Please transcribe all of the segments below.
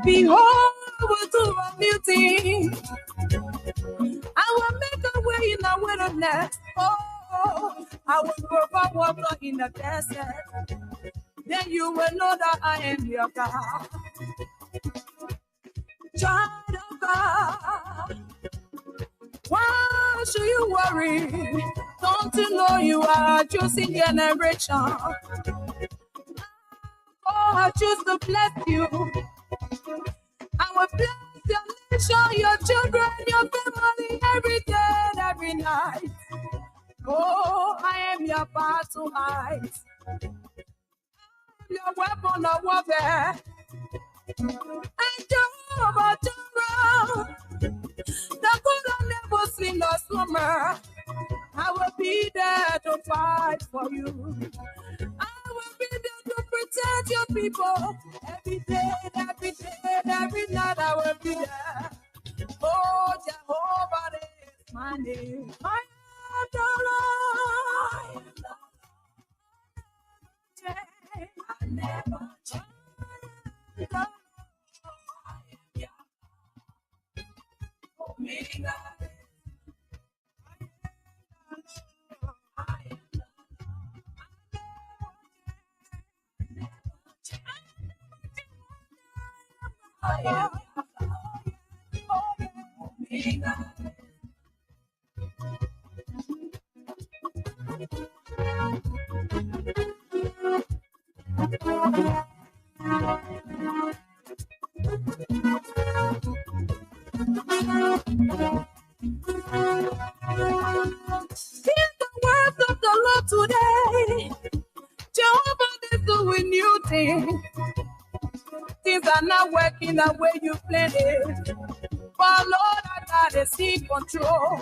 Behold, I will do a new thing. I will make a way in the wilderness. Oh, I will provide water in the desert. Then you will know that I am your God. Child of God, why should you worry? Don't you know you are a choosing generation? Oh, I choose to bless you. I will bless your nation, your children, your family, every day and every night. Oh, I am your battle eyes, your weapon of warfare. And Jehovah Jireh, the God that never sleep nor slumber, I will be there to fight for you. I will be there to protect your people. Every day, every night I will be there. Oh, Jehovah is my name. I am the Lord. I never change. Hear the words of the Lord today. Jehovah is doing new things. Things are not working the way you planned it. But Lord, I gotta see control.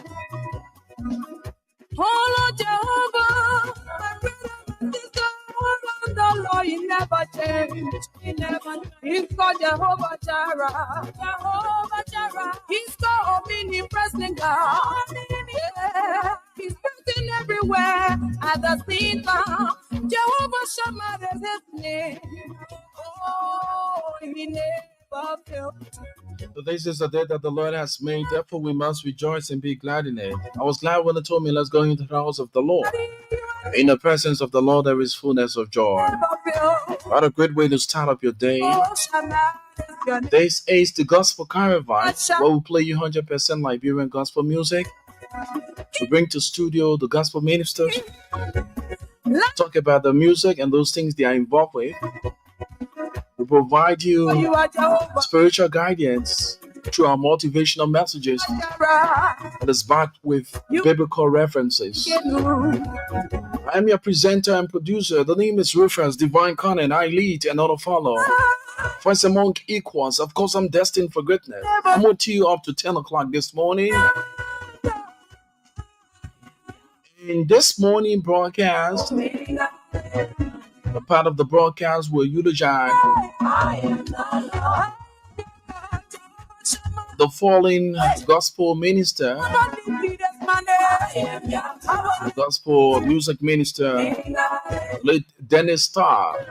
Oh Lord Jehovah, my brother, my sister, oh Lord, the Lord, He never changed. He never changed. He's called Jehovah Jireh. Jehovah Jireh. He's called omnipresent God. Yeah. He's present everywhere at the same time. Jehovah Shammah is His name. Oh, He never failed. So this is the day that the Lord has made, therefore we must rejoice and be glad in it. I was glad when they told me, let's go into the house of the Lord. In the presence of the Lord there is fullness of joy. What a great way to start up your day. This is the Gospel Caravan, where we play you 100% Liberian gospel music. We bring to studio the gospel ministers, talk about the music and those things they are involved with. We provide you spiritual guidance through our motivational messages that is backed with biblical references. I am your presenter and producer. The name is Rufus Divine Conan. I lead and not follow. First among equals. Of course, I'm destined for greatness. I'm with you up to 10 o'clock this morning. In this morning broadcast, a part of the broadcast will eulogize the fallen gospel minister, the gospel music minister, late Dennis Starr.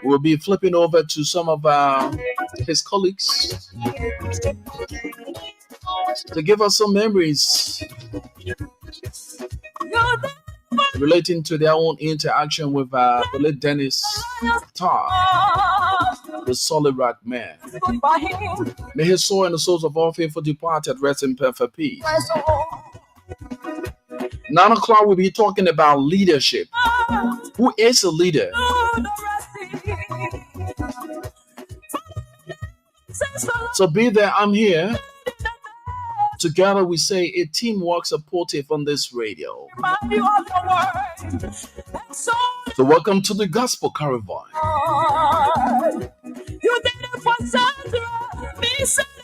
We'll be flipping over to some of his colleagues to give us some memories relating to their own interaction with the late Dennis Starr, the solid rock man. May his soul and the souls of all faithful departed rest in perfect peace. 9 o'clock we'll be talking about leadership. Who is a leader? So be there, I'm here. Together we say a teamwork supportive on this radio. So welcome to the Gospel Caravan.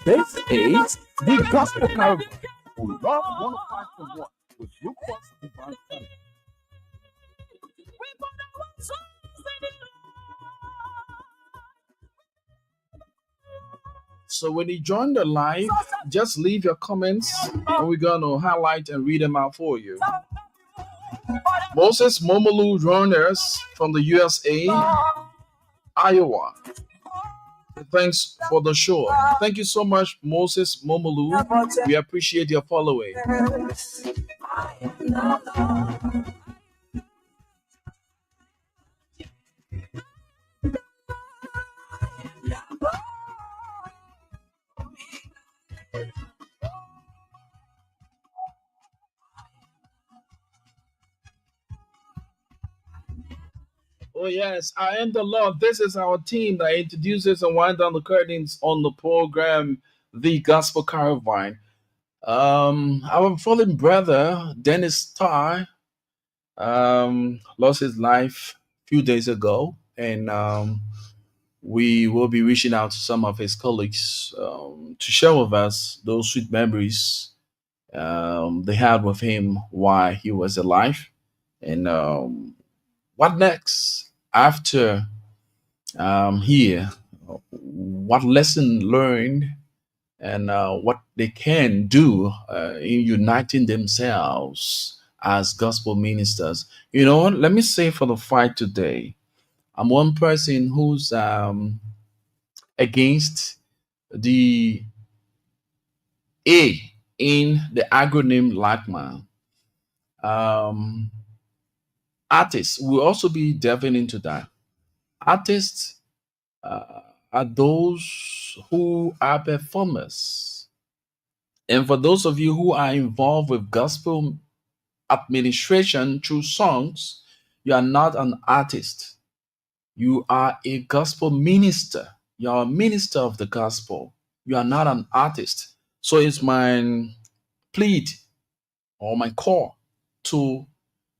This is the Gospel Caravan. We love 105.1 with Rufus Divine Conan. So when you join the live, just leave your comments and we're going to highlight and read them out for you. Moses Momolu joined us from the USA, Iowa. Thanks for the show. Thank you so much, Moses Momolu. We appreciate your following. Oh, yes, I am the Lord. This is our team that introduces and wind down the curtains on the program, The Gospel Caravan. Our fallen brother, Dennis Starr, lost his life a few days ago, and we will be reaching out to some of his colleagues to share with us those sweet memories they had with him while he was alive. And what next after here? What lesson learned and what they can do in uniting themselves as gospel ministers. You know, let me say for the fight today, I'm one person who's against the A in the acronym LACMA. Um, Artists will also be delving into that. Artists are those who are performers. And for those of you who are involved with gospel administration through songs, you are not an artist. You are a gospel minister. You are a minister of the gospel. You are not an artist. So it's my plead or my call to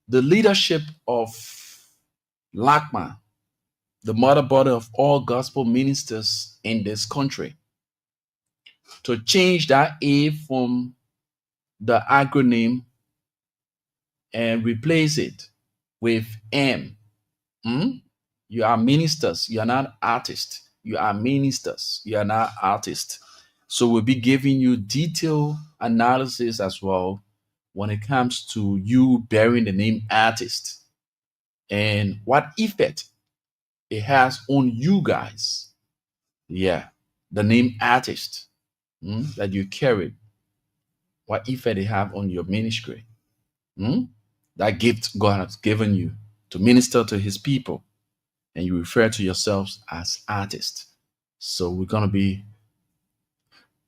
the leadership of LACMA, the mother body of all gospel ministers in this country, to change that A from the acronym and replace it with M. Hmm? You are ministers. You are not artists. You are ministers. You are not artists. So we'll be giving you detailed analysis as well when it comes to you bearing the name artist and what effect it has on you guys. Yeah, the name artist that you carry, what effect it have on your ministry. Hmm? That gift God has given you to minister to his people, and you refer to yourselves as artists. So we're going to be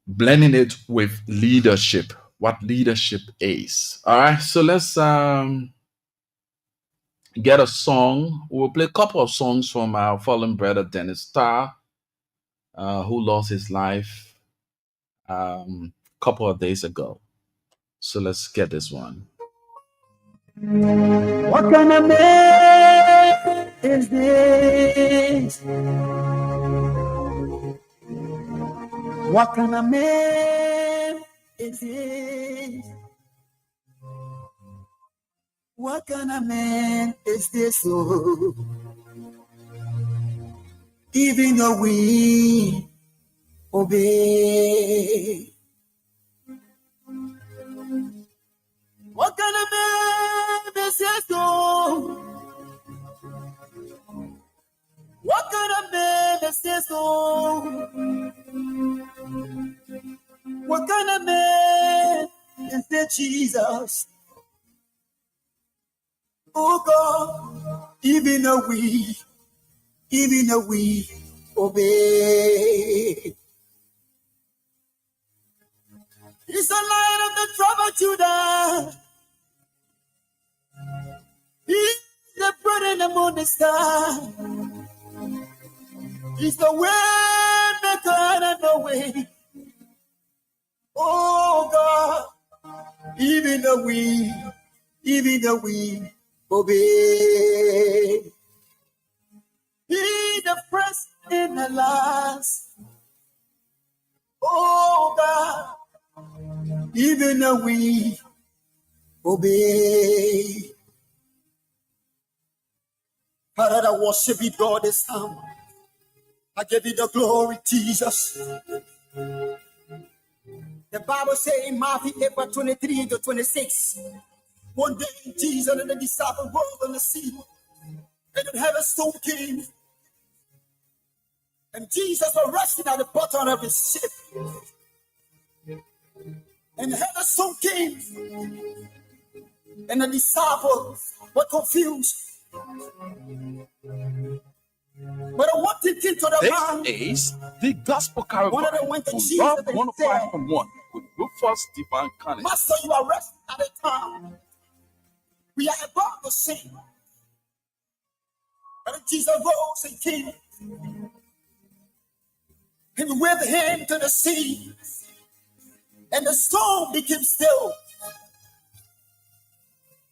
blending it with leadership, what leadership is. All right, so let's get a song. We'll play a couple of songs from our fallen brother Dennis Starr, who lost his life a couple of days ago. So let's get this one. What kind of man is this? What kind of man is this? What kind of man is this? Oh, even though we obey. What kind of man is this? Oh, what kind of man is this? Oh, what kind of man is this, Jesus? Oh God, even though we obey. He's the light of the trouble Judah. He's the bread in the morning star. He's the way maker out of the way. Oh God, even though we obey. He the first and the last. Oh God, even though we obey. Father, I worship you, God, this time. I give you the glory, Jesus. The Bible says in Matthew 23 to 26, One day, Jesus and the disciples rode on the sea, and then heaven storm came, and Jesus was resting at the bottom of his ship, and heaven storm came, and the disciples were confused. But one thing came to the mind. This is the Gospel Caravan One of them went to on Jesus Love and 105.1 with Rufus Divine Cunning. Master, you are resting at a time. We are about to sing. And Jesus rose and came and with him to the sea, and the storm became still.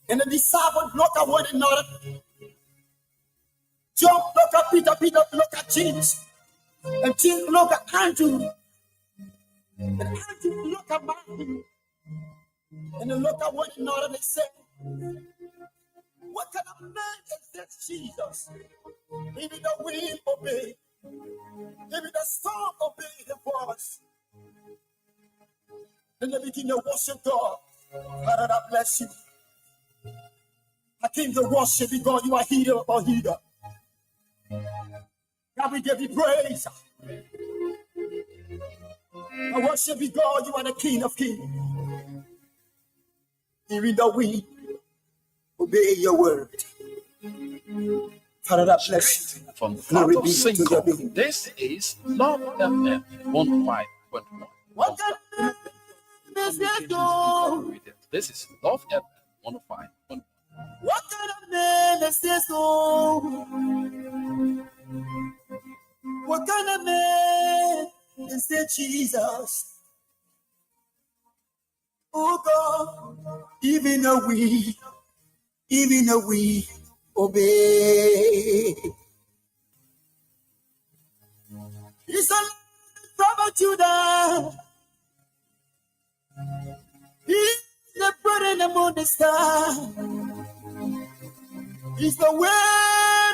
And the disciples looked at one another. John looked at Peter, Peter looked at James, and James looked at Andrew, and Andrew looked at Matthew, and they looked at one another and they said, what kind of man is this Jesus? Even the wind obey, even the storm obey the voice. Then they begin to worship God. Father, I bless you. I came to worship you, God. You are healer or healer. God, we give you praise. I worship you, God. You are the King of kings. Even though we obey your word. Father, I bless you. From Father Single, this is Love FM 105.1. What kind of man? This is Love FM 105.1. What kind of man is this? What kind of man is this, Jesus? Oh God, even though we obey. He's a from Judah. He's the bird in the moon, the star. He's the way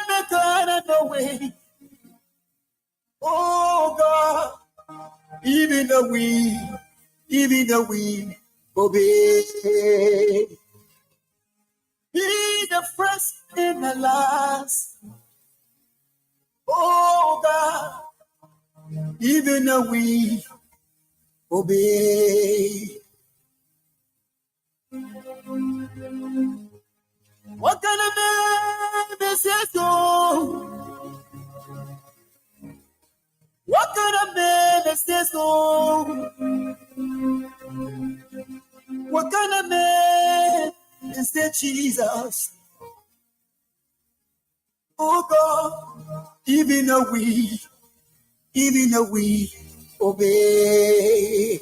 maker and the way. Oh God, even though we obey. He the first and the last. Oh God, even though we obey. What kind of man is this? What kind of man is this? What kind of man is this, Jesus? Oh God, even though we obey.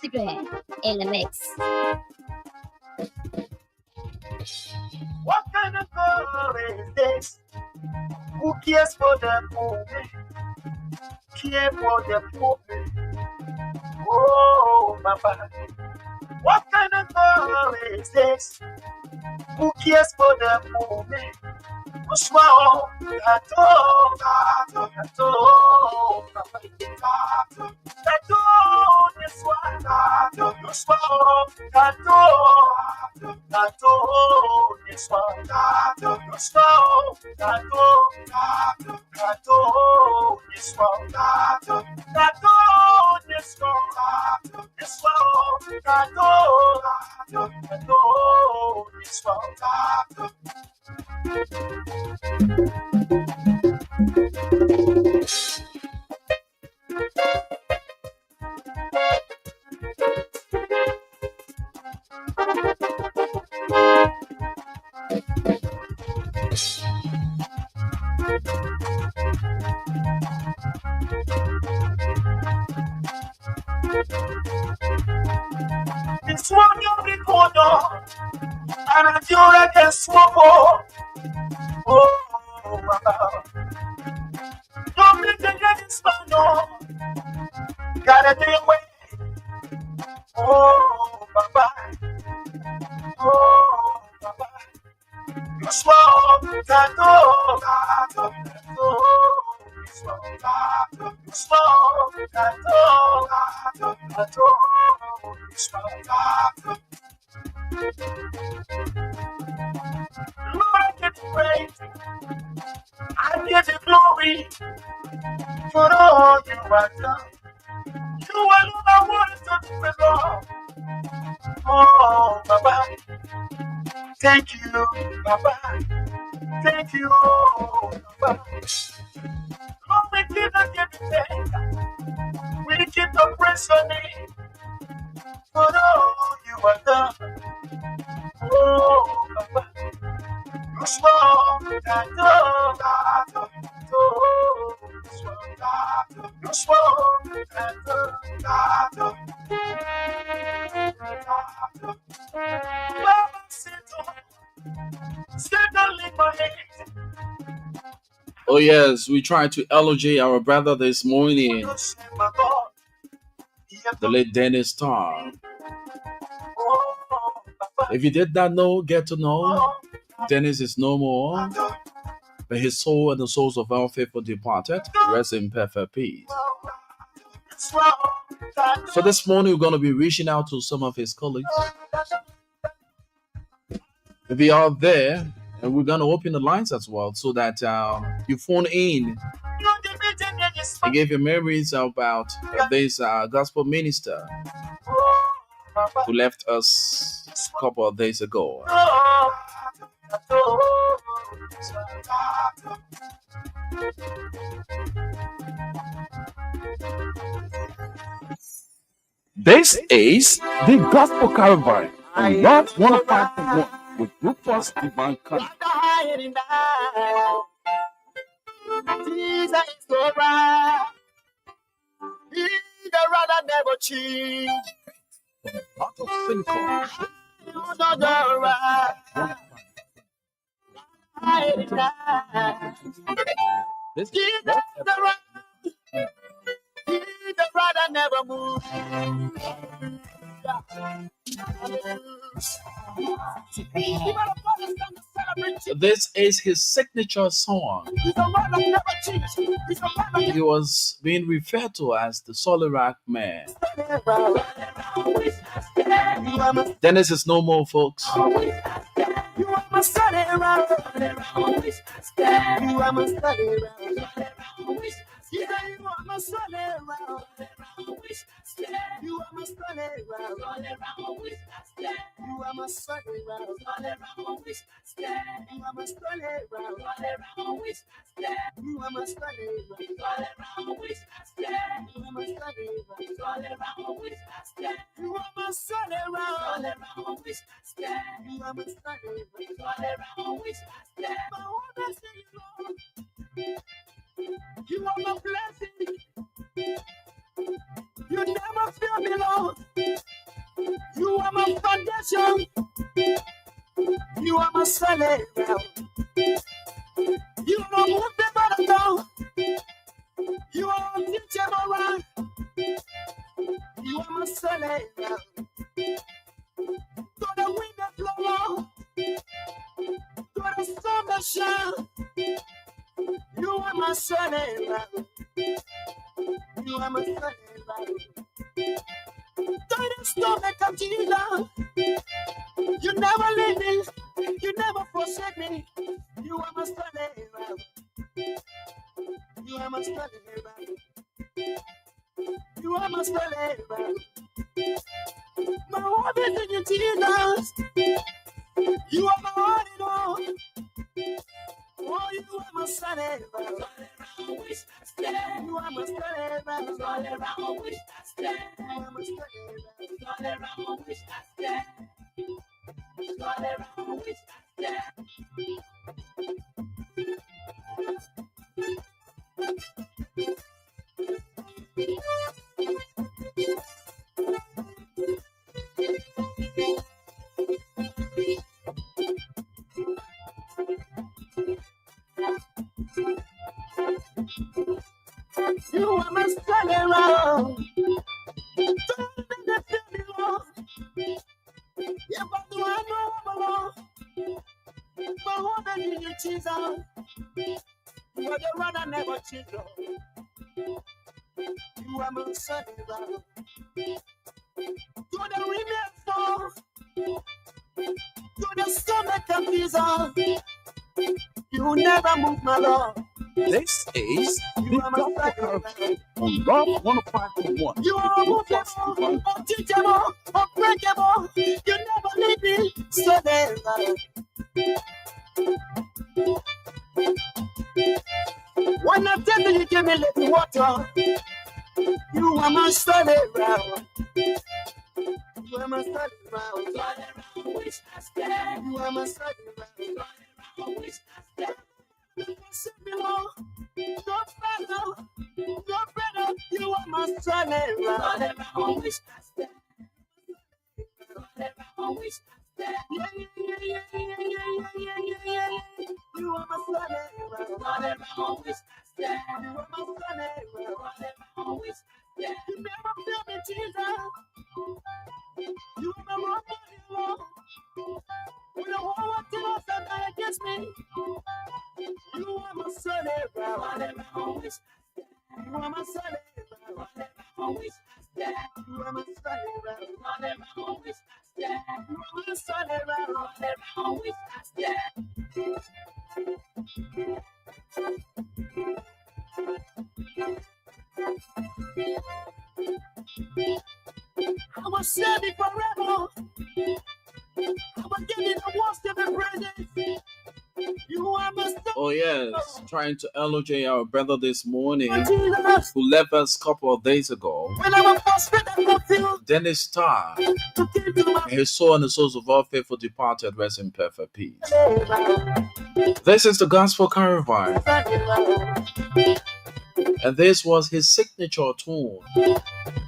Superman in the mix. What kind of God is this? Who cares for the poor? Care for the poor. Oh, Papa. What kind of God is this? Who cares for the poor? Small, it's one of the corner, and I feel like a swallow. Oh, don't make the getting spano. Gotta do away. Oh, Baba. Oh, Baba. You swallow, you swallow, Lord, I give you praise. I give you glory for all you have done. You alone are worthy to be praised, Lord. Oh, Baba, thank you, Baba. Thank you, Baba. Lord, we give you thanks. We give the praise on name for all you have done. Oh, Baba. You swore that you swore that Baba said to leave my hands. Oh yes, we try to elogiate our brother this morning, the late Dennis Starr. If you did not know, get to know. Dennis is no more, but his soul and the souls of our faithful departed rest in perfect peace. So this morning we're going to be reaching out to some of his colleagues. If you are there, and we're going to open the lines as well so that you phone in and give your memories about this gospel minister who left us a couple of days ago. This is the Gospel Caravan on Love 105.1 with Rufus Divine Country. Jesus is so right. He the rather never change. Out of synagogue. You know the right. This is the right. He the rather never move. This is his signature song. He was being referred to as the Solid Man. Dennis is no more, folks. You are my solid rock. You are my solid rock. You are my solid rock. You are my solid rock. You are my solid rock. You are my solid rock. You are my solid rock. You are my solid rock. You are my solid rock. You are my solid rock. You are my blessing. You never feel me, Lord. You are my foundation. You are my solid rock. You are my battle. You are unteachable rock. You are my solid rock. To the wind that blow, to the sun that shine. You are my solid rock. You are my solid rock. To the storm that comes Jesus. You never leave me. You never forsake me. You are my solid rock. You are my solid rock. You are my solid rock. My heart is in your Jesus. You are my heart in all. Oh, you are my solid rock. You are my solid rock. You are my solid rock. You are my solid rock. Yeah, but do I know I'm alone? But what do you choose out? You are the one I never choose. You are my solid rock. Jesus. You never move my love. This is the Gospel Caravan on Love 105.1. You are unmovable, unteachable, unbreakable. You never leave me, so there. When I'm telling you, give me little water. You are my solid ground. You are my solid ground. You are my solid ground. Send me low, no better, no better. You are my solid ground. You are my solid ground. You are my solid ground. You never feel me, Jesus. You are my one Lord. When the whole world tells us that against me, you are my solid ground. You are my solid ground. You are my solid ground. You are my solid ground. I will serve you forever. I will give you the worst of the presence. You are my son. Oh yes, trying to elogiate our brother this morning Jesus. who left us a couple of days ago. When I was frustrated and confused, Dennis Starr, you came to my his soul and the souls of all faithful departed rest in perfect peace. This is the Gospel Caravan, and this was his signature tune.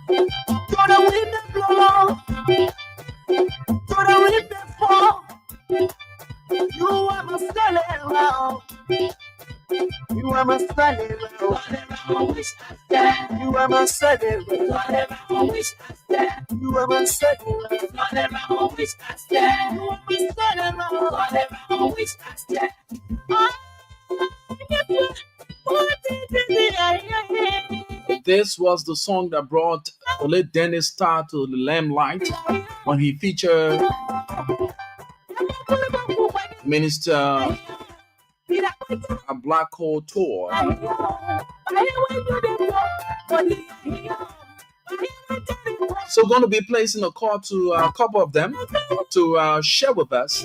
to the wind and blow, to the wind and fall. You are my solid ground. You are my solid ground. You are my solid ground. You are my solid ground. You are my solid ground. This was the song that brought the late Dennis Starr to the limelight when he featured Minister a Black Hole Tour. So going to be placing a call to a couple of them to share with us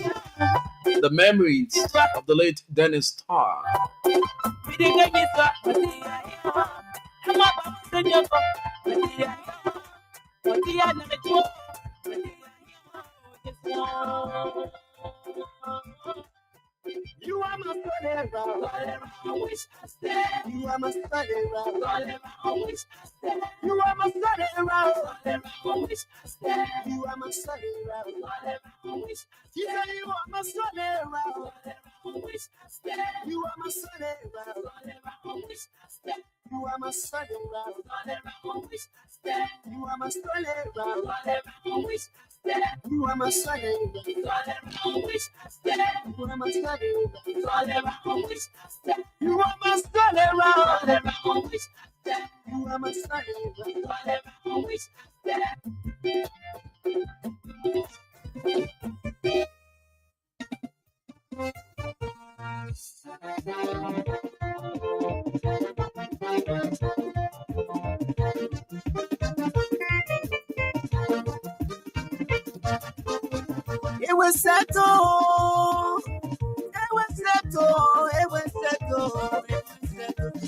the memories of the late Dennis Starr. You are my solid ground. You are my solid ground. You are my solid ground. You are my solid ground. Yeah, you are my solid ground. You are my solid ground. You are my solid ground. You are my solid ground. You are my solid ground. You are my solid ground. You are my solid ground. You are my solid It was settled. It was settled. It was settled. It was settled.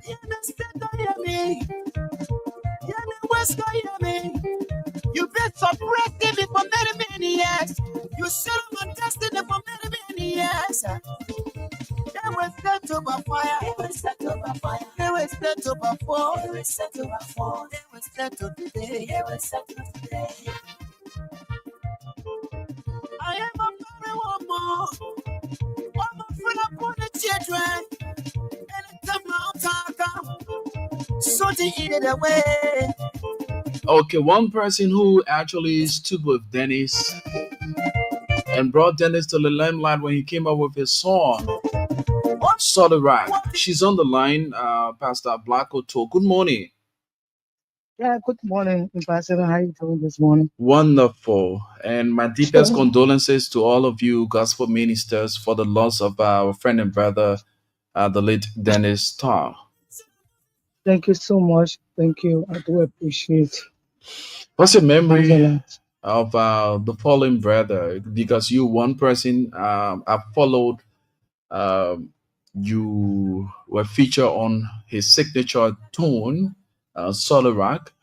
You know, settled, hear me. You know, what's going on, me? You've been suppressing me for many, many years. You should have been testing it for many, many years. It was settled by fire. It was settled by fire. It was settled by fall. It was settled by fall. It was settled today. It was settled today. I am a very woman. I'm a friend upon the children. And it's a mountain. So to eat it away. Okay, one person who actually stood with Dennis and brought Dennis to the limelight when he came up with his song, Solid Rock. She's on the line, Pastor Black Oto. Good morning. Yeah, good morning, Ambassador. How you doing this morning? Wonderful. And my deepest condolences to all of you gospel ministers for the loss of our friend and brother, the late Dennis Starr. Thank you so much. Thank you. I do appreciate. What's your Thanks a memory lot. of the fallen brother? Because you, one person, I followed. Um, you were featured on his signature tune, Solid Rock.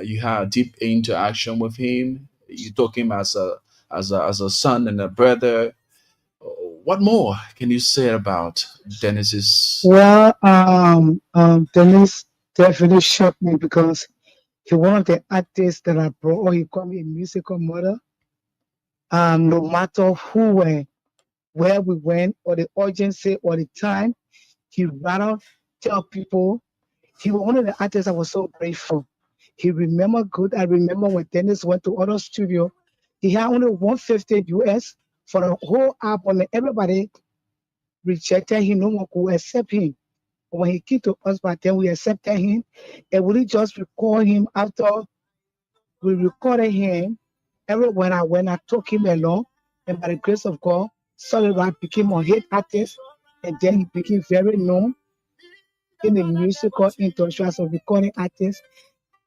You had deep interaction with him. You took him as a son and a brother. What more can you say about Dennis's? Well, Dennis definitely shocked me because he one of the artists that I brought, or he called me a musical mother. No matter who were, where we went, or the urgency, or the time, he rather tell people. He was one of the artists I was so grateful. He remembered good. I remember when Dennis went to other studio, he had only 150 US for the whole album, and everybody rejected him. No one could accept him. But when he came to us back then, we accepted him, and we didn't just record him after we recorded him. Everywhere I went, I took him along, and by the grace of God, Solid Rock became a hit artist, and then he became very known in the musical industry as a recording artist.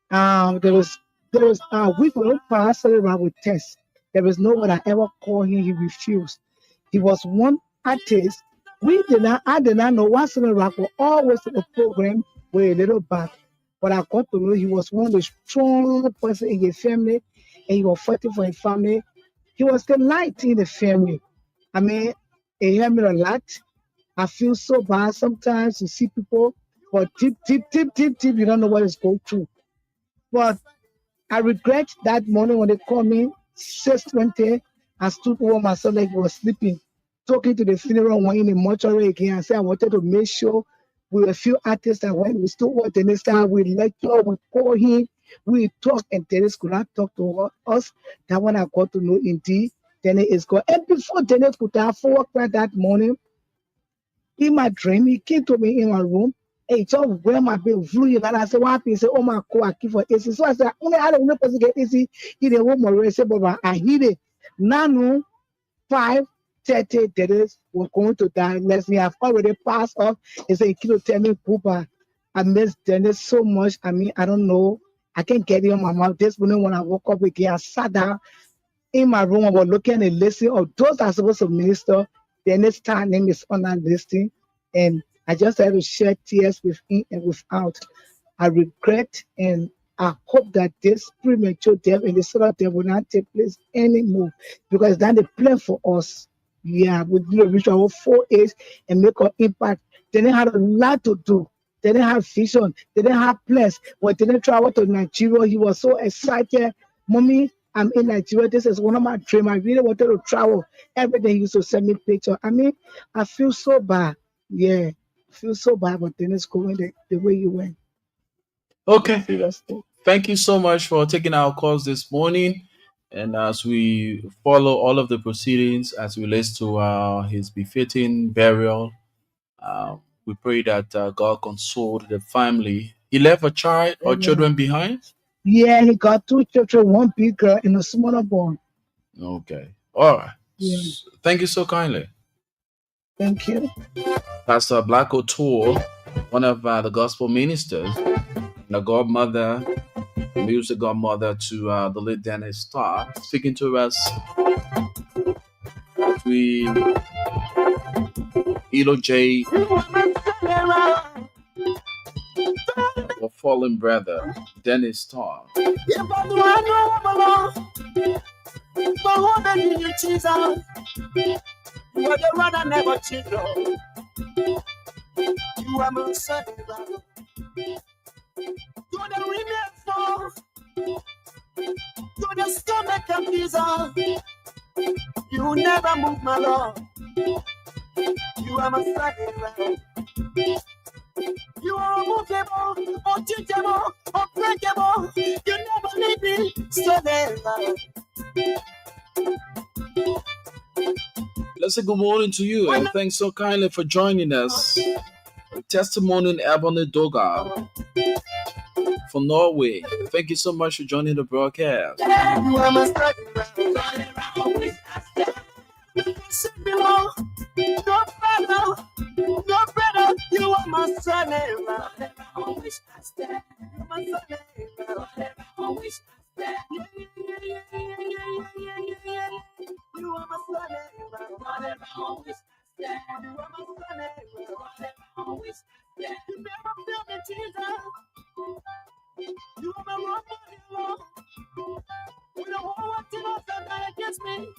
There was we could not pass around with tests. There was no one I ever called him. He refused. He was one artist. I did not know what Solid Rock was always in the program with a little back. But I got to know he was one of the strong person in his family, and he was fighting for his family. He was the light in the family. I mean, he helped me a lot. I feel so bad sometimes to see people, but tip, you don't know what is going through. But I regret that morning when they called me 6:20. I stood over myself like I was sleeping, talking to the funeral one in the mortuary again. I said I wanted to make sure with a few artists that went, we still want the next time we lecture, we call him, we talk, and Dennis could not talk to us. That one I got to know indeed. Dennis is gone. And before Dennis could have 4 o'clock that morning, in my dream, he came to me in my room. Hey, just where my bill flew in, and I said, what happened? He said, oh my God, I keep for AC. So I said, only I don't know person get AC in the room already. I said, but I hit it. Now, no, 5:30 days, we're going to die. Let's see, I've already passed off. He said, he tell me, Poopa, I miss Dennis so much. I mean, I don't know. I can't get it on my mouth. This morning when I woke up again, I sat down in my room. I was looking at a listing of those that are supposed to minister. The next time name is on that listing. And I just had to shed tears with in and without. I regret and I hope that this premature death and the sort of death will not take place anymore because that's the plan for us. Yeah, we need to reach our 4 age and make an impact. They didn't have a lot to do. They didn't have vision. They didn't have plans. When they didn't travel to Nigeria, he was so excited. Mommy, I'm in Nigeria. This is one of my dreams. I really wanted to travel. Every day he used to send me pictures. I mean, I feel so bad. Yeah, I feel so bad, but then it's going the way you went. Okay. Seriously. Thank you so much for taking our calls this morning. And as we follow all of the proceedings as relates to his befitting burial, we pray that God consoled the family. He left a child or Amen. children behind? Yeah, he got 2 children, one big girl and a smaller boy. Okay. All right. Yeah, Thank you so kindly. thank you. Pastor Black O'Toole, one of the gospel ministers, the godmother, music godmother to the late Dennis Starr, speaking to us as we elogiate our fallen brother, Dennis Starr. You never move my love. You are my sacrifice. You are unmovable, unchangeable, unbreakable. You never leave me, so there. Let's say good morning to you and thanks so kindly for joining us. Testimony in Ebony Doga from Norway. Thank you so much for joining the broadcast. You are my star. No better, no better. You are my son. You are my one. We don't want what you know that against me.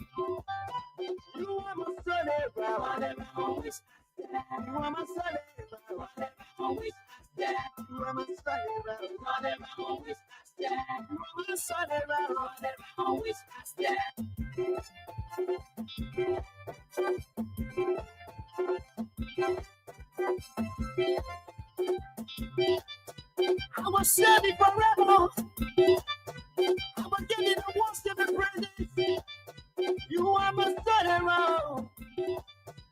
You are my son. You are my son. You are my I will serve you forever. I will give you the worship and praise. You are my son.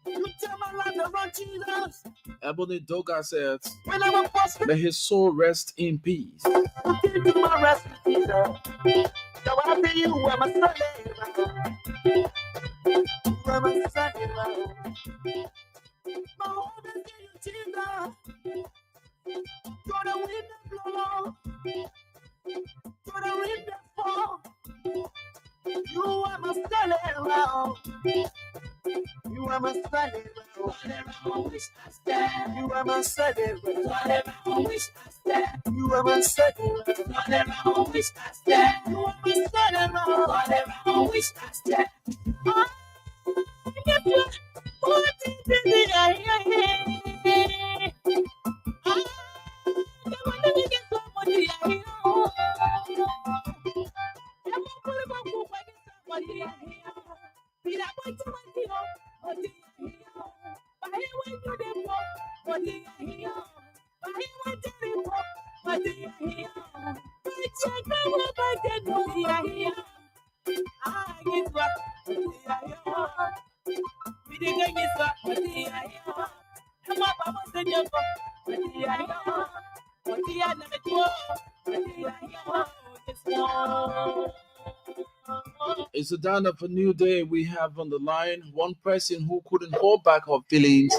You tell my life to run, Jesus. Ebony Doga says, When I'm a may his soul rest in peace. give you my rest, Jesus. So I be you are my son. You are my son. My home is in you, Jesus. You're the wind that blow. You're the wind that fall. You are my son. You are my son. You are my son. You are my son. You are my son. It's the dawn of a new day. We have on the line one person who couldn't hold back her feelings,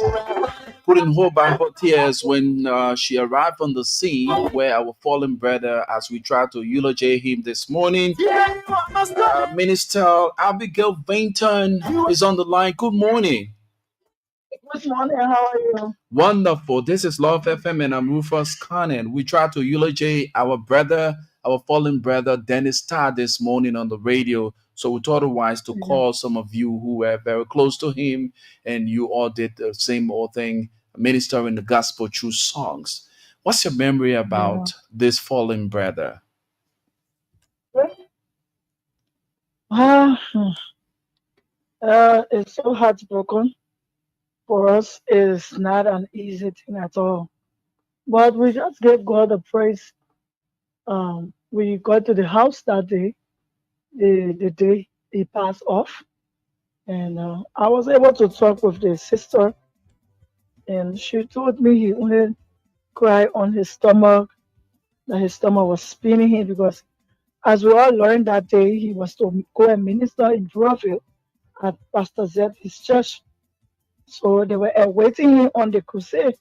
couldn't hold back her tears when she arrived on the scene where our fallen brother, as we tried to eulogize him this morning. Minister Abigail Vainton is on the line. Good morning. Good morning. How are you? Wonderful. This is Love FM and I'm Rufus Cannon. We try to eulogize our brother, our fallen brother, Dennis Starr, this morning on the radio. So we thought it wise to call some of you who were very close to him and you all did the same old thing, ministering the gospel through songs. What's your memory about this fallen brother? It's so heartbroken. For us, it's not an easy thing at all. But we just gave God the praise. We got to the house that day, the day he passed off. And I was able to talk with the sister, and she told me he only cried on his stomach, that his stomach was spinning him because, as we all learned that day, he was to go and minister in Brazil at Pastor Zed, his church. So they were awaiting him on the crusade,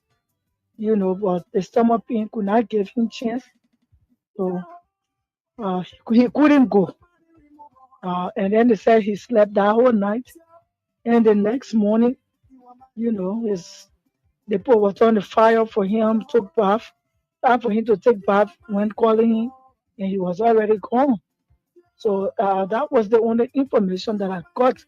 but the stomach pain could not give him chance. So he couldn't go. And then they said he slept that whole night. And the next morning, they put water on the fire for him, took bath. Time for him to take bath when calling him, and he was already gone. So that was the only information that I got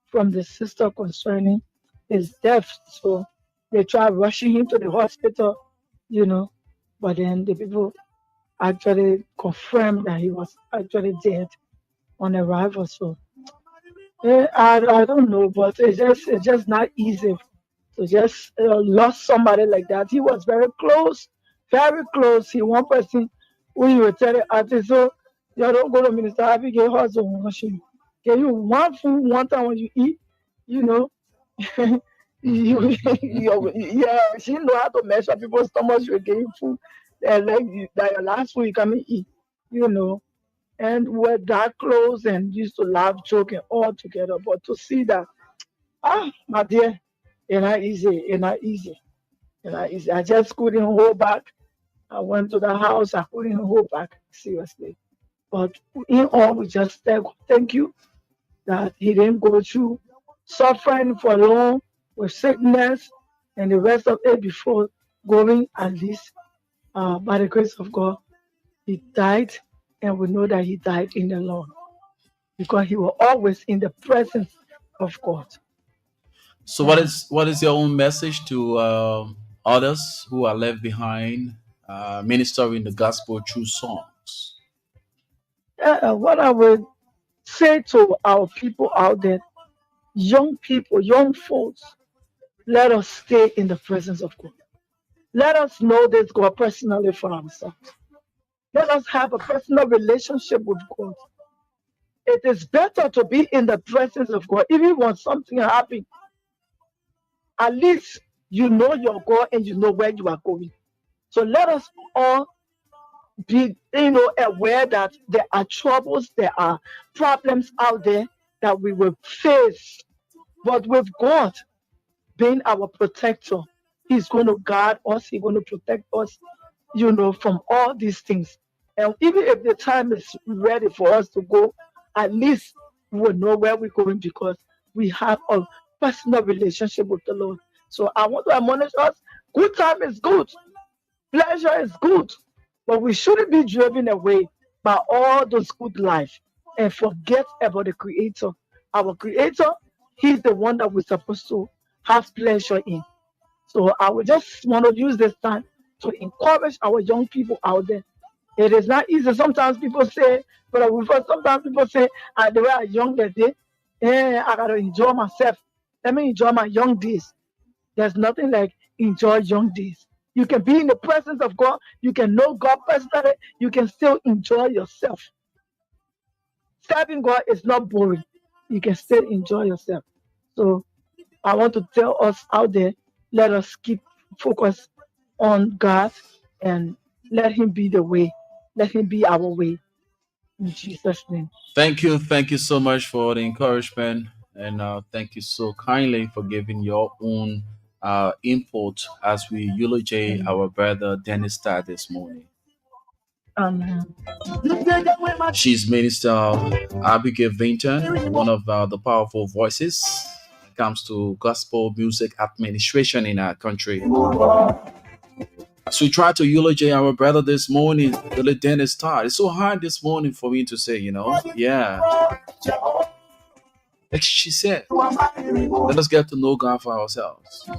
from the sister concerning his death. So they tried rushing him to the hospital, but then the people actually confirmed that he was actually dead on arrival. So I don't know, but it's just not easy to just lost somebody like that. He was very close, very close. He one person who you would tell the artist, so you don't go to Minister Abigail husband washing. Can you one food one time when you eat, you know, yeah, she know how to measure people's stomachs. She will give you food. like last week, I mean, you know, and we're that close and used to laugh, joke, and all together. But to see that, my dear, it's not easy, it's not easy, it's not easy. I just couldn't hold back. I went to the house, I couldn't hold back, seriously. But in all, we just thank you that he didn't go through suffering for long with sickness and the rest of it before going, at least by the grace of God, he died, and we know that he died in the Lord because he was always in the presence of God. So, what is your own message to others who are left behind, ministering the gospel through songs? What I would say to our people out there, young people, young folks, let us stay in the presence of God. Let us know this God personally for ourselves. Let us have a personal relationship with God. It is better to be in the presence of God. Even when something happens, at least you know your God and you know where you are going. So let us all be, aware that there are troubles, there are problems out there that we will face. But with God being our protector, He's going to guard us, He's going to protect us, from all these things. And even if the time is ready for us to go, at least we will know where we're going because we have a personal relationship with the Lord. So I want to admonish us, good time is good, pleasure is good, but we shouldn't be driven away by all those good life and forget about the Creator. Our Creator, He's the one that we're supposed to have pleasure in. So I would just want to use this time to encourage our young people out there. It is not easy. Sometimes people say, sometimes people say, the way I'm young that day, I gotta enjoy myself. Let me enjoy my young days. There's nothing like enjoy young days. You can be in the presence of God. You can know God personally. You can still enjoy yourself. Serving God is not boring. You can still enjoy yourself. So I want to tell us out there, let us keep focused on God and let Him be the way. Let Him be our way. In Jesus' name. Thank you so much for the encouragement, and thank you so kindly for giving your own input as we eulogize our brother Dennis Starr this morning. Amen. She's Minister Abigail Vinton, one of the powerful voices when it comes to gospel music administration in our country. So we try to eulogize our brother this morning, the late Dennis Starr. It's so hard this morning for me to say, yeah. Like she said, let us get to know God for ourselves.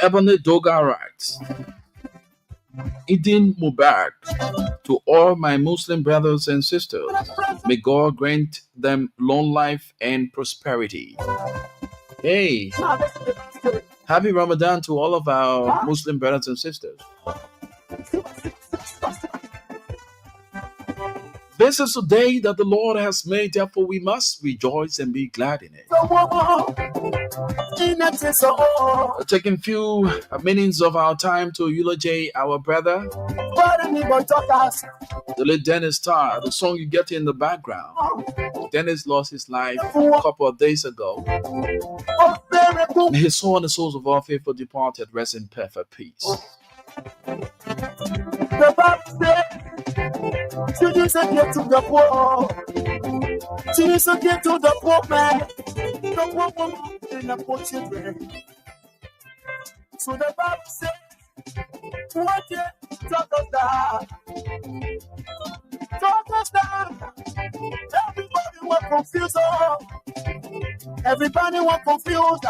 Ebony Doga writes, Idin Mubarak to all my Muslim brothers and sisters. May God grant them long life and prosperity. Hey, happy Ramadan to all of our Muslim brothers and sisters. This is the day that the Lord has made, therefore we must rejoice and be glad in it. Taking few minutes of our time to eulogize our brother, the late Dennis Starr, the song you get in the background. Dennis lost his life a couple of days ago. May his soul and the souls of all faithful departed rest in perfect peace. The Bible says, Jesus gave to the poor. Jesus gave to the poor man. The poor woman and the poor children. So the Bible says, what you talk us down? Talk us down. Everybody was confused. Everybody was confused.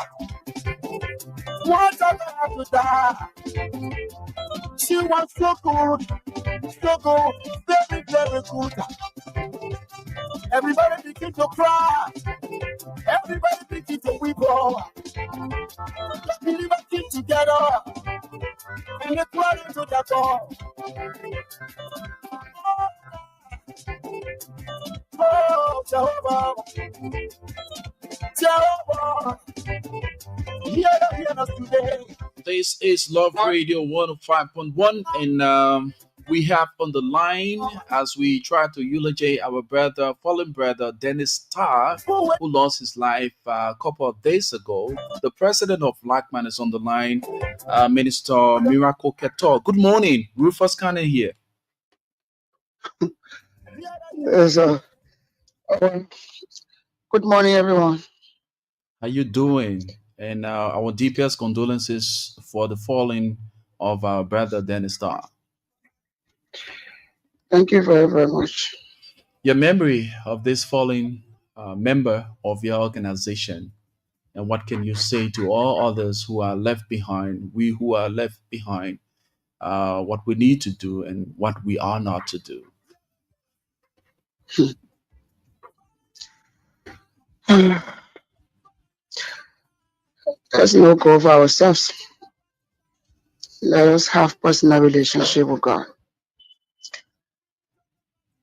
What does I have to die? She was so good, very, very good. Everybody begin to cry. Everybody begin to weep. Let's believe everything together. And let's run into the door. Oh, Jehovah. Jehovah. Hear us today. This is Love Radio 105.1, and we have on the line as we try to eulogize our brother, fallen brother Dennis Starr, who lost his life a couple of days ago. The president of Blackman is on the line, Minister Miracle Ketor. Good morning, Rufus Cannon here. Yes, good morning, everyone. How you doing? And our deepest condolences for the falling of our brother Dennis Starr. Thank you very, very much. Your memory of this fallen member of your organization, and what can you say to all others who are left behind, we who are left behind, what we need to do and what we are not to do? Let's not go over ourselves. Let us have personal relationship with God.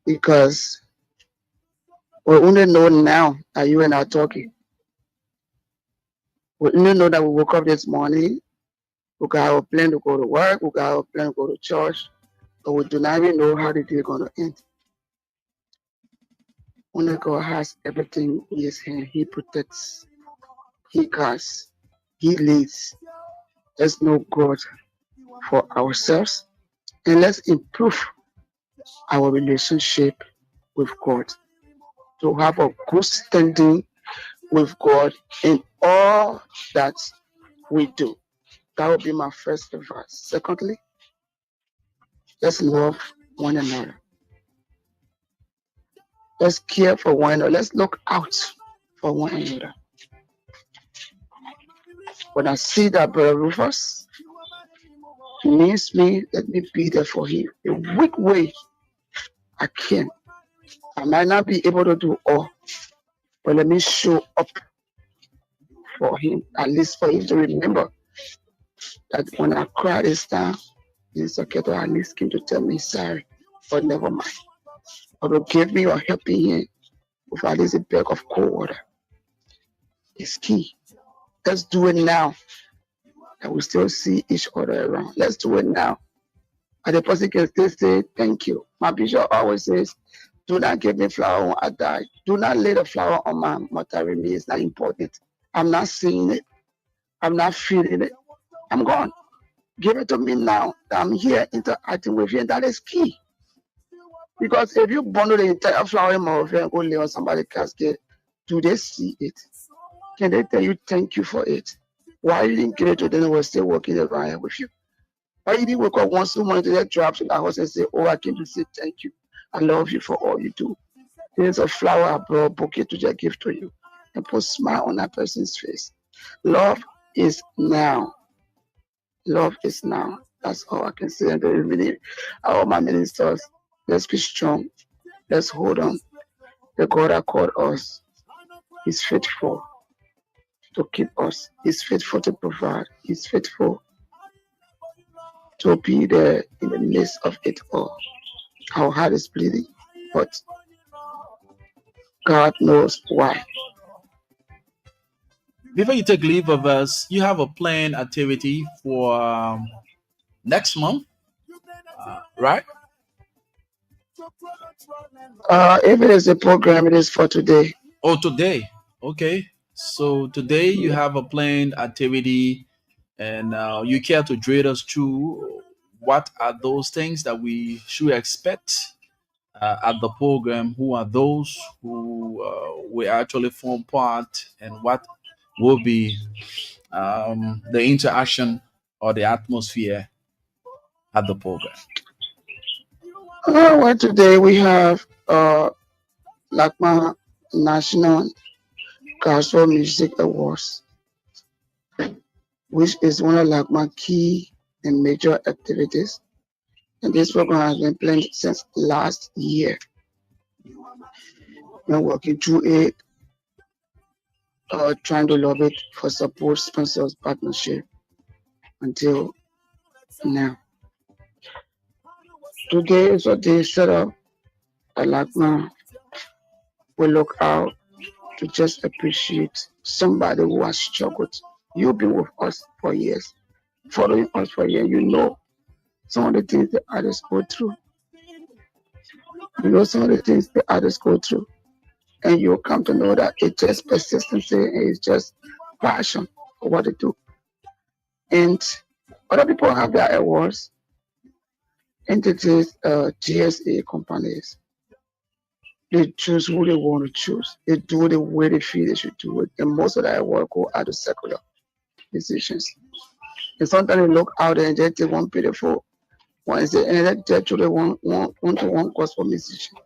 Because we only know now that you and I are talking. We only know that we woke up this morning, we got our plan to go to work, we got our plan to go to church, but we do not even know how the day is going to end. Only God has everything in his hand. He protects, he guides, he leads. Let's know God for ourselves, and let's improve our relationship with God, to have a good standing with God in all that we do. That would be my first advice. Secondly, let's love one another. Let's care for one another. Let's look out for one another. When I see that Brother Rufus, he needs me, let me be there for him. A weak way I can. I might not be able to do all, but let me show up for him, at least for him to remember that when I cry this time, it's okay to at least him to tell me sorry, but never mind. Or to give me a helping hand with at least a bag of cold water. It's key. Let's do it now. And we still see each other around. Let's do it now. And the person can still say, thank you. My bishop always says, do not give me flower when I die. Do not lay the flower on my mortuary. It's not important. I'm not seeing it. I'm not feeling it. I'm gone. Give it to me now. I'm here interacting with you, and that is key. Because if you bundle the entire flower in my office and go lay on somebody's casket, do they see it? Can they tell you thank you for it? Why you didn't give it to them and was still working around here with you? Why you didn't wake up once in the morning to get drops in the house and say, oh, I came to say thank you. I love you for all you do. There's a flower I brought, a bouquet to just give to you, and put a smile on that person's face. Love is now. Love is now. That's all I can say. And really, all my ministers, let's be strong. Let's hold on. The God that called us is faithful to keep us. He's faithful to provide. He's faithful to be there in the midst of it all. Our heart is bleeding, but God knows why. Before you take leave of us, you have a planned activity for next month, right? If it is a program, it is for today. Oh, today. Okay. So today you have a planned activity, and you care to dread us through what are those things that we should expect at the program? Who are those who will actually form part, and what will be the interaction or the atmosphere at the program? Well, today we have LACMA National Gospel Music Awards, which is one of LACMA key and major activities. And this program has been planned since last year. We're working through it, trying to lobby it for support, sponsors, partnership until now. Today is a day set up at LACMA. We look out to just appreciate somebody who has struggled. You've been with us for years. following us for a year, you know some of the things the others go through. You know some of the things the others go through. And you'll come to know that it's just persistency and it's just passion for what they do. And other people have their awards, entities, GSA companies. They choose who they want to choose. They do it the way they feel they should do it. And most of their award go out to secular musicians. And sometimes they look out there and just take one beautiful one and say, and that just truly one gospel musician.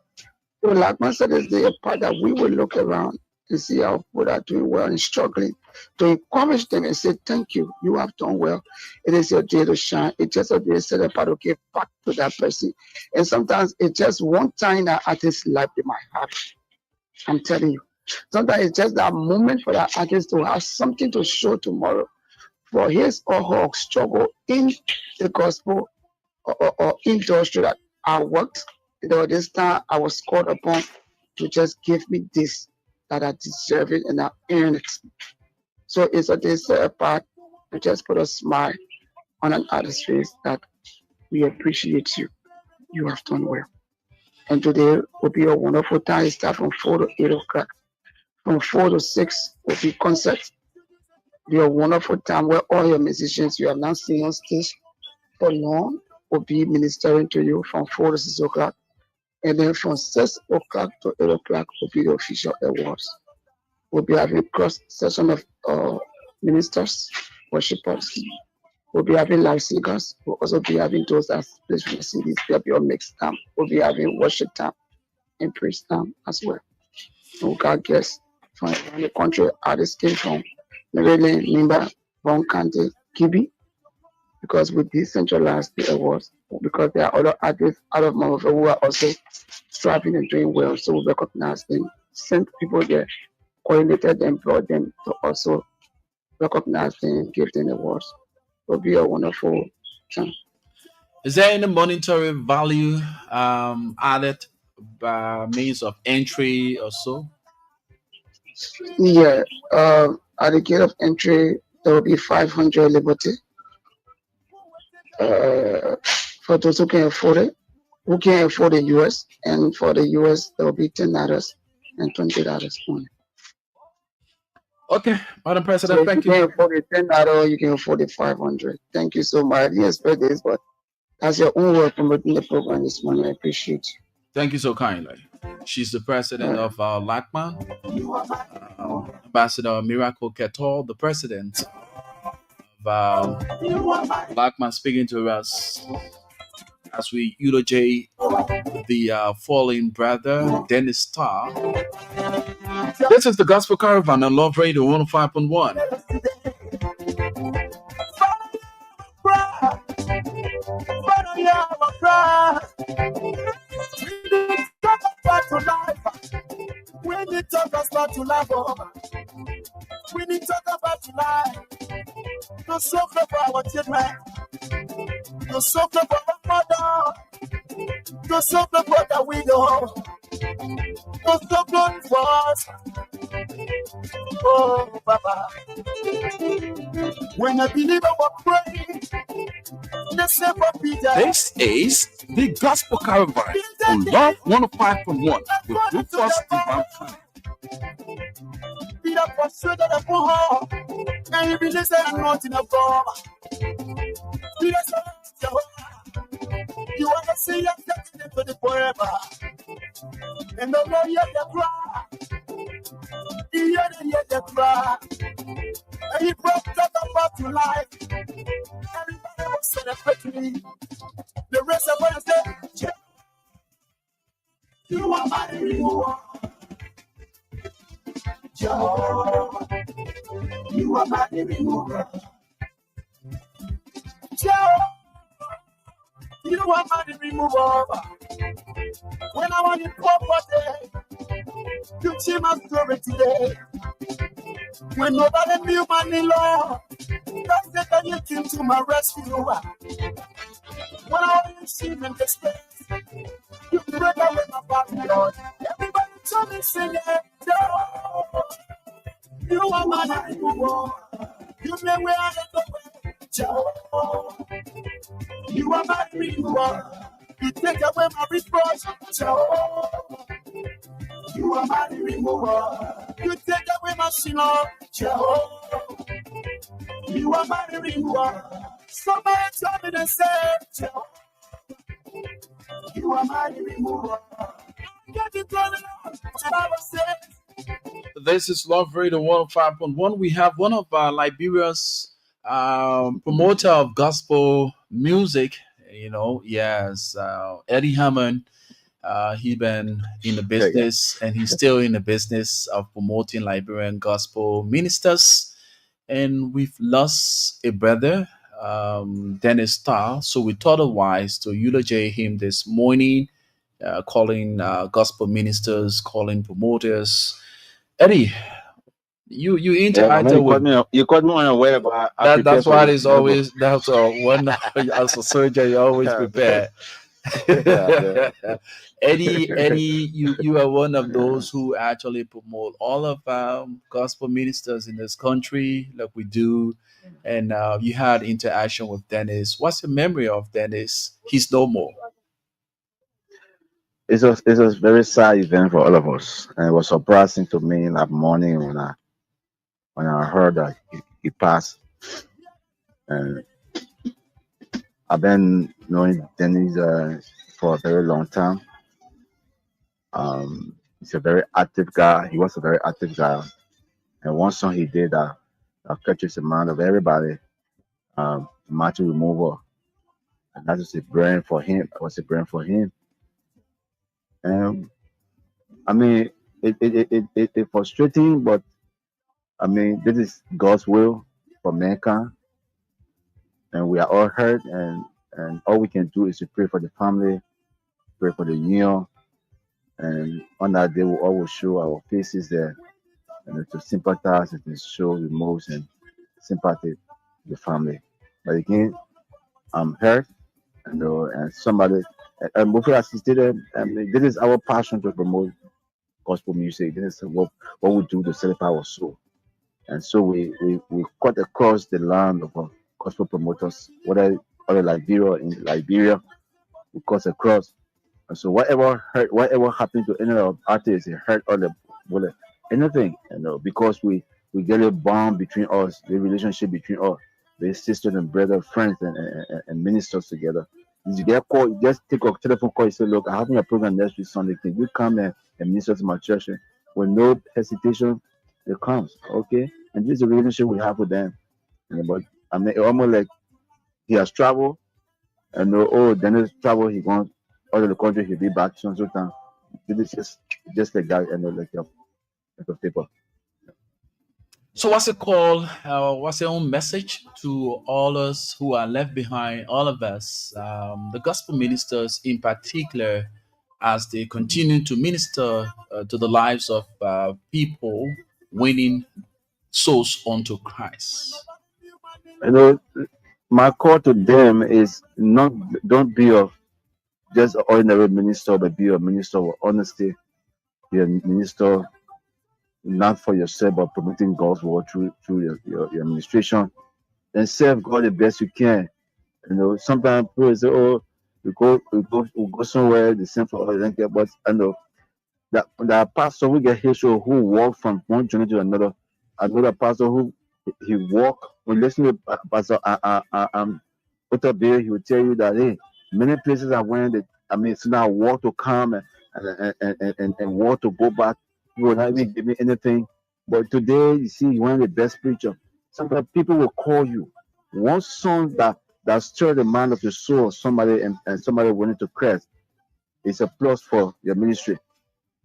So like man said, is the part that we will look around and see how people are doing well and struggling, to encourage them and say, thank you, you have done well. It is your day to shine. It's just a day to set apart to give back to that person. And sometimes it's just one time that artist's life they might have. I'm telling you. Sometimes it's just that moment for that artist to have something to show tomorrow for his or her struggle in the gospel or industry that I worked. This time I was called upon to just give me this, that I deserve it and I earn it. So it's a day set apart to just put a smile on an artist's face that we appreciate you. You have done well. And today will be a wonderful time. It starts from 4 to 8 o'clock. From 4 to 6 will be concerts. It'll be a wonderful time where all your musicians you have not seen on stage for long will be ministering to you from 4 to 6 o'clock. And then from 6 o'clock to 8 o'clock will be the official awards. We'll be having cross session of ministers, worshipers. We'll be having live singers. We'll also be having those that play from the CDs. There'll be a mixed time. We'll be having worship time and praise time as well. And we got guests from around the country. Artists came from Maryland, Nimba, Von Kante, Kibi, because we decentralized the awards, because there are other artists out of Monrovia who are also striving and doing well. So we recognize them, sent people there, coordinated them, brought them to also recognize them, give them awards. It will be a wonderful time. Is there any monetary value added by means of entry or so? Yeah, at the gate of entry, there will be 500 Liberty. For those who can afford it, who can afford the US, and for the US, there will be $10 and $20 only. Okay, Madam President, So thank you you. can afford the $10, you can afford the 500. Thank you so much. I didn't expect this, but that's your own work promoting the program this morning. I appreciate you. Thank you so kindly. She's the president of LACMA, Ambassador Miracle Ketor, the president of LACMA, speaking to us as we eulogize the fallen brother, Dennis Starr. This is the Gospel Caravan on Love Radio 105.1. We need to talk about to life. We need to talk about to life. To suffer for our children. To suffer for our mother. To suffer for the widow. To suffer for us. Oh, Baba. When a believer will pray, the same for Peter. This is the Gospel Caravan on Love 105.1 with Rufus Divine. Peter persuaded the poor, and he released the anointing of God. Peter said, Jehovah, you want to see us taking it to the forever. And the Lord heard the cry. He heard the cry. And he brought that about to life. Everybody was celebrating. The rest of us said, you are my reward. Jehovah, you are my remover. Jehovah, you are my remover. When I want to property, you see my story today. When nobody knew my Lord, that's the time you came to my rescue. When I want to see me in the space, you break away my body, Lord. Everybody told me, sing it, Jehovah. You are my remover. You may wear the way, Jehovah. You are my remover. You take away my reproach. Jehovah. You are my remover. You take away my sin, Lord. Jehovah. You are my remover. Somebody tell me to say, Jehovah. You are my remover. Get it done, Lord. Jehovah said. This is Love Radio 105.1. We have one of Liberia's promoter of gospel music. Yes, Eddie Hammond. He been in the business, and he's still in the business of promoting Liberian gospel ministers. And we've lost a brother, Dennis Starr. So we thought it wise to eulogize him this morning, calling gospel ministers, calling promoters. Eddie, you Yeah, I mean, interact with you caught me unaware, but I that. prepare That's for why you. it's always that's one as a surgeon you always prepare. Yeah. Eddie, you are one of those who actually promote all of gospel ministers in this country, like we do. And you had interaction with Dennis. What's your memory of Dennis? He's no more. It's a very sad event for all of us, and it was surprising to me in that morning when I heard that he passed. And I've been knowing Dennis for a very long time. He's a very active guy. He was a very active guy, and one song he did that catches the mind of everybody, Matthew Removal, and that was a brand for him. It was a brand for him, and I mean, it's frustrating, but I mean, this is God's will for mankind, and we are all hurt, and all we can do is to pray for the family, pray for the union, and on that day we always show our faces there, and to sympathize and to show remorse and sympathy to the family. But again, I'm hurt, and somebody, and before I stated, I mean, this is our passion to promote gospel music. This is what we do to celebrate our soul. And so we cut across the land of gospel promoters, whether other Liberia in Liberia, we cut across. And so whatever happened to any of artists, it hurt all the well, anything, because we get a bond between us, the relationship between us, the sisters and brothers, friends and ministers together. You get called, you just take a telephone call, you say, look, I'm having a program next week Sunday. Can you come and minister to my church? With no hesitation, it comes. Okay? And this is the relationship we have with them. But I mean, almost like he has traveled, and then his travel, he gone out of the country, he'll be back soon, time. This is just like that, like a paper. So what's it called? What's your own message to all us who are left behind, all of us, the gospel ministers in particular, as they continue to minister to the lives of people, winning souls unto Christ? You know, my call to them is not don't be just an ordinary minister, but be a minister of honesty. Be a minister not for yourself, but promoting God's word through your administration. And serve God the best you can. Sometimes people say, "Oh, we go somewhere, the same for us." But I know that pastor who get history who walk from one journey to another. Another pastor who he walk. When listen to Pastor Otter Bay, he will tell you that hey, many places I went. I mean, so now walk to come and walk to go back. He will not even give me anything. But today, you see, you want the best preacher. Sometimes people will call you. One song that stir the mind of your soul, somebody and somebody willing to Christ, is a plus for your ministry.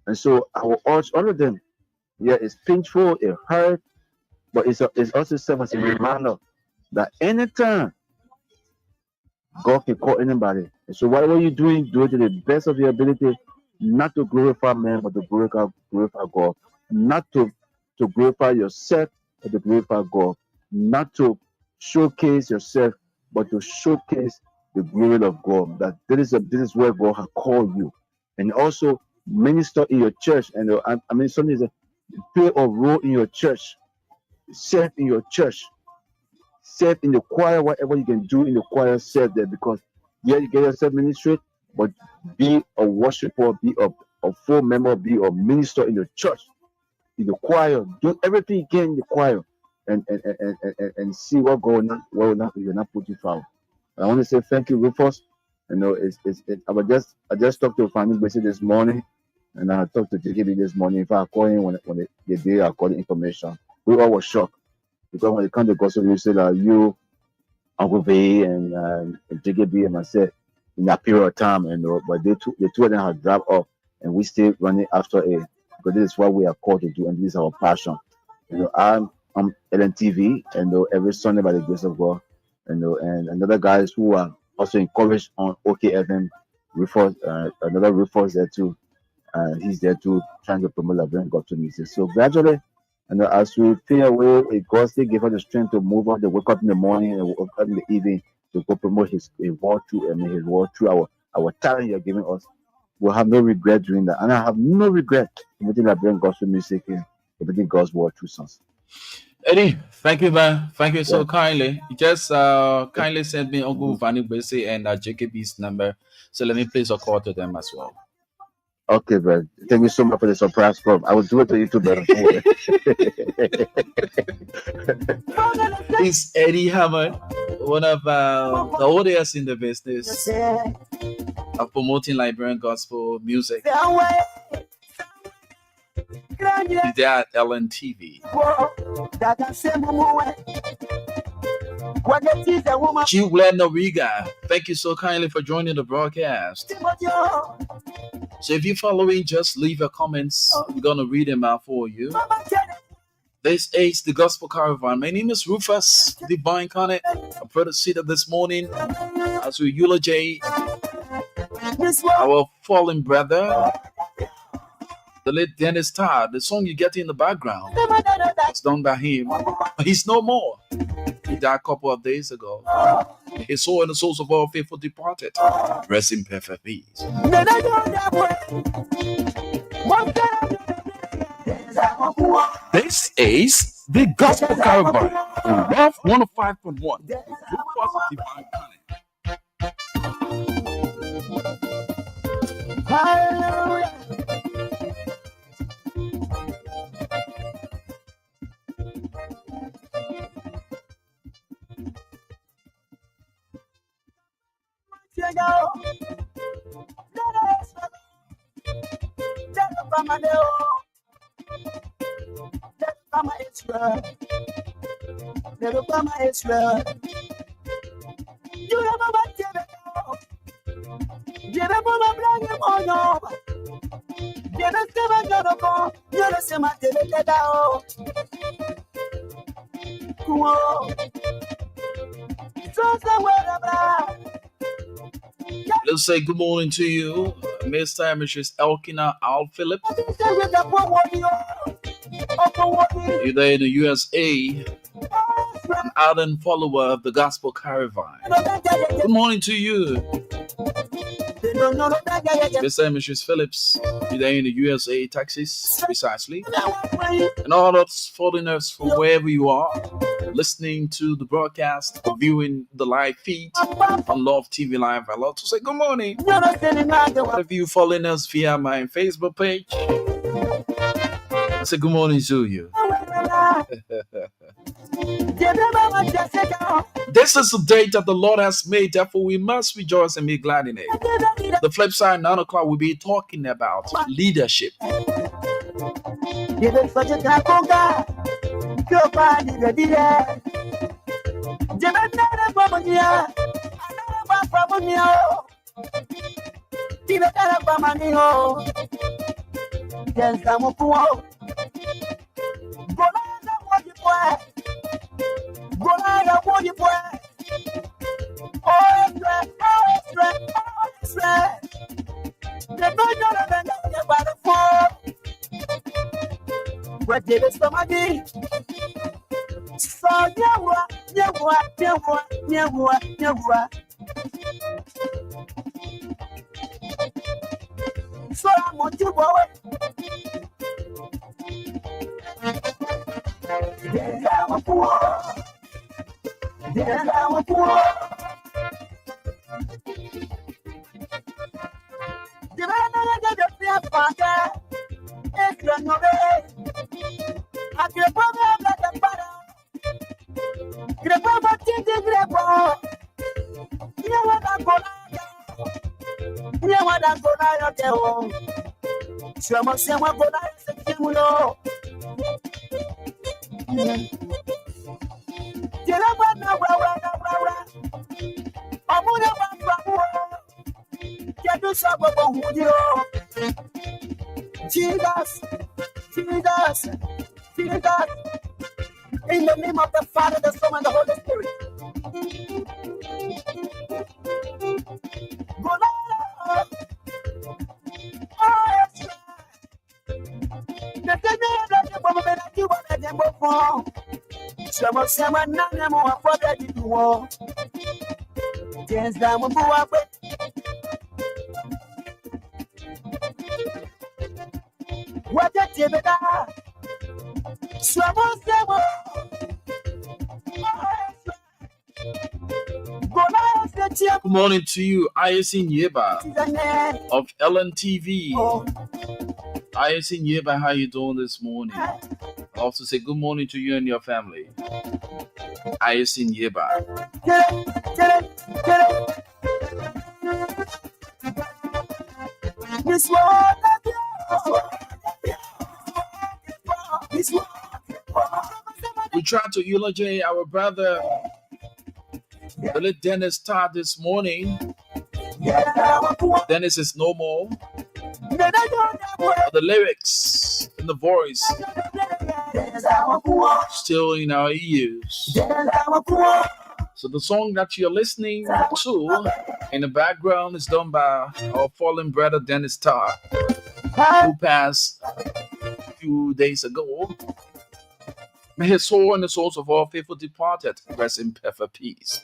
And so I will urge all of them. Yeah, it's painful, it hurt, but it's also serve as a reminder that anytime God can call anybody. And so whatever you're doing, do it to the best of your ability, not to glorify man, but to glorify God. Not to glorify yourself, but to glorify God. Not to showcase yourself, but to showcase the glory of God. That this is where God has called you. And also minister in your church. And I mean, something is play a role in your church, serve in your church, serve in the choir, whatever you can do in the choir, serve there because Yeah, you get yourself ministry, but be a worshiper, be a full member, be a minister in the church, in the choir. Do everything you can in the choir, and see what going on, what will not you're not putting forward. I want to say thank you, Rufus. You know, I just talked to Fanny Bessie this morning, and I talked to JKB this morning. If I call him when the day I called information, we all were shocked because when it comes to gospel music, you, Uncle V, and JKB and myself in that period of time, but the two of them have dropped off, and we still running after it because this is what we are called to do, and this is our passion. I'm LNTV, and every Sunday by the grace of God, and another guys who are also encouraged on OKFM, Rufus, another Rufus there too. He's there too, trying to promote Liberian gospel music. So gradually, as we feel away, God still give us the strength to move on, to wake up in the morning and wake up in the evening to go promote His word through, His word through our talent He has given us. We'll have no regret doing that, and I have no regret promoting Liberian gospel music and promoting God's word through songs. Eddie, thank you, man. Thank you so kindly. You just kindly sent me Uncle Vanny Bese and JKB's number. So let me place a call to them as well. Okay, man. Thank you so much for the surprise, bro. I will do it to you too, man. It's Eddie Hammond, one of the oldest in the business of promoting Liberian gospel music. He's there at LNTV. Gilbert Noriga, thank you so kindly for joining the broadcast. So if you're following, just leave your comments. I'm going to read them out for you. This is the Gospel Caravan. My name is Rufus Divine Connect. I pray the seat of this morning as we eulogize our fallen brother, the late Dennis Todd. The song you get in the background was done by him. He's no more. He died a couple of days ago. His soul and the souls of all faithful departed. Rest in perfect peace. This is the Gospel Caravan on Love 105.1. Divine Connect. Hallelujah. Let's say good morning to you, Mr. and Mrs. Elkina Al Phillip. You're there in the USA, an ardent follower of the Gospel Caravan. Good morning to you, Mr. and Mrs. Phillips. You're there in the USA, Texas, precisely. And all those foreigners from wherever you are, listening to the broadcast, viewing the live feed on Love TV Live. I'd love to say good morning. If you following us via my Facebook page, I say good morning to you. This is the day that the Lord has made, therefore we must rejoice and be glad in it. The flip side, 9 o'clock, we'll be talking about leadership. What did it somebody? So never. So I'm on you, boy. Jesus, Jesus, Jesus, in the name of the Father, the Son, and the Holy Spirit. Good morning to you, Ayasin Yeba of LNTV. Ayasin Yeba, how you doing this morning? I also say good morning to you and your family. Ayasin Yeba. We tried to eulogize our brother, the late Dennis Todd, this morning. Dennis is no more. The lyrics and the voice still in our ears. So the song that you're listening to in the background is done by our fallen brother Dennis Todd, who passed a few days ago. May his soul and the souls of all faithful departed rest in perfect peace.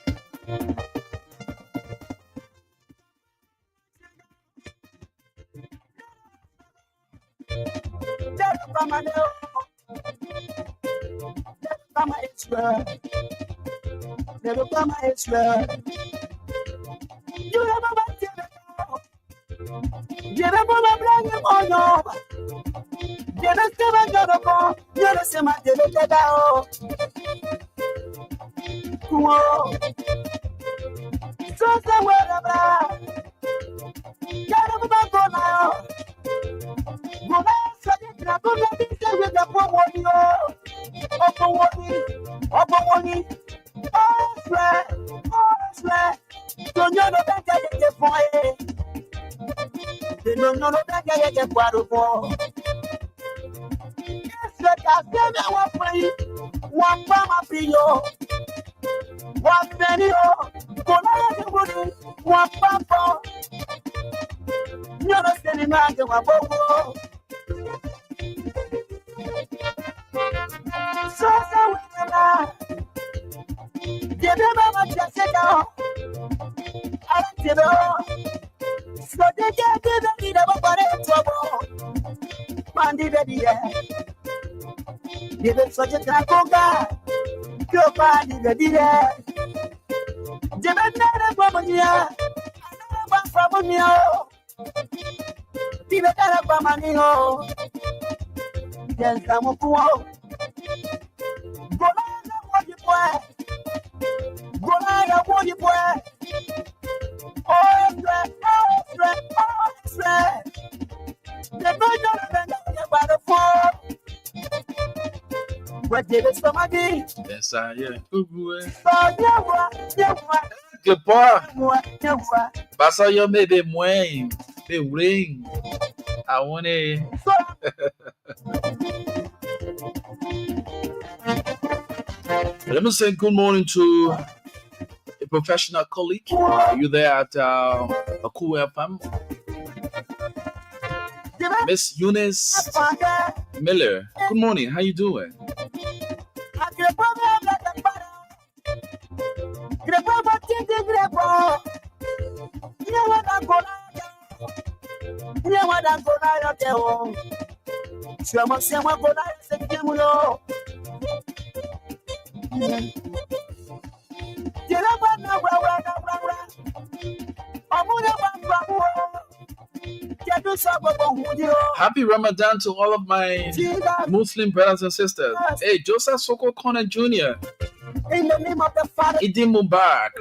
Yes, I am. Good boy. Basa yo me be mwen, be ring. I want it. Let me say good morning to a professional colleague. Are you there at Aku FM? Miss Eunice Miller. Good morning. How you doing? Happy Ramadan to all of my Muslim brothers and sisters. Hey, Joseph Soko Kone Jr. In the name of the Father. Idi Mubarak.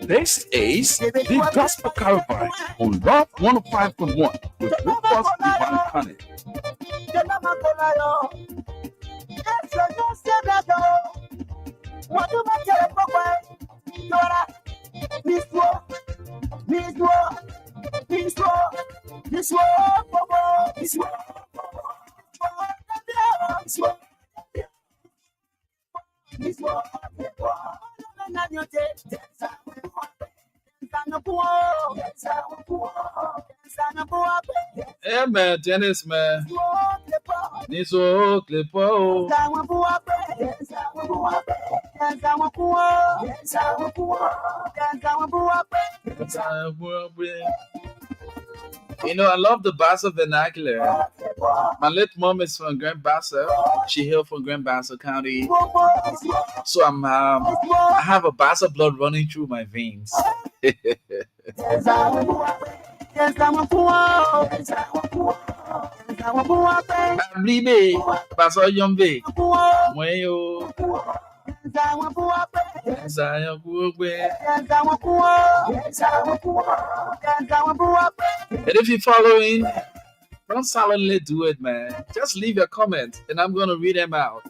This is the Gospel Caravan on Love 105.1 with Rufus Divine Cunning. Yeah, man, Dennis, man. Niso Clipo. You know, I love the Bassa vernacular. My late mom is from Grand Bassa. She hailed from Grand Bassa County. So I have a Bassa blood running through my veins. Blibe, Bassa Yombe. Mwayo. And if you're following, don't silently do it, man. Just leave your comments and I'm going to read them out.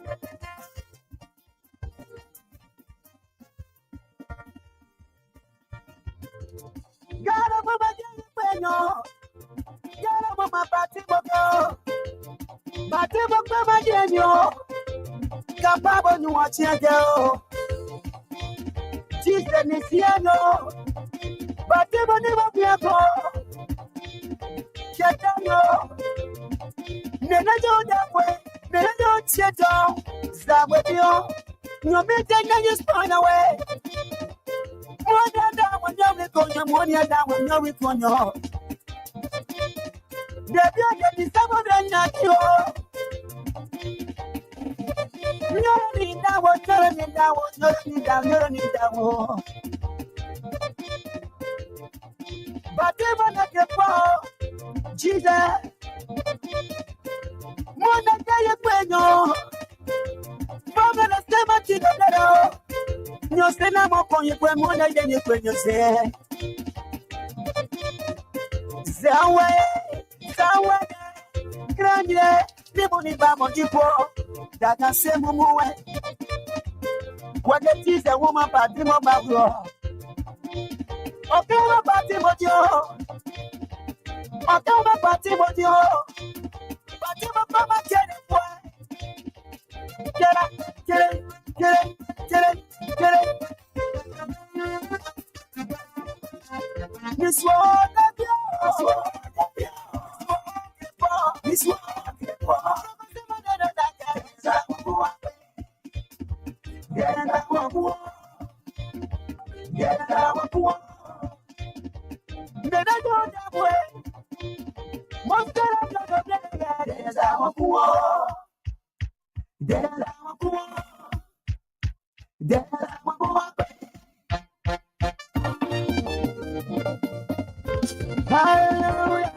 Hallelujah.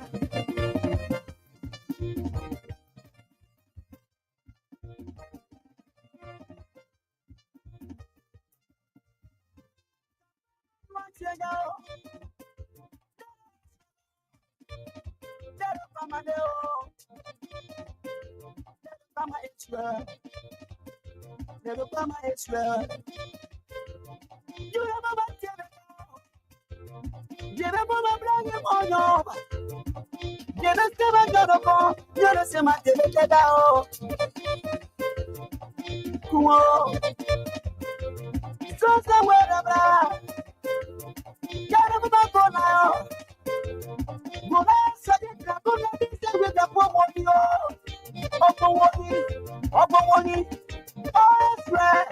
right.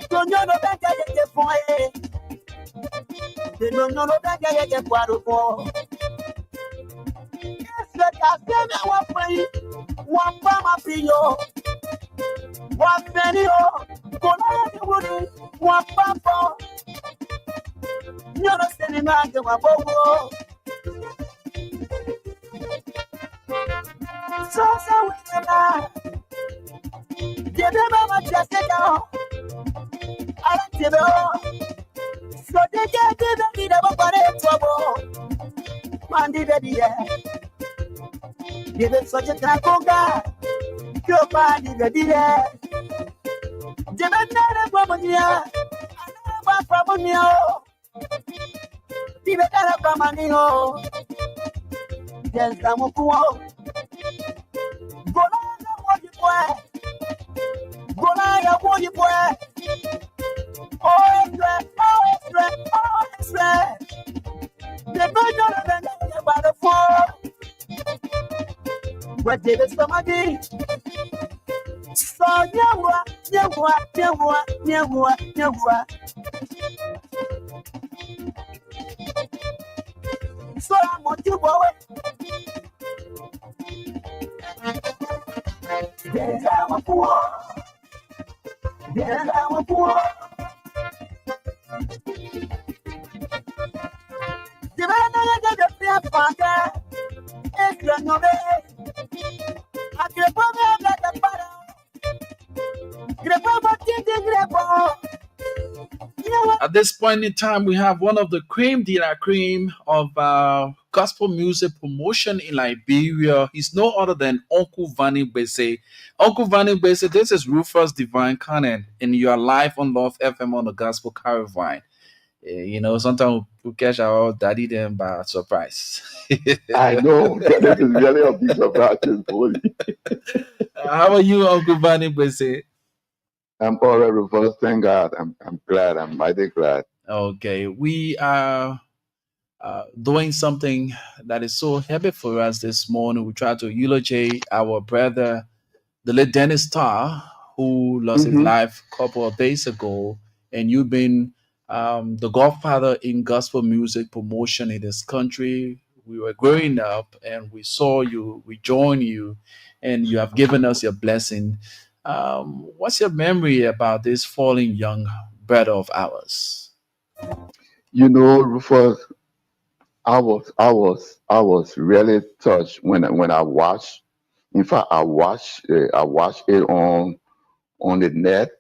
Don't you know that I get for it? They don't know that I get for it. Yes, let us say that one for one mama for you. One penny, go on the wood, one papa. You're not standing out of my boat. So, give them a much just down. I don't give it. So they get it about trouble. Mandy, baby, give it such a taconga. Your body, baby, give another woman here. Another woman here. Give it another woman here. Yes, I'm a poor. Go on, what you boy. Go on, what you boy. Oh, it's right. The burden of the about the fall. What did it somebody? So, so I'm on you, boy. Yes, I'm a poor. Yes, I'm a poor. The man I get the fear father is your name. I can probably get the At this point in time, we have one of the cream de la cream of gospel music promotion in Liberia. He's no other than Uncle Vanny Bese. Uncle Vanny Bese, this is Rufus Divine Cannon, and you are live on Love FM on the Gospel Caravan. You know, sometimes we catch our daddy them by surprise. I know. This is really a big surprise. How are you, Uncle Vanny Bese? I'm all right, Rufus. Thank God. I'm glad. I'm mighty glad. Okay, we are doing something that is so heavy for us this morning. We try to eulogize our brother, the late Dennis Starr, who lost his life a couple of days ago. And you've been the godfather in gospel music promotion in this country. We were growing up and we saw you, we joined you, and you have given us your blessing. What's your memory about this falling young brother of ours? You know, Rufus, I was really touched when I watched. In fact, I watched it on the net,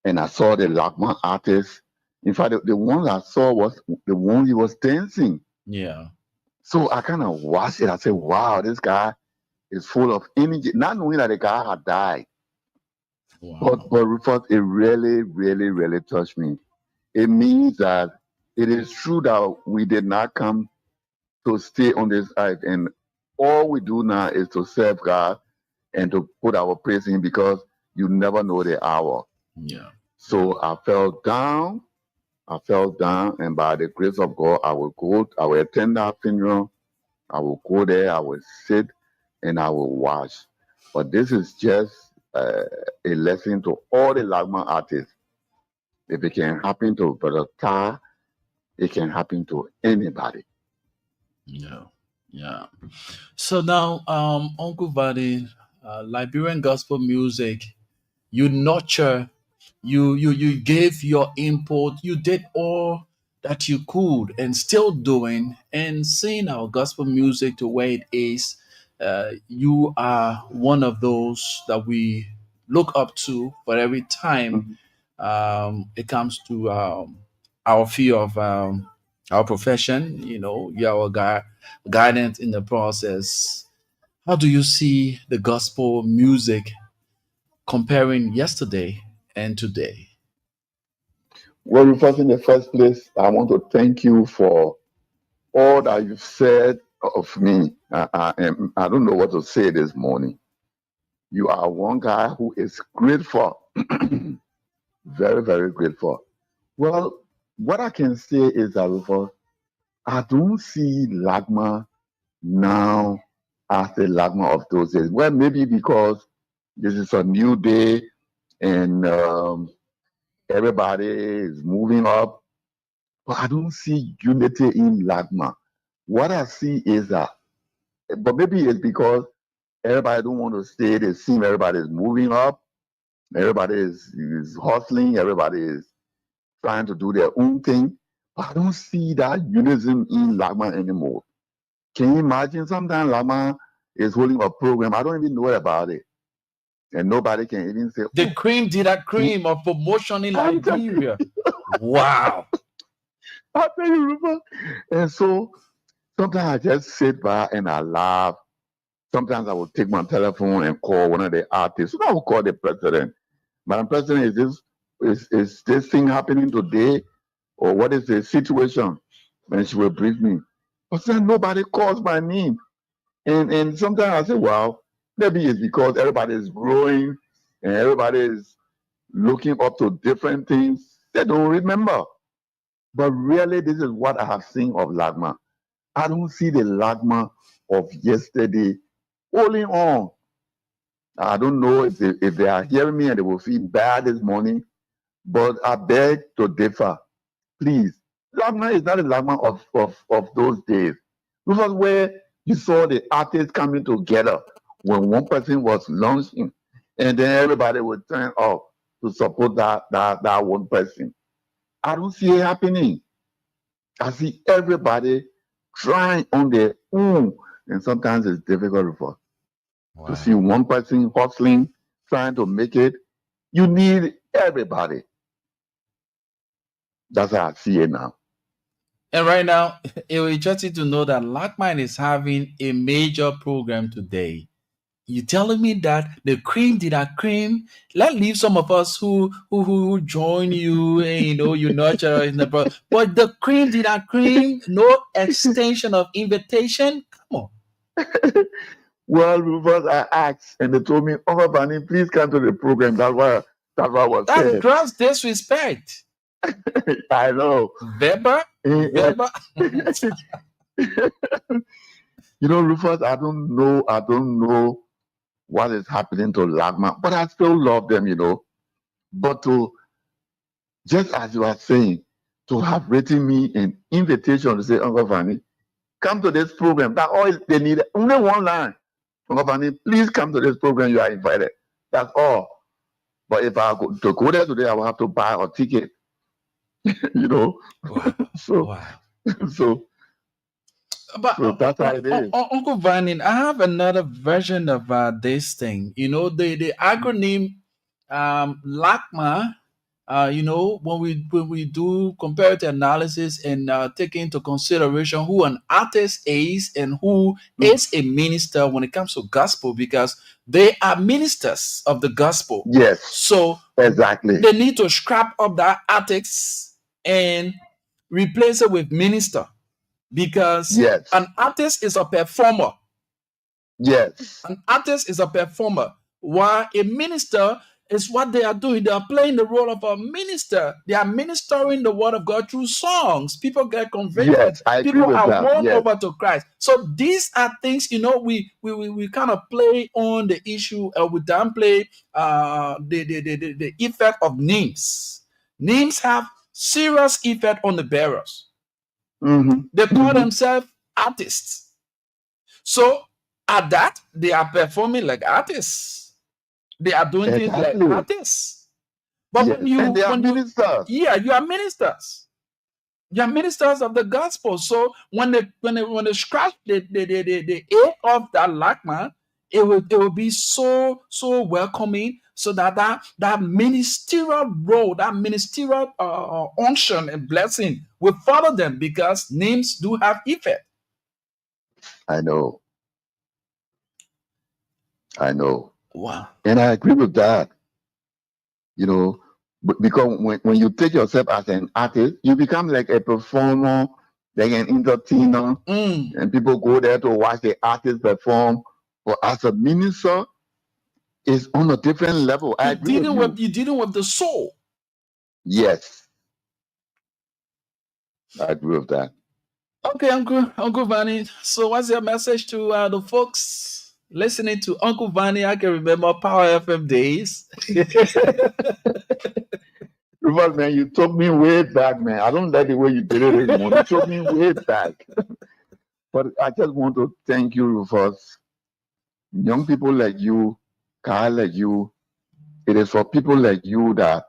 and I saw the Lockman artist. In fact, the one I saw was the one he was dancing. Yeah. So I kind of watched it. I said, "Wow, this guy is full of energy." Not knowing that the guy had died, Wow. but Rufus, it really, really, really touched me. It means that it is true that we did not come to stay on this earth, and all we do now is to serve God and to put our praise in Him, because you never know the hour. Yeah. So I fell down. And by the grace of God, I will attend that funeral. I will go there, I will sit, and I will watch. But this is just a lesson to all the Lagman artists. If it can happen to Brother Tar, it can happen to anybody. Yeah. Yeah. So now, Uncle Vadi, Liberian gospel music, you nurture, you gave your input, you did all that you could and still doing, and seeing our gospel music to where it is. You are one of those that we look up to for every time Mhm. it comes to our field of our profession. You know, you're our guidance in the process. How do you see the gospel music comparing yesterday and today? Well, Rufus, in the first place, I want to thank you for all that you've said of me. I don't know what to say this morning. You are one guy who is grateful, very, very grateful. Well, what I can say is that, Rufus, I don't see Lagma now as the Lagma of those days. Well, maybe because this is a new day and everybody is moving up. But I don't see unity in Lagma. What I see is that, but maybe it's because everybody don't want to stay. They seem everybody is moving up. Everybody is hustling. Everybody is trying to do their own thing. But I don't see that unison in Lagma anymore. Can you imagine? Sometimes Lagma is holding a program. I don't even know about it. And nobody can even say, The oh, cream did a cream of promotion in I'm telling you, Liberia. Wow. I tell you, Rufus. And so sometimes I just sit by and I laugh. Sometimes I will take my telephone and call one of the artists. So I will call the president. Madam President, is this thing happening today? Or what is the situation? And she will brief me. But then nobody calls my name. And sometimes I say, well, maybe it's because everybody is growing and everybody is looking up to different things. They don't remember. But really, this is what I have seen of Lagma. I don't see the Lagma of yesterday holding on. I don't know if they are hearing me and they will feel bad this morning, but I beg to differ. Please, Lagma is not a Lagma of those days. This was where you saw the artists coming together when one person was launching, and then everybody would turn off to support that one person. I don't see it happening. I see everybody trying on their own, and sometimes it's difficult to see one person hustling, trying to make it. You need everybody. That's how I see it now. And right now, it will interest you to know that Lockmine is having a major program today. You telling me that the cream did a cream? Let leave some of us who join you and you nurture in the but the cream did a cream, no extension of invitation. Come on. Well, Rufus, I asked, and they told me, "Oh, Bunny, please come to the program." That's what was That's said. gross disrespect. I know. Weber? Weber? Rufus, I don't know. I don't know what is happening to Lagma, but I still love them. But to just as you are saying, to have written me an invitation to say, Uncle Fanny, come to this program. That all they need, only one line. Uncle Fanny, please come to this program. You are invited. That's all. But if I to go there today, I will have to buy a ticket. Wow. So, Wow. so, But so that's how it is. Uncle Vanin, I have another version of this thing. The acronym LACMA. When we do comparative analysis and take into consideration who an artist is and who is a minister when it comes to gospel, because they are ministers of the gospel. Yes. So exactly. They need to scrap up that artist and replace it with minister. Because Yes. an artist is a performer. Yes. An artist is a performer, while a minister is what they are doing. They are playing the role of a minister. They are ministering the word of God through songs. People get convicted. Yes, I agree People with are that. won Yes. over to Christ. So these are things, we kind of play on the issue, we downplay the effect of names. Names have serious effect on the bearers. Mm-hmm. They call themselves artists. So at that, they are performing like artists. They are doing things like artists. But yes. And they are ministers. you are ministers. You are ministers of the gospel. So when they scratch the A of that Lachman, it will be so welcoming, so that ministerial role, that ministerial unction and blessing will follow them, because names do have effect. I know. Wow. And I agree with that. Because when you take yourself as an artist, you become like a performer, like an entertainer, and people go there to watch the artist perform. But as a minister, it's on a different level. I agree with you. You're dealing with the soul. Yes. I agree with that. Okay, Uncle Vanny. So what's your message to the folks? Listening to Uncle Vanny, I can remember Power FM days. Rufus, man, you took me way back, man. I don't like the way you did it anymore. You took me way back. But I just want to thank you, Rufus. Young people like you, guys like you, it is for people like you that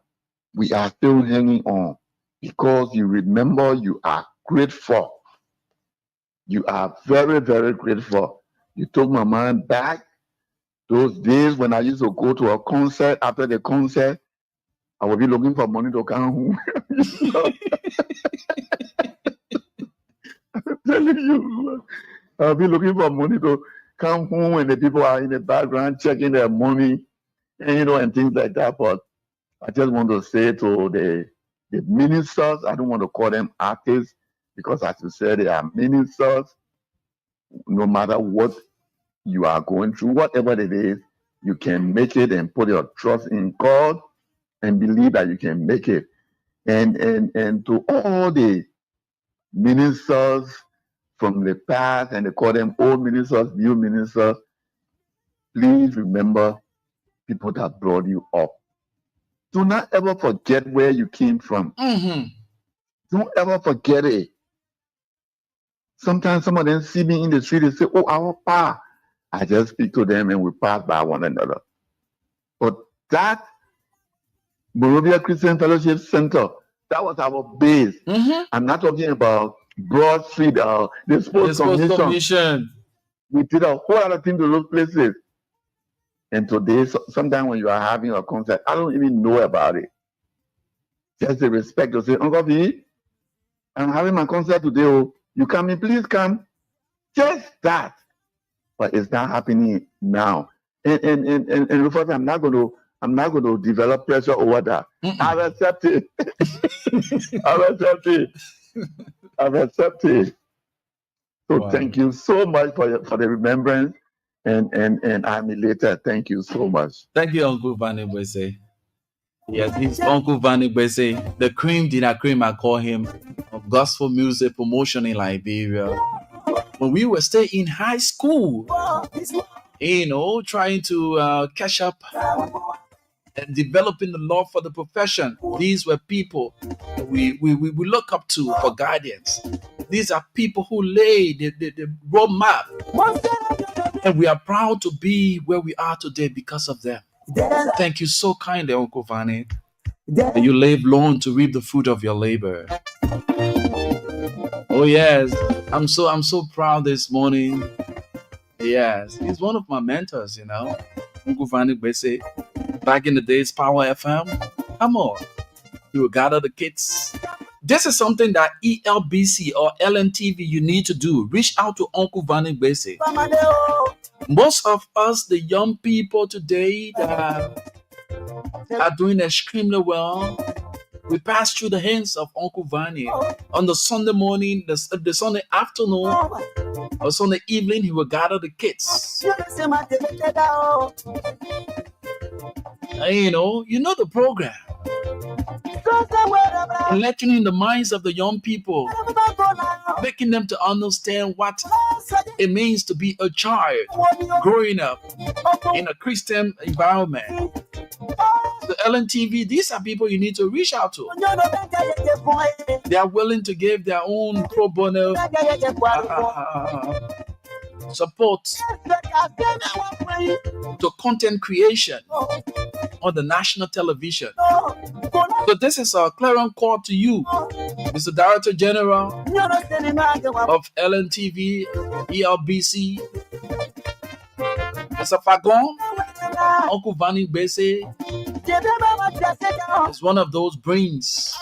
we are still hanging on because you remember you are grateful. You are very, very grateful. You took my mind back those days when I used to go to a concert. After the concert, I would be looking for money to come home. I'm telling you, I'll be looking for money to come home and the people are in the background checking their money and and things like that. But I just want to say to the ministers, I don't want to call them artists because as you said, they are ministers. No matter what you are going through, whatever it is, you can make it and put your trust in God and believe that you can make it. And to all the ministers from the past, and they call them old ministers, new ministers, please remember people that brought you up. Do not ever forget where you came from. Mm-hmm. Don't ever forget it. Sometimes some of them see me in the street and say, "Oh, our pa." I just speak to them and we pass by one another. But that Morovia Christian Fellowship Center, that was our base. Mm-hmm. I'm not talking about Broad Street, the Sports Commission. We did a whole other thing to those places. And today, sometimes when you are having a concert, I don't even know about it. Just the respect to say, "Uncle V, I'm having my concert today. Oh, you coming? Please come." Just that. But it's not happening now. And Rufus, I'm not going to develop pressure over that. I've accepted. I've accepted. So wow. Thank you so much for the remembrance, and I'm elated. Thank you so much. Thank you, Uncle Vanny Bese. Yes, he's Uncle Vanny Bese, the cream de la cream, I call him, of gospel music promotion in Liberia. When we were still in high school, trying to catch up and developing the love for the profession. These were people we look up to for guidance. These are people who lay the roadmap. And we are proud to be where we are today because of them. Thank you so kindly, Uncle Vanny. You live long to reap the fruit of your labor. Oh yes, I'm so proud this morning. Yes, he's one of my mentors, Uncle Vanny Bese. Back in the days, Power FM. Come on, he will gather the kids. This is something that ELBC or LNTV you need to do. Reach out to Uncle Vanny Bese. Most of us, the young people today that are doing extremely well, we pass through the hands of Uncle Vanny. On the Sunday morning, the Sunday afternoon, or Sunday evening, he will gather the kids. You know the program. Enlightening the minds of the young people, making them to understand what it means to be a child growing up in a Christian environment. The LNTV, these are people you need to reach out to. They are willing to give their own pro bono support to content creation on the national television. So this is a clarion call to you, Mr. Director General of LNTV, ELBC, Mr. Fagon. Uncle Vanny Bese is one of those brains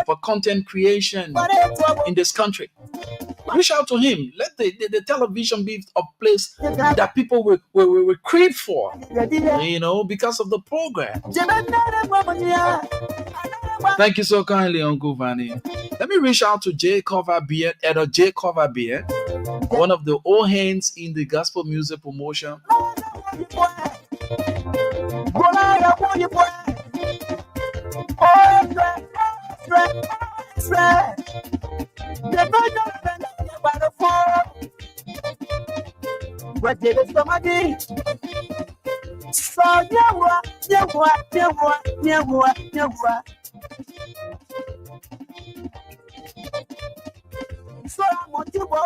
for content creation in this country. Reach out to him. Let the television be a place that people will crave for, because of the program. Thank you so kindly, Uncle Vanny. Let me reach out to J. Cover Beard, Elder J. Cover Beard, one of the old hands in the gospel music promotion. David somebody. So Yawa. So I'm on you, boy.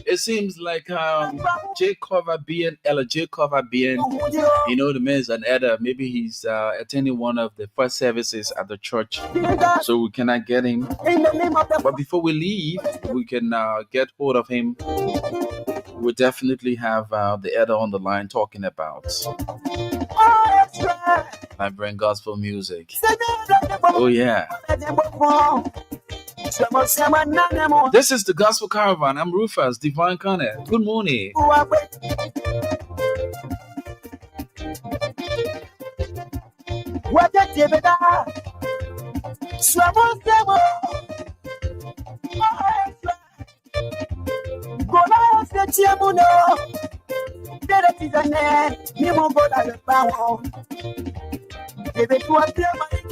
It seems like J Cover being Ella J Cover being, the man's an elder. Maybe he's attending one of the first services at the church, so we cannot get him. But before we leave, we can get hold of him. We'll definitely have the elder on the line talking about vibrant gospel music. Oh yeah. This is the Gospel Caravan. I'm Rufus, Divine Connect. Good morning.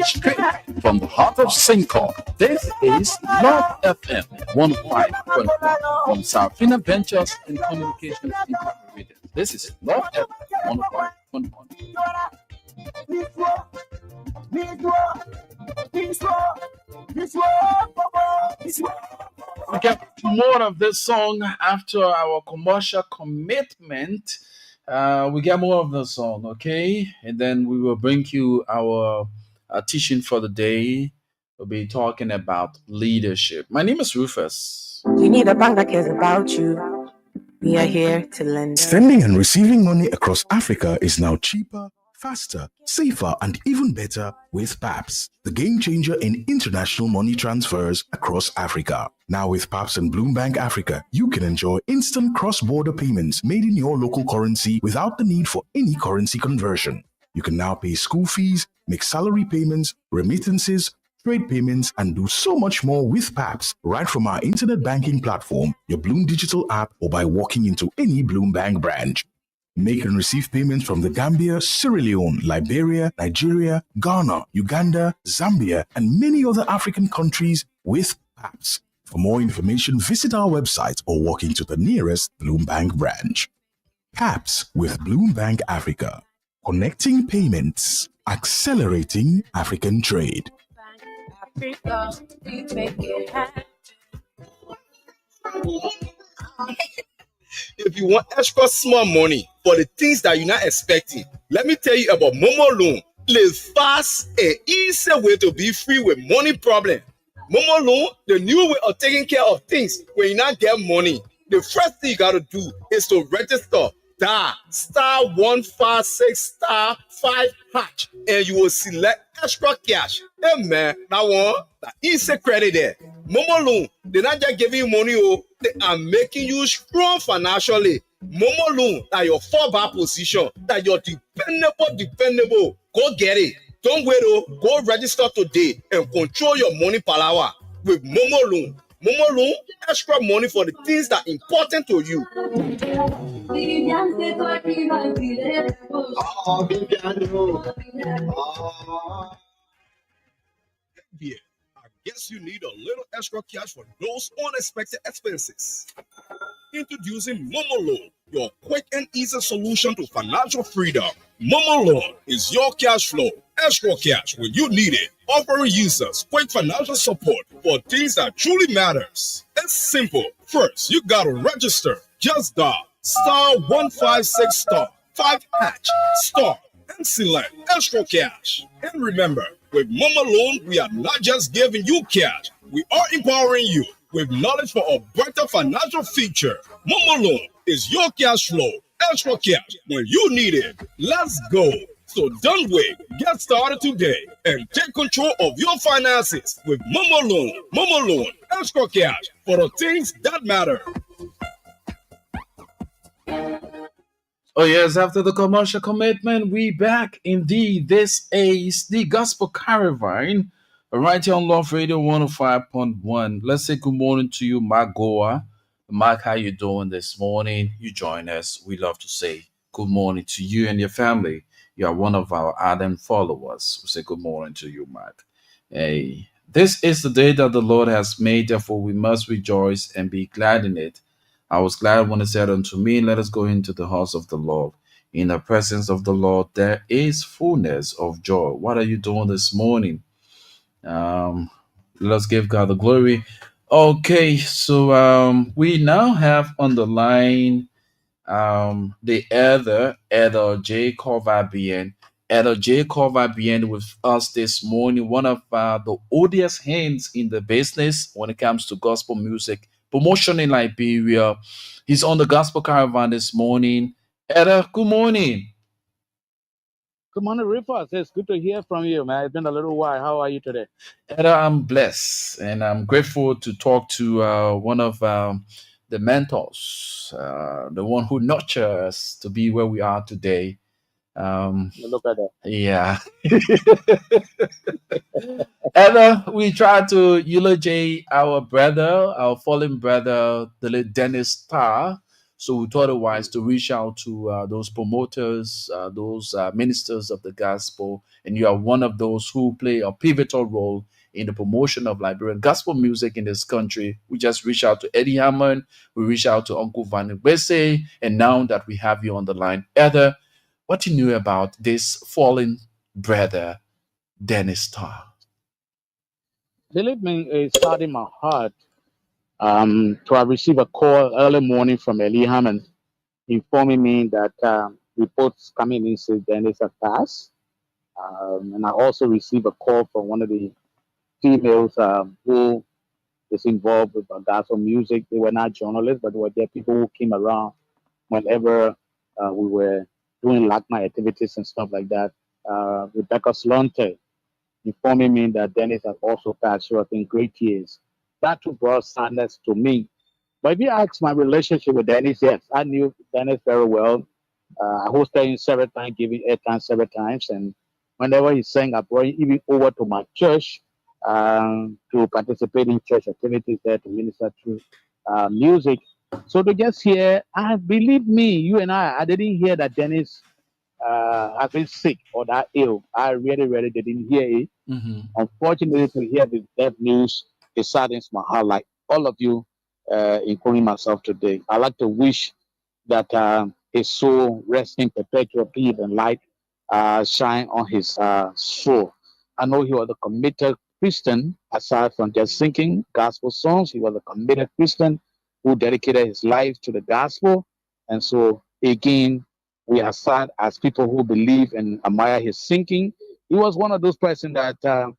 Straight from the heart of Sinko, this is Love FM 105.1 from Sarfina Ventures and Communications Incorporated. This is Love FM 105.1. We get more of this song after our commercial commitment. We get more of the song, okay? And then we will bring you our teaching for the day. We'll be talking about leadership. My name is Rufus. You need a bank that cares about you. We are here to lend. Sending and receiving money across Africa is now cheaper, faster, safer, and even better with PAPS, the game changer in international money transfers across Africa. Now with PAPS and Bloom Bank Africa, you can enjoy instant cross-border payments made in your local currency without the need for any currency conversion. You can now pay school fees, make salary payments, remittances, trade payments, and do so much more with PAPS right from our internet banking platform, your Bloom digital app, or by walking into any Bloom Bank branch. Make and receive payments from the Gambia, Sierra Leone, Liberia, Nigeria, Ghana, Uganda, Zambia, and many other African countries with PAPS. For more information, visit our website or walk into the nearest Bloom Bank branch. PAPS with Bloom Bank Africa. Connecting payments, accelerating African trade. Africa, we make it happen. If you want extra small money for the things that you're not expecting, let me tell you about Momo Loan. The fast and easy way to be free with money problem. Momo Loan, the new way of taking care of things when you not get money. The first thing you got to do is to register *156*5# and you will select extra cash. Hey man, that one, that easy credit there. Momo Loan, they're not just giving you money, they are making you strong financially. Momo Loan, that your fallback position, that you're dependable. Go get it. Don't wait, go register today and control your money power with Momo Loan. Momo Loan, extra money for the things that are important to you. Yeah, I guess you need a little extra cash for those unexpected expenses. Introducing Momo Loan, your quick and easy solution to financial freedom. Momo Loan is your cash flow, extra cash when you need it, offering users quick financial support for things that truly matters. It's simple. First, you gotta register. Just dial *156*5# and select extra cash. And remember, with Momo Loan, we are not just giving you cash, we are empowering you with knowledge for a better financial future. Momo Loan is your cash flow, extra cash when you need it. Let's go. So don't wait. Get started today and take control of your finances with Momo Loan. Momo Loan, extra cash for the things that matter. Oh yes, after the commercial commitment, we back indeed. This is the Gospel Caravan, right here on Love Radio 105.1. Let's say good morning to you, Mark Goa. Mark, how you doing this morning? You join us. We love to say good morning to you and your family. You are one of our ardent followers. We say good morning to you, Mark. Hey, this is the day that the Lord has made, therefore we must rejoice and be glad in it. I was glad when it said unto me, let us go into the house of the Lord. In the presence of the Lord, there is fullness of joy. What are you doing this morning? Um, let's give God the glory. Okay, so we now have on the line the Elder J. Corvabian. Elder J. Corvabian with us this morning, one of the oldest hands in the business when it comes to gospel music promotion in Liberia. He's on the Gospel Caravan this morning. Elder, good morning. Good morning, Rufus. It's good to hear from you, man. It's been a little while. How are you today? Elder, I'm blessed and I'm grateful to talk to one of the mentors, the one who nurtured us to be where we are today. Look at that. Yeah. And we try to eulogize our brother, our fallen brother, the late Dennis Starr. So we thought it wise to reach out to those promoters, those ministers of the gospel, and you are one of those who play a pivotal role in the promotion of Liberian gospel music in this country. We just reach out to Eddie Hammond, we reach out to Uncle Van Wese, and now that we have you on the line, Heather, what you knew about this fallen brother, Dennis Starr? Believe me, it's starting my heart to have received a call early morning from Eliam and informing me that reports coming in says Dennis has passed. And I also received a call from one of the females who is involved with gospel music. They were not journalists, but they were there people who came around whenever we were doing LACMA activities and stuff like that. Rebecca Slonte informing me that Dennis has also passed through in great years. That too brought sadness to me. But if you ask my relationship with Dennis, yes, I knew Dennis very well. I hosted him several times, giving airtime several times. And whenever he sang, I brought him even over to my church to participate in church activities there to minister through music. So to just hear, believe me, you and I didn't hear that Dennis has been sick or that ill. I really, really didn't hear it. Mm-hmm. Unfortunately, to hear the death news, it saddens my heart, like all of you, including myself today. I like to wish that his soul rest in perpetual peace and light shine on his soul. I know he was a committed Christian, aside from just singing gospel songs. He was a committed Christian who dedicated his life to the gospel. And so, again, we are sad as people who believe and admire his singing. He was one of those persons that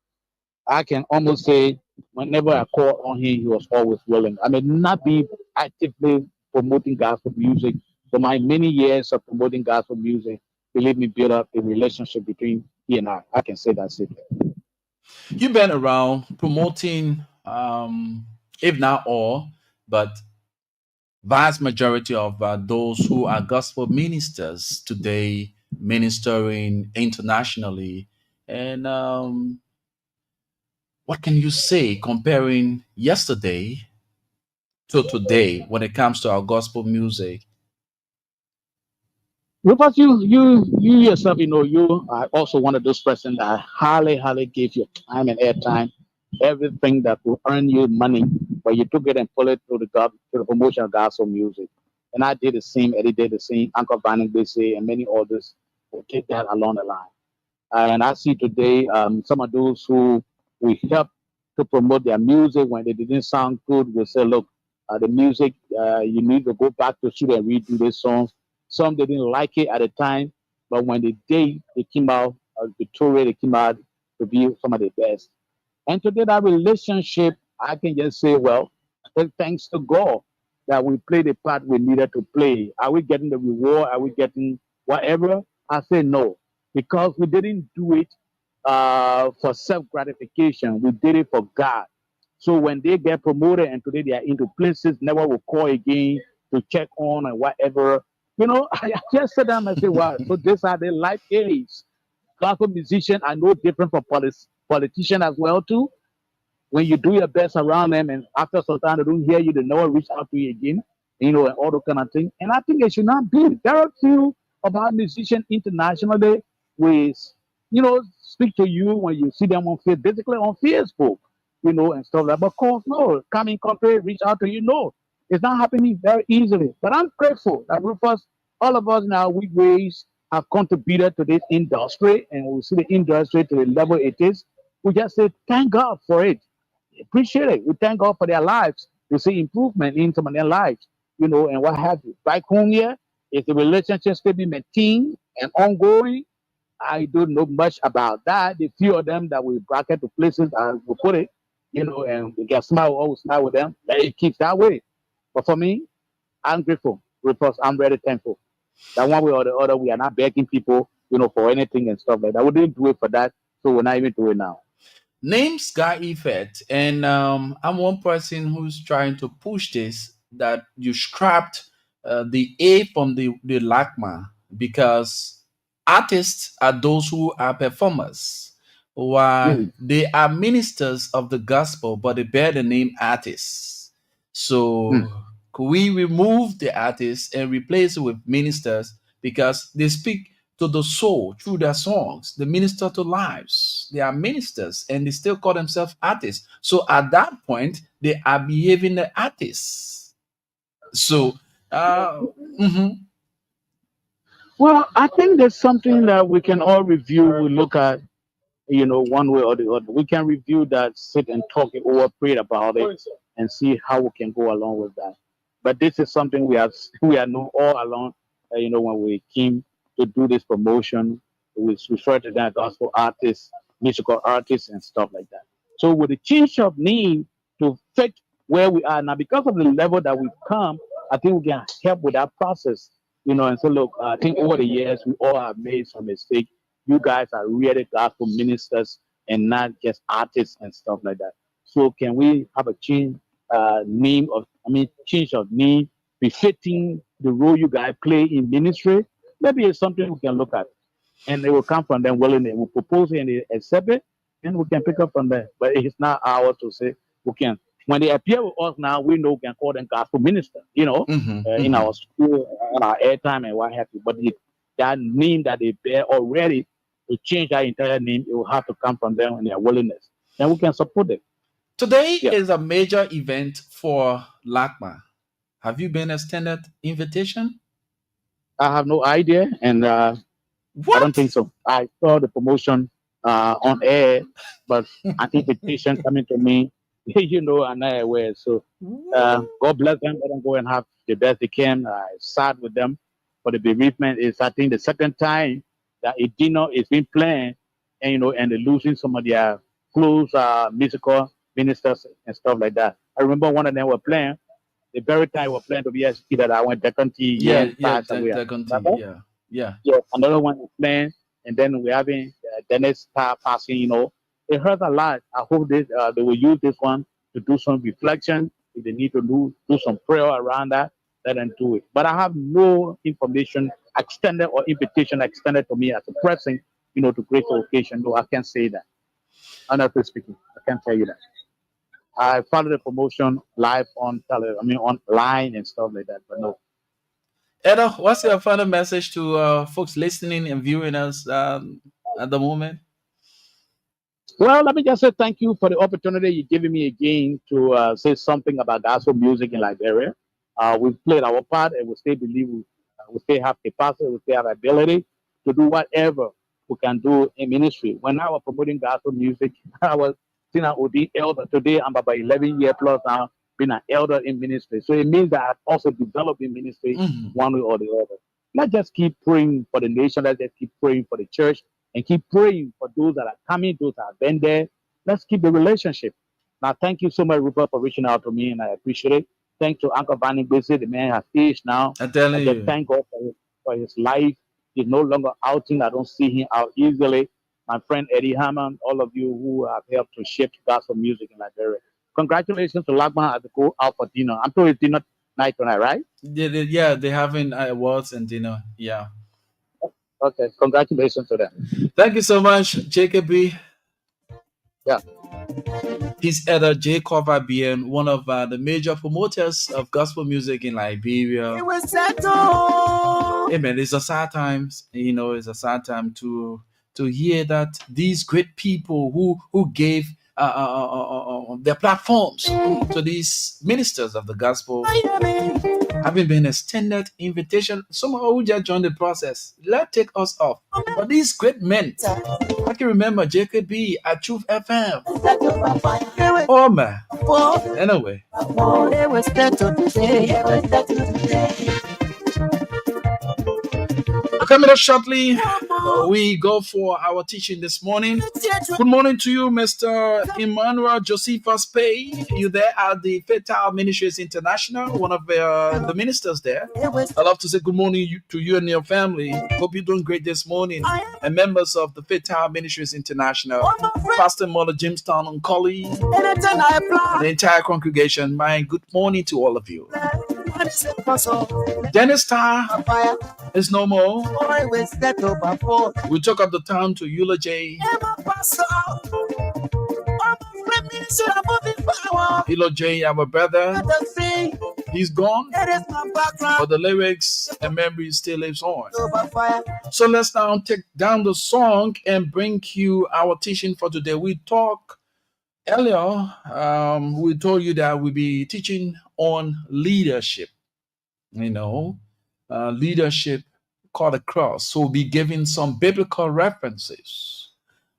I can almost say whenever I call on him, he was always willing. I may not be actively promoting gospel music, but my many years of promoting gospel music, believe me, build up a relationship between he and I. I can say that's it. You've been around promoting, if not all, but vast majority of those who are gospel ministers today, ministering internationally. And what can you say comparing yesterday to today when it comes to our gospel music? Because you yourself, you are also one of those persons that highly, highly give your time and airtime, everything that will earn you money, but you took it and put it to the promotion of gospel music. And I did the same, Eddie did the same, Uncle Vanning Bese, and many others will take that along the line. And I see today some of those who we help to promote their music when they didn't sound good, we say, look, the music, you need to go back to studio and redo these songs. Some they didn't like it at the time, but when they came out, Victoria, they came out to be some of the best. And today that relationship, I can just say, well, thanks to God that we played the part we needed to play. Are we getting the reward? Are we getting whatever? I say no. because we didn't do it for self gratification. We did it for God. So when they get promoted and today they are into places, never will call again to check on and whatever. I just sit down and say, wow, so these are the life aids. Gospel musicians are no different from politicians as well too. When you do your best around them and after some time they don't hear you, they never reach out to you again, and all those kind of things. And I think it should not be. There are few of our musicians internationally with, speak to you when you see them on Facebook, basically on Facebook, and stuff like that. But of course, no, come in country, reach out to you. No, it's not happening very easily. But I'm grateful that Rufus, all of us in our weak ways have contributed to this industry and we see the industry to the level it is. We just say thank God for it, appreciate it. We thank God for their lives. We see improvement in some of their lives, and what have you. Back home here, if the relationship still be maintained and ongoing, I don't know much about that. The few of them that we bracket to places as we put it, and we get smile, always smile with them. Let it keeps that way. But for me, I'm grateful because I'm very thankful that one way or the other, we are not begging people, for anything and stuff like that. We didn't do it for that, so we're not even doing it now. Name's Sky Effect, and I'm one person who's trying to push this that you scrapped the A from the LACMA because artists are those who are performers, while Mm. they are ministers of the gospel, but they bear the name artists. Mm. So could we remove the artists and replace it with ministers because they speak to the soul through their songs. They minister to lives. They are ministers and they still call themselves artists. So at that point, they are behaving the artists. So, uh, mhm. Well, I think there's something that we can all review. We look at, one way or the other. We can review that, sit and talk it over, pray about it, and see how we can go along with that. But this is something we are known all along. When we came to do this promotion, we refer to that gospel artists, musical artists, and stuff like that. So with the change of name to fit where we are now, because of the level that we've come, I think we can help with that process. And so look, I think over the years we all have made some mistakes. You guys are really gospel ministers and not just artists and stuff like that. So can we have a change of name befitting the role you guys play in ministry? Maybe it's something we can look at, and it will come from them willingly. We'll propose it and they accept it, and we can pick up from there. But it's not ours to say we can. When they appear with us now, we know we can call them gospel ministers, Mhm, in mhm. our school, on our airtime, and what have you. But that name that they bear already, to change that entire name, it will have to come from them and their willingness. Then we can support them. Today Yeah. is a major event for LACMA. Have you been extended invitation? I have no idea, and I don't What? think so. I saw the promotion on air, but an invitation coming to me, I'm not aware. So God bless them. Let them go and have the best they can. I sad with them for the bereavement. Is I think the second time that a dinner is being planned, and and they're losing some of their close musical ministers and stuff like that. I remember one of them were playing. The very time we were playing to be that I went second Yeah, year yeah, passed away. that continue. Remember? Yeah, yeah. Yeah, another one is playing, and then we're having Dennis star passing. It hurts a lot. I hope they will use this one to do some reflection. If they need to do some prayer around that, let them do it. But I have no information extended or invitation extended to me as a person, to grace the occasion. No, I can't say that. Honestly speaking, I can't tell you that. I follow the promotion live on online and stuff like that. But no. Edo, what's your final message to folks listening and viewing us at the moment? Well, let me just say thank you for the opportunity you're giving me again to say something about gospel music in Liberia. We've played our part and we still believe we still have capacity, we still have ability to do whatever we can do in ministry. When I was promoting gospel music, I was still an OD elder. Today, I'm about 11 years plus now, being an elder in ministry. So it means that I've also developed in ministry Mhm. one way or the other. Let's just keep praying for the nation. Let's just keep praying for the church and keep praying for those that are coming, those that have been there. Let's keep the relationship. Now, thank you so much, Rupert, for reaching out to me, and I appreciate it. Thanks to Uncle Vanny Busy, the man has aged now. I'm I telling just you. thank God for his life. He's no longer outing. I don't see him out easily. My friend Eddie Hammond, all of you who have helped to shape gospel music in Nigeria. Congratulations to Lagman as they go out for dinner. I'm sure it's dinner night tonight, right? Yeah, they're having awards and dinner. Yeah. Okay, congratulations to them. Thank you so much, Jacob B. Yeah. He's Elder Jacob Abien, one of the major promoters of gospel music in Liberia. It was settled. Amen. It's a sad times, it's a sad time to hear that these great people who gave their platforms to these ministers of the gospel having been extended invitation. Someone who just joined the process, let take us off. But these great men, I can remember Jacob B at Truth FM. Oh man. Anyway. Coming up shortly, we go for our teaching this morning. Good morning to you, Mr. Emmanuel Josephus Pay. You there at the Fatal Ministries International, one of the ministers there. I'd love to say good morning to you and your family. Hope you're doing great this morning. And members of the Fatal Ministries International, Pastor Mother Jamestown and Collie, the entire congregation, my good morning to all of you. Dennis Starr is no more. We took up the time to eulogy. Eulogy, our brother. He's gone, but the lyrics and memory still lives on. So let's now take down the song and bring you our teaching for today. We talked earlier, we told you that we'll be teaching on leadership. Leadership called a cross. So we'll be giving some biblical references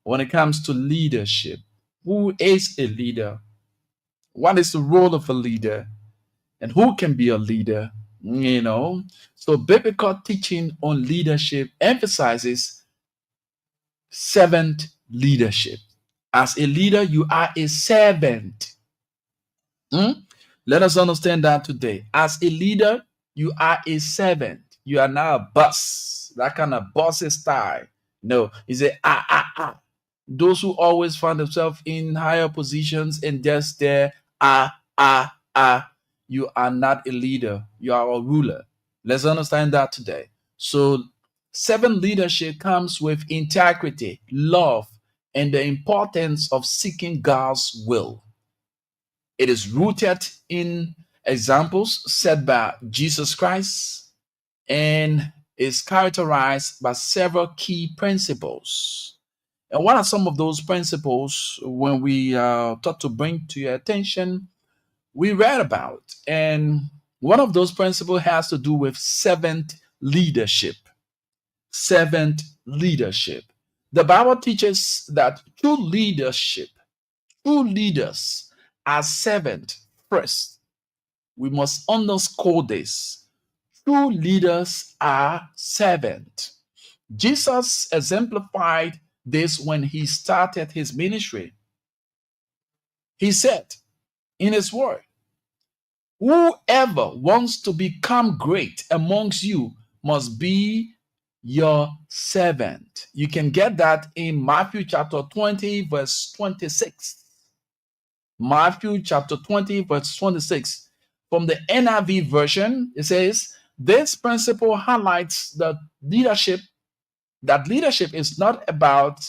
when it comes to leadership. Who is a leader? What is the role of a leader? And who can be a leader? So biblical teaching on leadership emphasizes servant leadership. As a leader, you are a servant. Let us understand that today. As a leader, you are a servant. You are now a boss. That kind of bossy style. No, he said, Those who always find themselves in higher positions and just there, you are not a leader. You are a ruler. Let's understand that today. So, servant leadership comes with integrity, love, and the importance of seeking God's will. It is rooted in examples set by Jesus Christ and is characterized by several key principles. And what are some of those principles when we thought to bring to your attention? We read about, and one of those principles has to do with servant leadership. Servant leadership. The Bible teaches that true leadership, true leaders are servant first. We must underscore this. True leaders are servant. Jesus exemplified this when he started his ministry. He said in his word, whoever wants to become great amongst you must be your servant. You can get that in Matthew chapter 20, verse 26. Matthew chapter 20, verse 26. From the NIV version, it says, this principle highlights that leadership is not about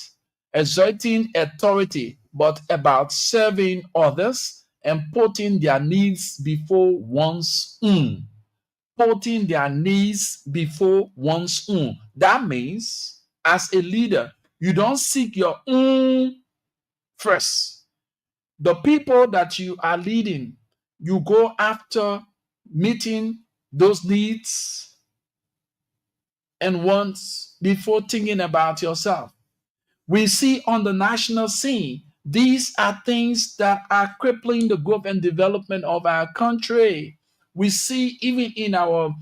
exerting authority, but about serving others and putting their needs before one's own. Putting their needs before one's own. That means, as a leader, you don't seek your own first. The people that you are leading, you go after meeting those needs and wants before thinking about yourself. We see on the national scene, these are things that are crippling the growth and development of our country. We see even in our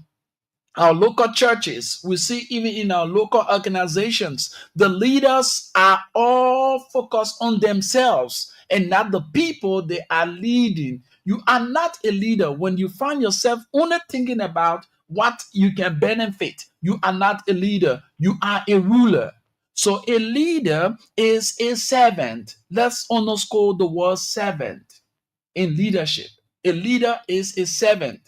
local churches, we see even in our local organizations, the leaders are all focused on themselves and not the people they are leading. You are not a leader when you find yourself only thinking about what you can benefit. You are not a leader, you are a ruler. So a leader is a servant. Let's underscore the word servant in leadership. A leader is a servant.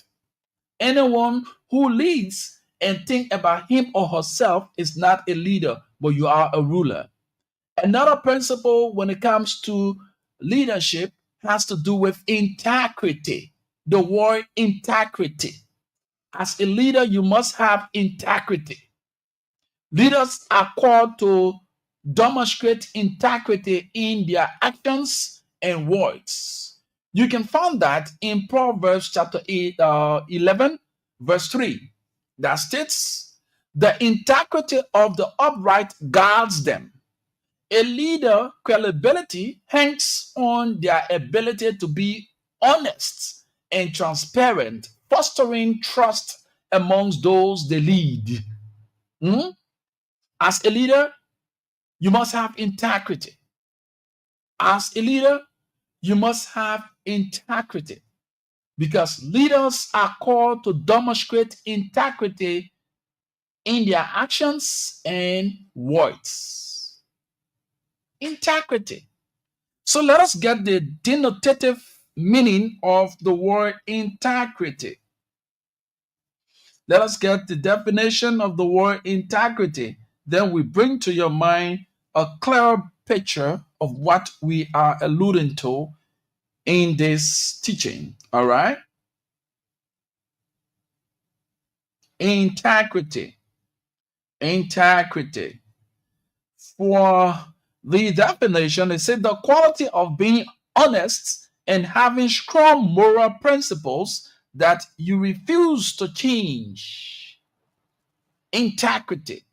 Anyone who leads and think about him or herself is not a leader, but you are a ruler. Another principle when it comes to leadership has to do with integrity. The word integrity. As a leader, you must have integrity. Leaders are called to demonstrate integrity in their actions and words. You can find that in Proverbs chapter 11, verse 3, that states, the integrity of the upright guards them. A leader credibility hangs on their ability to be honest and transparent, fostering trust amongst those they lead. Hmm? As a leader, you must have integrity. As a leader, you must have integrity because leaders are called to demonstrate integrity in their actions and words. Integrity. So let us get the denotative meaning of the word integrity. Let us get the definition of the word integrity. Then we bring to your mind a clearer picture of what we are alluding to in this teaching. All right? Integrity. Integrity. For the definition, it said the quality of being honest and having strong moral principles that you refuse to change. Integrity.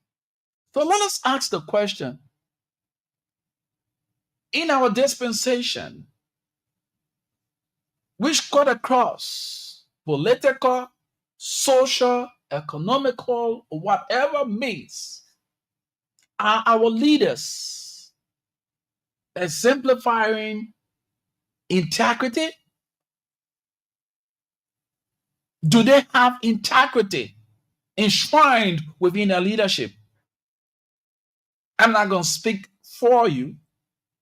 So let us ask the question, in our dispensation, which cut across political, social, economical, whatever means, are our leaders exemplifying integrity? Do they have integrity enshrined within their leadership? I'm not going to speak for you.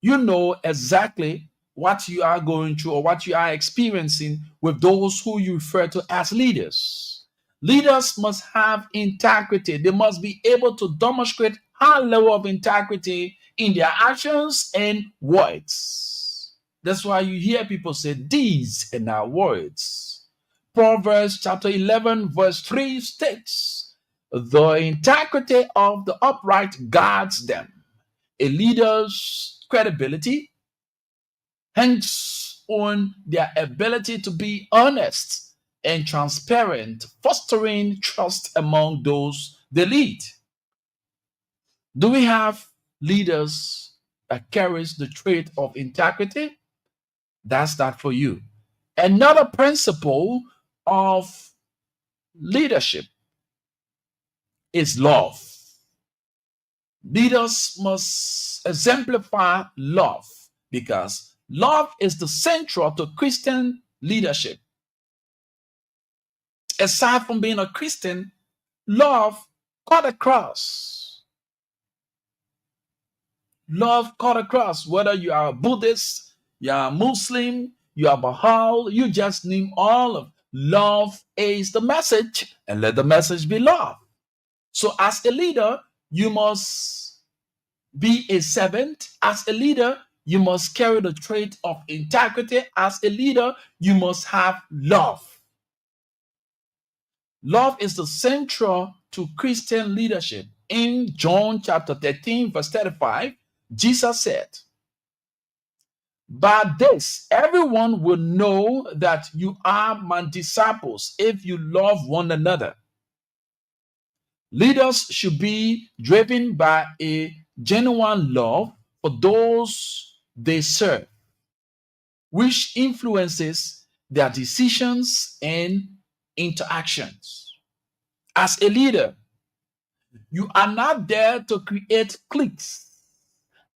You know exactly what you are going through or what you are experiencing with those who you refer to as leaders. Leaders must have integrity. They must be able to demonstrate high level of integrity in their actions and words. That's why you hear people say deeds and not words. Proverbs chapter 11 verse 3 states, the integrity of the upright guards them. A leader's credibility hangs on their ability to be honest and transparent, fostering trust among those they lead. Do we have leaders that carries the trait of integrity? That's that for you. Another principle of leadership is love. Leaders must exemplify love because love is the central to Christian leadership. Aside from being a Christian, love cut across. Love cut across. Whether you are a Buddhist, you are a Muslim, you are Bahal, you just name all of. Love is the message, and let the message be love. So, as a leader, you must be a servant. As a leader, you must carry the trait of integrity. As a leader, you must have love. Love is the central to Christian leadership. In John chapter 13, verse 35, Jesus said, by this, everyone will know that you are my disciples if you love one another. Leaders should be driven by a genuine love for those they serve, which influences their decisions and interactions. As a leader, you are not there to create cliques.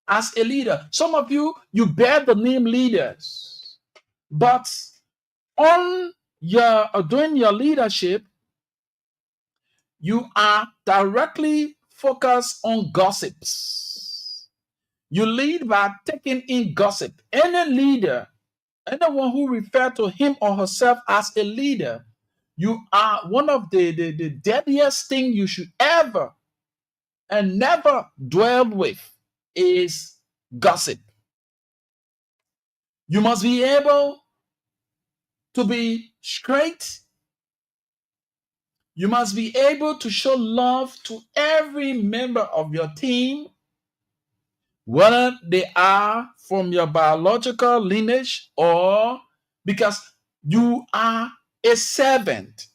As a leader, some of you, you bear the name leaders, but on your during your leadership, you are directly focused on gossips. You lead by taking in gossip. Any leader, anyone who refers to him or herself as a leader, you are one of the deadliest thing you should ever and never dwell with is gossip. You must be able to be straight. You must be able to show love to every member of your team, whether they are from your biological lineage or because you are a servant.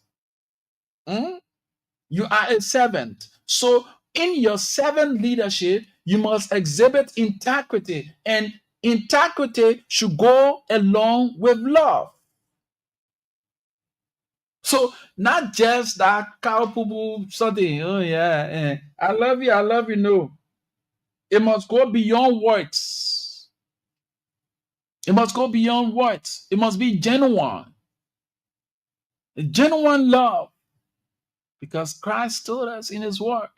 You are a servant. So, in your servant leadership, you must exhibit integrity, and integrity should go along with love. So, not just that cow poo poo something. Oh, yeah, I love you, I love you. No, it must go beyond words. It must go beyond words. It must be genuine, a genuine love, because Christ told us in His Word,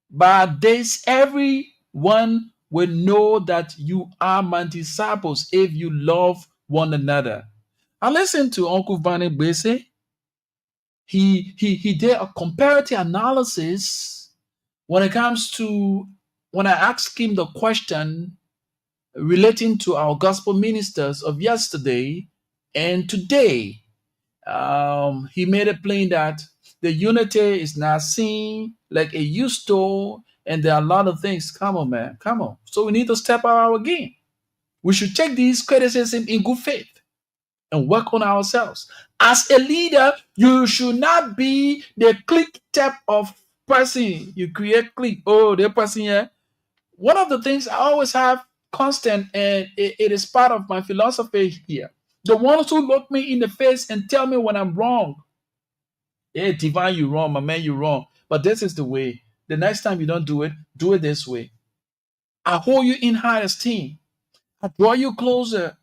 by this everyone will know that you are my disciples if you love one another. I listened to Uncle Vane Bese. He did a comparative analysis when it comes to when I asked him the question relating to our gospel ministers of yesterday and today. He made it plain that the unity is not seen like it used to, and there are a lot of things. Come on, man, come on. So we need to step out our game. We should take these criticism in good faith and work on ourselves. As a leader, you should not be the clique type of person. You create clique. Oh, the person here. One of the things I always have constant, and it is part of my philosophy here. The ones who look me in the face and tell me when I'm wrong. Hey, Divine, you wrong. My man, you wrong. But this is the way. The next time you don't do it this way. I hold you in high esteem. I draw you closer.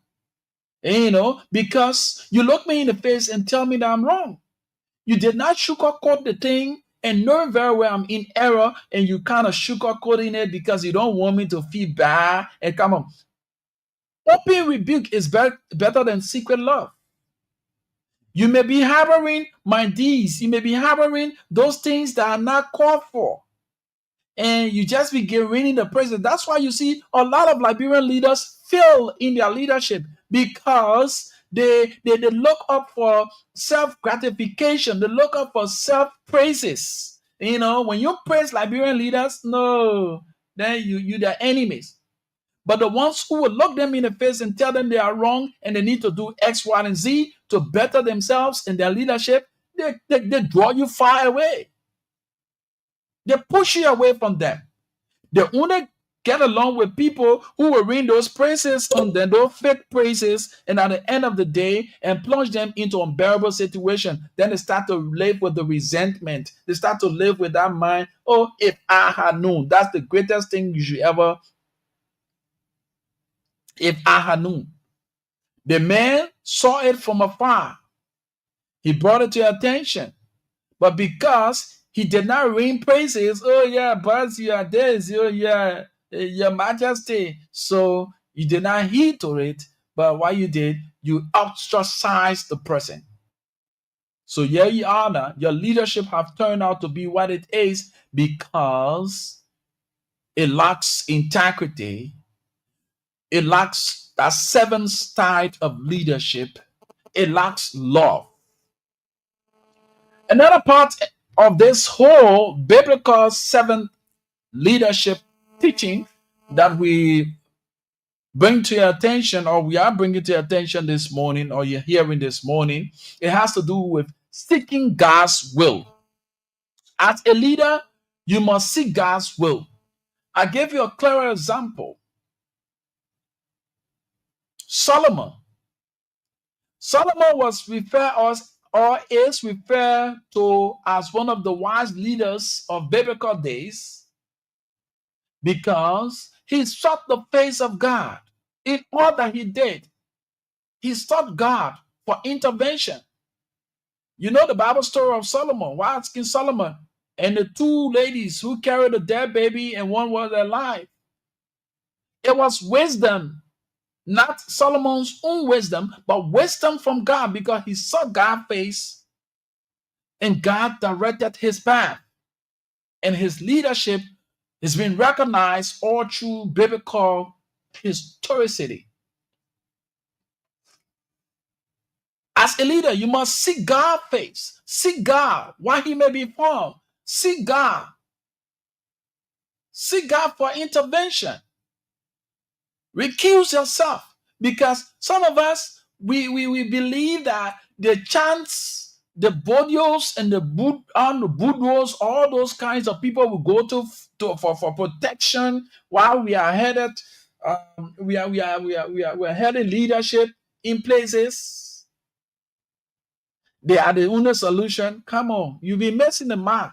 Because you look me in the face and tell me that I'm wrong. You did not sugarcoat the thing and know very well I'm in error, and you kind of sugarcoating it because you don't want me to feel bad. And come on. Open rebuke is better than secret love. You may be harboring my deeds. You may be harboring those things that are not called for. And you just be giving the president. That's why you see a lot of Liberian leaders fail in their leadership, because they look up for self-gratification. They look up for self-praises. When you praise Liberian leaders, no, then you're their enemies. But the ones who will look them in the face and tell them they are wrong and they need to do X, Y, and Z to better themselves in their leadership, they draw you far away. They push you away from them. They only get along with people who will ring those praises on them, those fake praises, and at the end of the day, and plunge them into unbearable situation. Then they start to live with the resentment. They start to live with that mind. Oh, if I had known. That's the greatest thing you should ever. If I had known. The man saw it from afar. He brought it to your attention. But because he did not ring praises, oh yeah, but you are this, oh yeah, your majesty. So you did not heed to it, but what you did, you ostracized the person. So yeah, your honor, your leadership have turned out to be what it is because it lacks integrity. It lacks that seventh type of leadership. It lacks love. Another part of this whole biblical seventh leadership teaching that we bring to your attention, or we are bringing to your attention this morning, or you're hearing this morning, it has to do with seeking God's will. As a leader, you must seek God's will. I gave you a clear example. Solomon was referred as, or is referred to as, one of the wise leaders of biblical days because he sought the face of God. In all that he did, he sought God for intervention. You know the Bible story of Solomon. Why asking Solomon and the two ladies who carried a dead baby and one was alive? It was wisdom, not Solomon's own wisdom, but wisdom from God, because he saw God's face and God directed his path. And his leadership has been recognized all through biblical historicity. As a leader, you must seek God's face. Seek God while he may be found. Seek God. Seek God for intervention. Recuse yourself, because some of us, we believe that the chants, the bodios and the budos, all those kinds of people will go to for protection while we are headed. We are heading leadership in places. They are the only solution. Come on, you'll be missing the mark.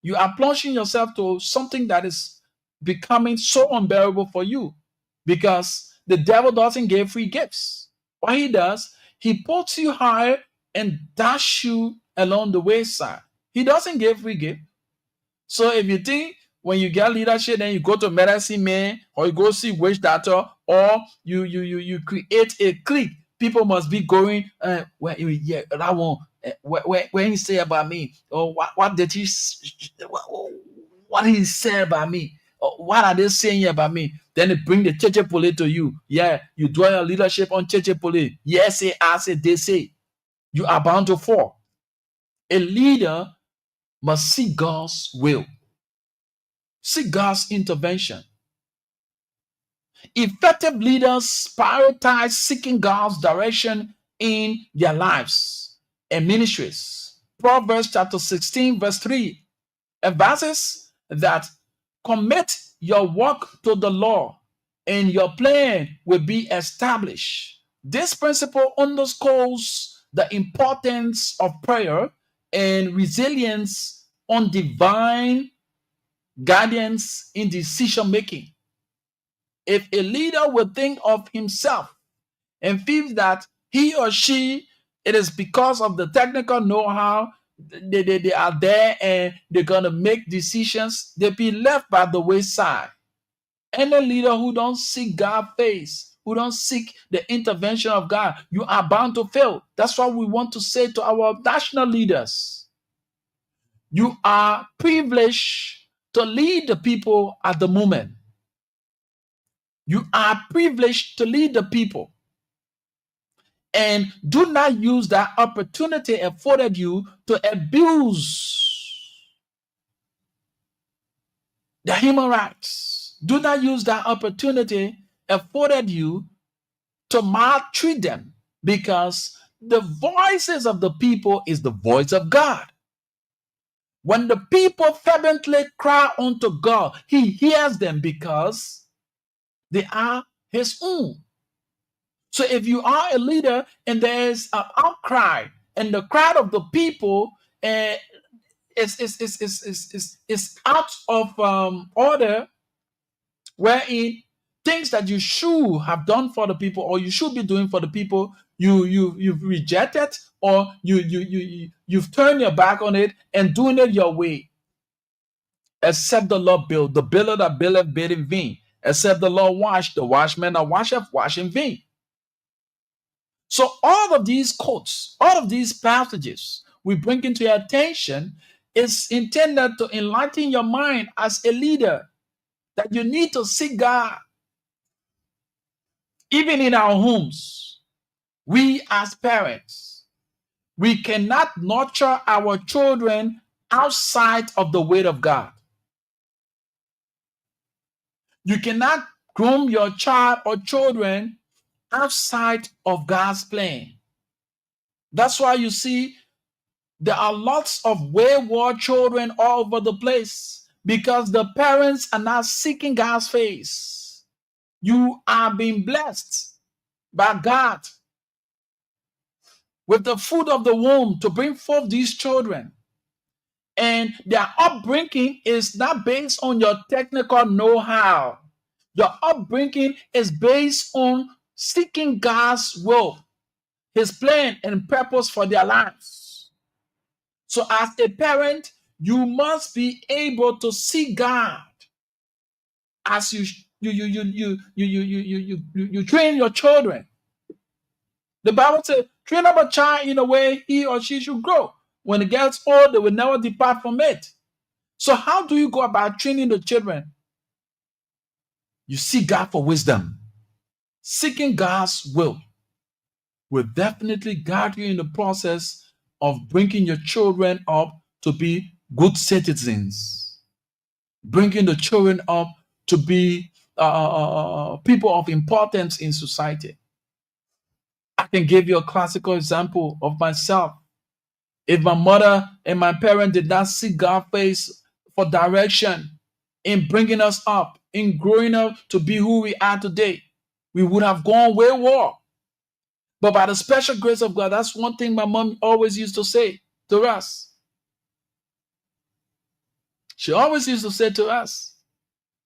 You are plunging yourself to something that is becoming so unbearable for you, because the devil doesn't give free gifts. What he does, he puts you higher and dash you along the wayside. He doesn't give free gift. So if you think when you get leadership, then you go to medicine man, or you go see witch doctor, or you create a clique, people must be going, yeah, that one, when he say about me, or what did he, what he said about me, or what are they saying about me? Then they bring the church police to you. Yeah, you do your leadership on church police. Yes, say, I say, they say. You are bound to fall. A leader must seek God's will. Seek God's intervention. Effective leaders prioritize seeking God's direction in their lives and ministries. Proverbs chapter 16, verse 3 advises that commit your work to the Lord and your plan will be established. This principle underscores the importance of prayer and resilience on divine guidance in decision making. If a leader will think of himself and feels that he or she, it is because of the technical know-how, they are there and they're going to make decisions, they'll be left by the wayside. Any leader who don't seek God's face, who don't seek the intervention of God, you are bound to fail. That's what we want to say to our national leaders. You are privileged to lead the people at the moment. You are privileged to lead the people. And do not use that opportunity afforded you to abuse the human rights. Do not use that opportunity afforded you to maltreat them, because the voices of the people is the voice of God. When the people fervently cry unto God, he hears them because they are his own. So if you are a leader and there's an outcry and the crowd of the people is out of order, wherein things that you should have done for the people or you should be doing for the people, you've rejected, or you've turned your back on it and doing it your way. Except the Lord build, the builder that buildeth build in vain. Except the Lord wash, the watchman that washeth wash in vain. So all of these quotes, all of these passages we bring into your attention is intended to enlighten your mind as a leader, that you need to seek God. Even in our homes, we as parents, we cannot nurture our children outside of the word of God. You cannot groom your child or children outside of God's plan. That's why you see there are lots of wayward children all over the place, because the parents are not seeking God's face. You are being blessed by God with the fruit of the womb to bring forth these children. And their upbringing is not based on your technical know-how. Your upbringing is based on seeking God's will, his plan and purpose for their lives. So as a parent, you must be able to see God as you train your children. The Bible says, train up a child in a way he or she should grow. When it gets old, they will never depart from it. So how do you go about training the children? You seek God for wisdom. Seeking God's will definitely guide you in the process of bringing your children up to be good citizens, bringing the children up to be people of importance in society. I can give you a classical example of myself. If my mother and my parent did not seek God's face for direction in bringing us up, in growing up to be who we are today, we would have gone wayward. But by the special grace of God, that's one thing my mom always used to say to us. She always used to say to us,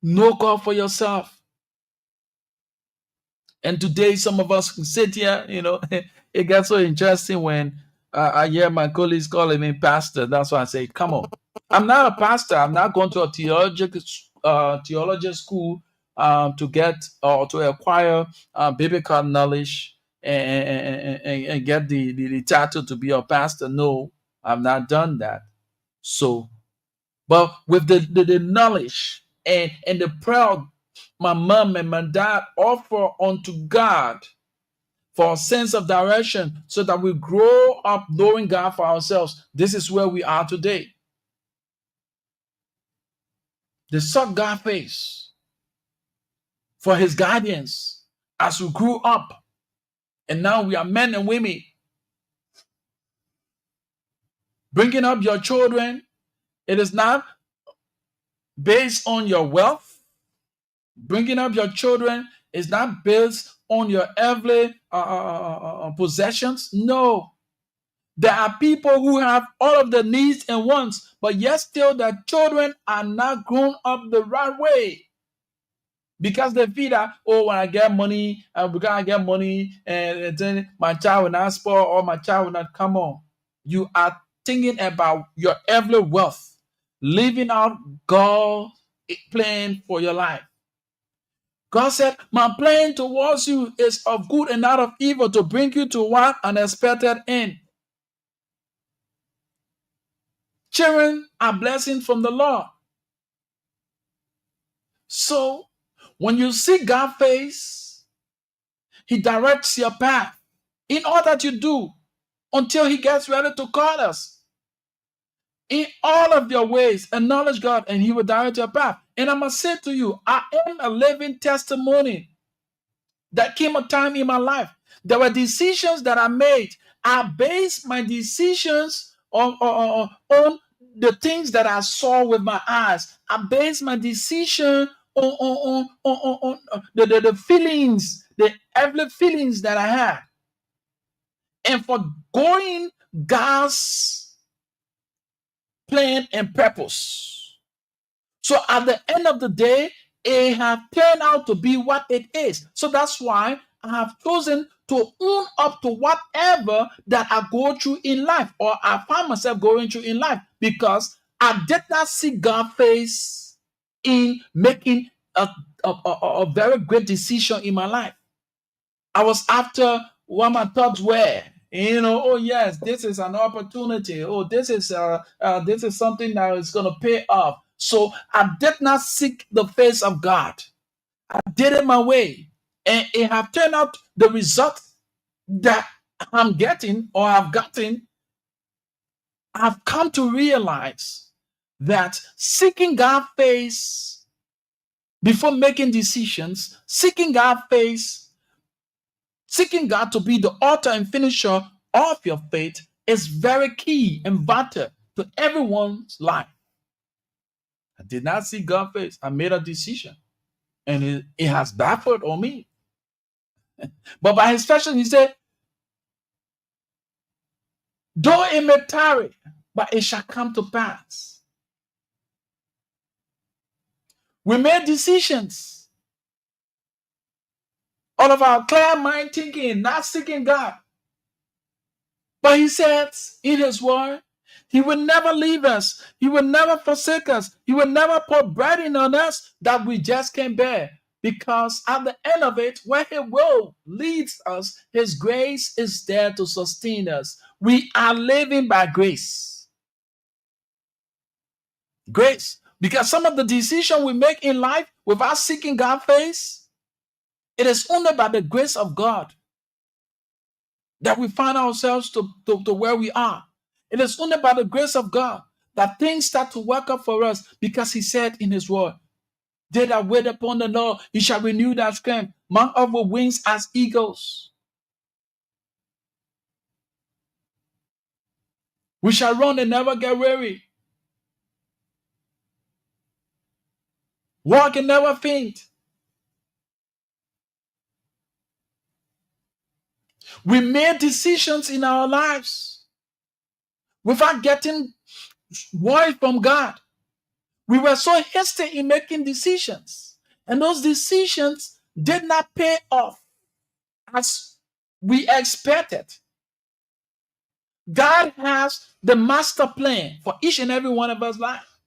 know God for yourself. And today, some of us can sit here, it gets so interesting when I hear my colleagues calling me pastor. That's why I say, come on. I'm not a pastor. I'm not going to a theology school to get or to acquire biblical knowledge and get the title to be a pastor. No, I've not done that. So, but with the knowledge and the prayer my mom and my dad offer unto God for a sense of direction so that we grow up knowing God for ourselves, this is where we are today. They sought God's face for his guidance as we grew up. And now we are men and women. Bringing up your children, it is not based on your wealth. Bringing up your children is not based on your earthly possessions. No. There are people who have all of the needs and wants, but yet still their children are not grown up the right way. Because they feel that, when I get money, because I get money, and then my child will not spoil or my child will not come on. You are thinking about your earthly wealth, living out God's plan for your life. God said, my plan towards you is of good and not of evil, to bring you to one unexpected end. Children are blessings from the Lord. So when you see God's face, he directs your path in all that you do until he gets ready to call us. In all of your ways, acknowledge God and he will direct your path. And I must say to you, I am a living testimony. There came a time in my life. There were decisions that I made. I based my decisions on the things that I saw with my eyes. I based my decision on the feelings, the earthly feelings that I had. And for going God's plan and purpose. So at the end of the day, it has turned out to be what it is. So that's why I have chosen to own up to whatever that I go through in life, or I find myself going through in life, because I did not see God's face in making a very great decision in my life. I was after what my thoughts were. Oh yes, this is an opportunity. Oh, this is something that is going to pay off. So I did not seek the face of God. I did it my way, and it have turned out the result that I'm getting or I've gotten. I've come to realize that seeking God's face before making decisions, seeking God's face, seeking God to be the author and finisher of your faith is very key and vital to everyone's life. I did not see God's face. I made a decision, and it has baffled on me. But by his fashion, he said, though it may tarry, but it shall come to pass. We made decisions. All of our clear mind thinking, not seeking God. But he says in his word He will never leave us. He will never forsake us. He will never put burden on us that we just can't bear. Because at the end of it, where He will leads us, His grace is there to sustain us. We are living by grace. Grace. Because some of the decisions we make in life without seeking God's face, it is only by the grace of God that we find ourselves to where we are. It is only by the grace of God that things start to work out for us, because He said in His word, they that wait upon the Lord, He shall renew their strength, mount up with wings as eagles. We shall run and never get weary, walk and never faint. We made decisions in our lives without getting word from God. We were so hasty in making decisions, and those decisions did not pay off as we expected. God has the master plan for each and every one of us life.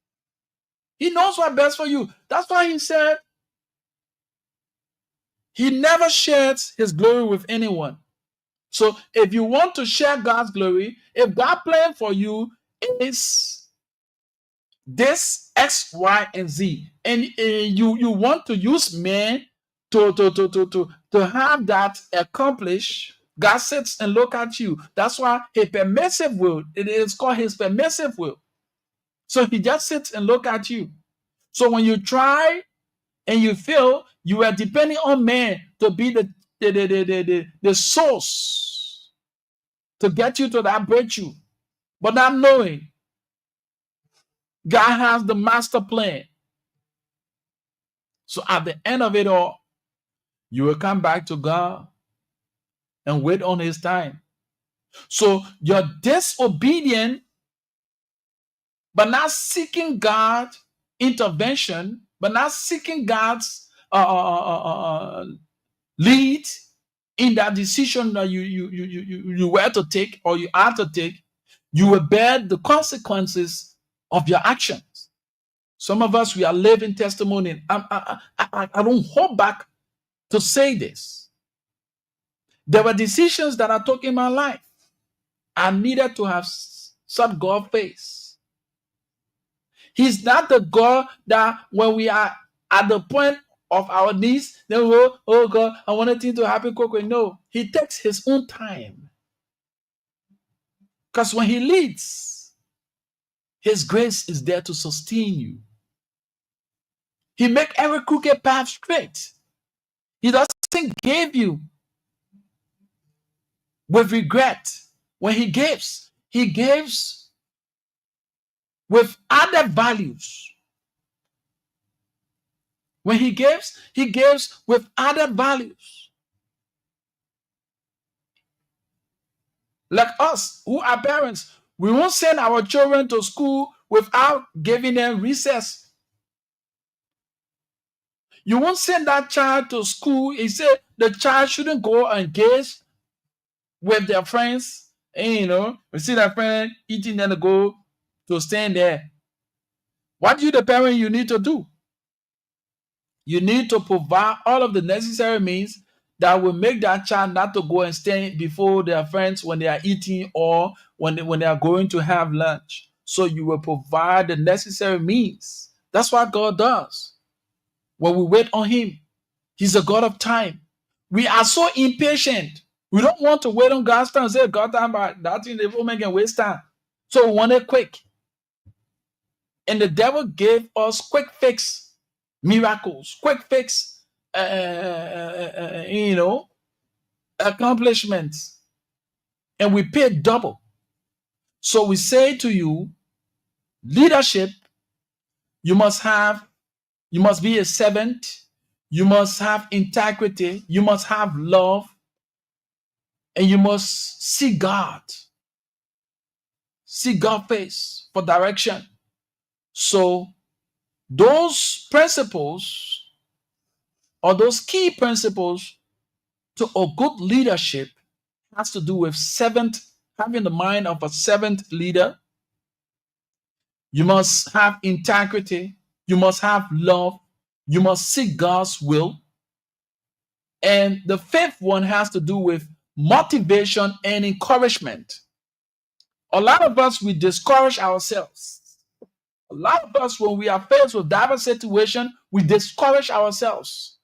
He knows what's best for you. That's why He said He never shares His glory with anyone. So if you want to share God's glory, if God's plan for you is this X, Y, and Z, and you want to use man to have that accomplished, God sits and look at you. That's why His permissive will, it is called His permissive will. So He just sits and look at you. So when you try and you feel, you are depending on man to be the source to get you to that virtue, but not knowing God has the master plan. So at the end of it all, you will come back to God and wait on His time. So you're disobedient, but not seeking God's intervention, but not seeking God's lead in that decision that you were to take or you are to take. You will bear the consequences of your actions. Some of us, we are living testimony. I don't hold back to say this. There were decisions that I took in my life. I needed to have sought God's face. He's not the God that when we are at the point of our needs, then we go, oh God, I want things to happen quickly. No, He takes His own time. Because when He leads, His grace is there to sustain you. He makes every crooked path straight. He doesn't give you with regret. When He gives with other values. When He gives with other values. Like us who are parents, we won't send our children to school without giving them recess. You won't send that child to school. He said the child shouldn't go and engage with their friends. And we see that friend eating, then they go to stand there. What do you, the parent, you need to do? You need to provide all of the necessary means that will make that child not to go and stand before their friends when they are eating or when they are going to have lunch. So you will provide the necessary means. That's what God does. When we wait on Him, He's a God of time. We are so impatient. We don't want to wait on God's time and say, God, time, but that thing the woman can waste time. So we want it quick. And the devil gave us quick fix miracles, quick fix, accomplishments. And we pay double. So we say to you, leadership, you must be a servant, you must have integrity, you must have love, and you must see God. See God's face for direction. So those principles or those key principles to a good leadership has to do with having the mind of a servant leader, You must have integrity. You must have love. You must seek God's will. And the fifth one has to do with motivation and encouragement. A lot of us, we discourage ourselves. A lot of us, when we are faced with diverse situation, we discourage ourselves.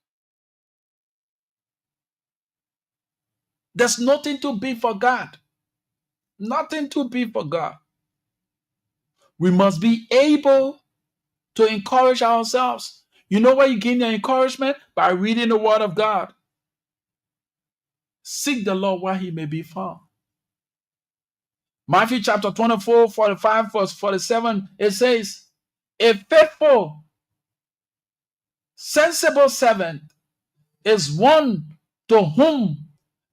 There's nothing to be for God. Nothing to be for God. We must be able to encourage ourselves. You know where you gain your encouragement? By reading the Word of God. Seek the Lord while he may be found. Matthew chapter 24, 45, verse 47, it says, a faithful, sensible servant is one to whom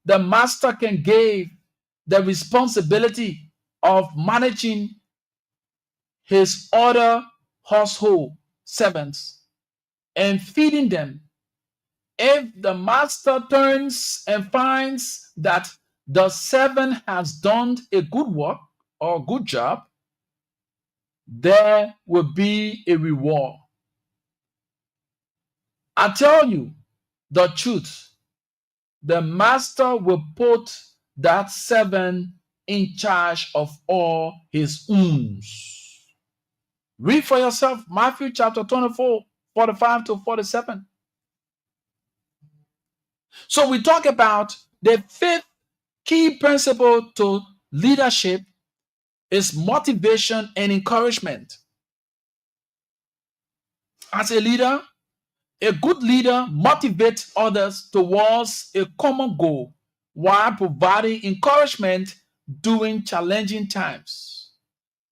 the master can give the responsibility of managing his other household servants and feeding them. If the master turns and finds that the servant has done a good work or good job, there will be a reward. I tell you the truth, the master will put that servant in charge of all his wounds. Read for yourself Matthew chapter 24, 45 to 47. So we talk about the fifth key principle to leadership is motivation and encouragement. As a leader, a good leader motivates others towards a common goal while providing encouragement during challenging times.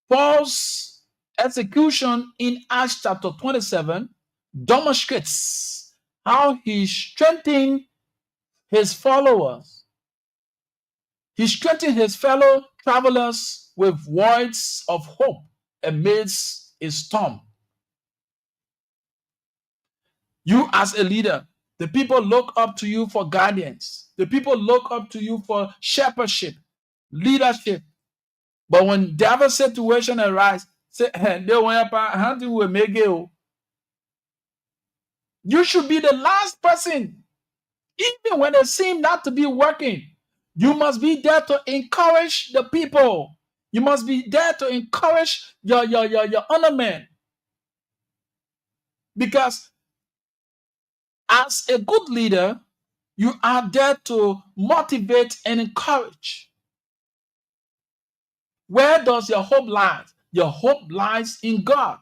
Paul's execution in Acts chapter 27 demonstrates how he strengthened his followers. He strengthened his fellow travelers with words of hope amidst a storm. You as a leader, the people look up to you for guidance. The people look up to you for shepherdship, leadership. But when the situation arises, say, you should be the last person, even when it seems not to be working. You must be there to encourage the people. You must be there to encourage your honor men. Because as a good leader, you are there to motivate and encourage. Where does your hope lie? Your hope lies in God.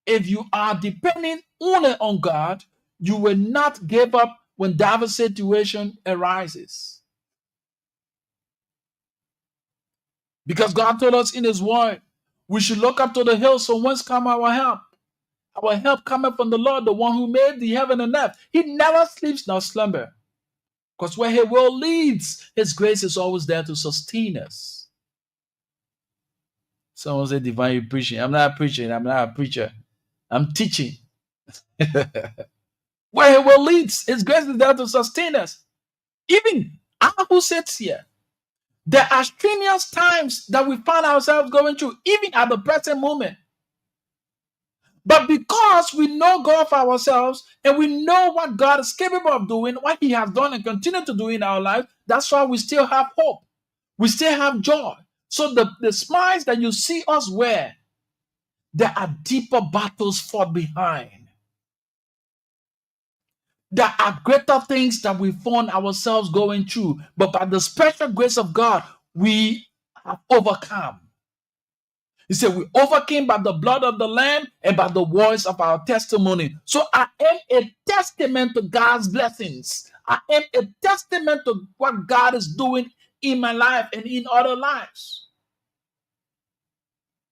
If you are depending only on God, you will not give up when diverse situation arises. Because God told us in his word, we should look up to the hills from whence come our help. Our help cometh from the Lord, the one who made the heaven and earth. He never sleeps nor slumber. Because where his will leads, his grace is always there to sustain us. Someone said, divine, you preaching. I'm not preaching. I'm not a preacher. I'm teaching. Where he will leads, his grace is there to sustain us. Even I who sits here, there are strenuous times that we find ourselves going through, even at the present moment. But because we know God for ourselves and we know what God is capable of doing, what he has done and continue to do in our life, that's why we still have hope. We still have joy. So the smiles that you see us wear, there are deeper battles fought behind. There are greater things that we find ourselves going through. But by the special grace of God, we have overcome. He said, we overcame by the blood of the Lamb and by the words of our testimony. So I am a testament to God's blessings. I am a testament to what God is doing in my life and in other lives.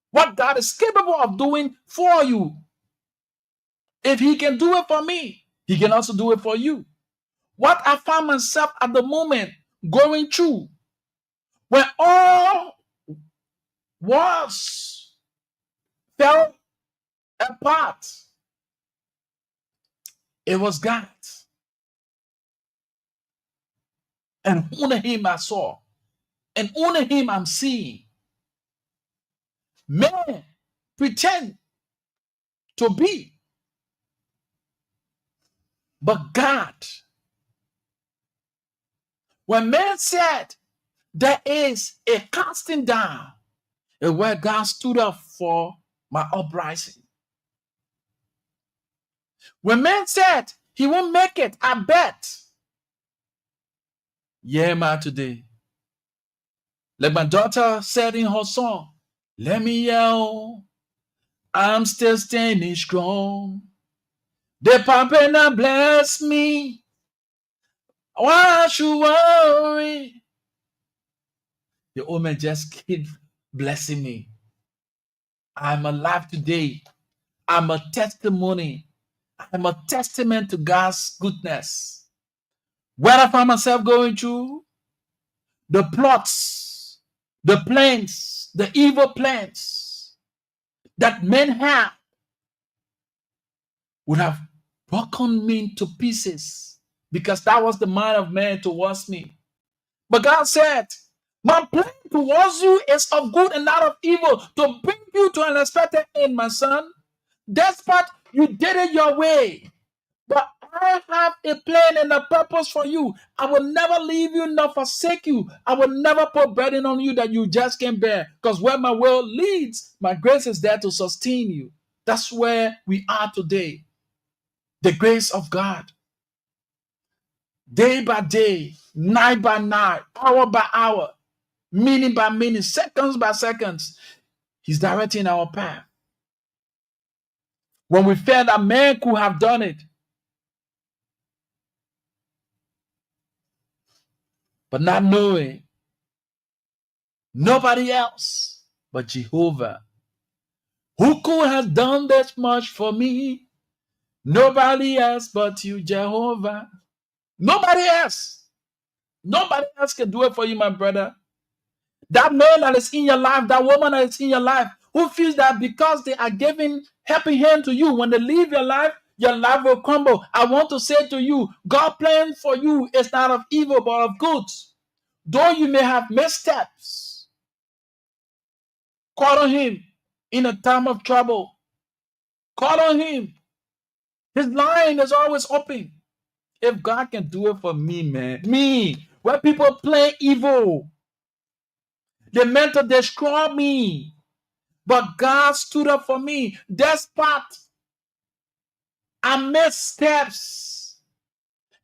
What God is capable of doing for you. If he can do it for me, he can also do it for you. What I find myself at the moment going through, when all walls fell apart, it was God. And only him I saw. And only him I'm seeing. Man pretend to be. But God, when man said there is a casting down, and where God stood up for my uprising. When man said he won't make it, I bet. Yeah, man, today. Like my daughter said in her song, let me yell, I'm still standing strong. The papa not bless me. Why should you worry? The old man just keep blessing me. I'm alive today. I'm a testimony. I'm a testament to God's goodness. Where I find myself going through, the plots, the plans, the evil plans that men have would have broken me to pieces because that was the mind of man towards me. But God said, my plan towards you is of good and not of evil, to bring you to an expected end, my son. Despite you did it your way, but I have a plan and a purpose for you. I will never leave you nor forsake you. I will never put burden on you that you just can't bear. Because where my will leads, my grace is there to sustain you. That's where we are today. The grace of God. Day by day, night by night, hour by hour, minute by minute, seconds by seconds, He's directing our path. When we felt that man could have done it, but not knowing nobody else but Jehovah, who could have done this much for me? Nobody else but you, Jehovah. Nobody else. Nobody else can do it for you, my brother. That man that is in your life, that woman that is in your life, who feels that because they are giving helping hand to you, when they leave your life will crumble. I want to say to you, God's plan for you is not of evil, but of good. Though you may have missteps, call on Him in a time of trouble. Call on Him. His line is always open. If God can do it for me, man, me, where people play evil, they meant to destroy me, but God stood up for me. Despite I missed steps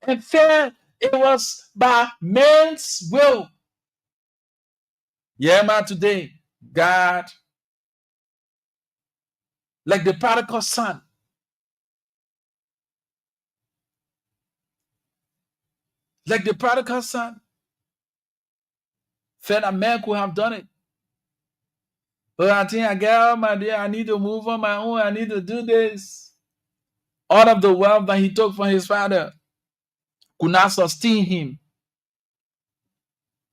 and felt it was by man's will. Yeah, man, today, God, like the prodigal son, felt a man could have done it. But I think I get my dear, I need to move on my own. I need to do this. All of the wealth that he took from his father could not sustain him.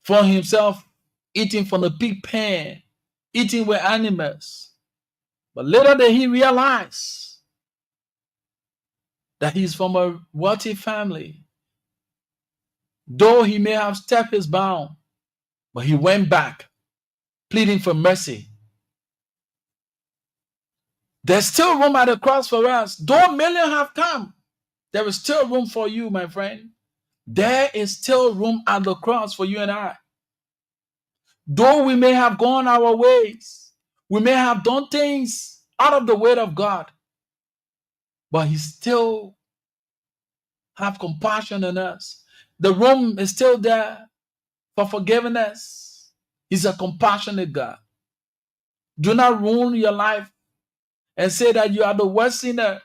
For himself, eating from the pig pen, eating with animals. But later that he realized that he's from a wealthy family. Though he may have stepped his bound, but he went back, pleading for mercy. There's still room at the cross for us. Though millions have come, there is still room for you, my friend. There is still room at the cross for you and I. Though we may have gone our ways, we may have done things out of the way of God, but He still have compassion on us. The room is still there for forgiveness. He's a compassionate God. Do not ruin your life and say that you are the worst sinner.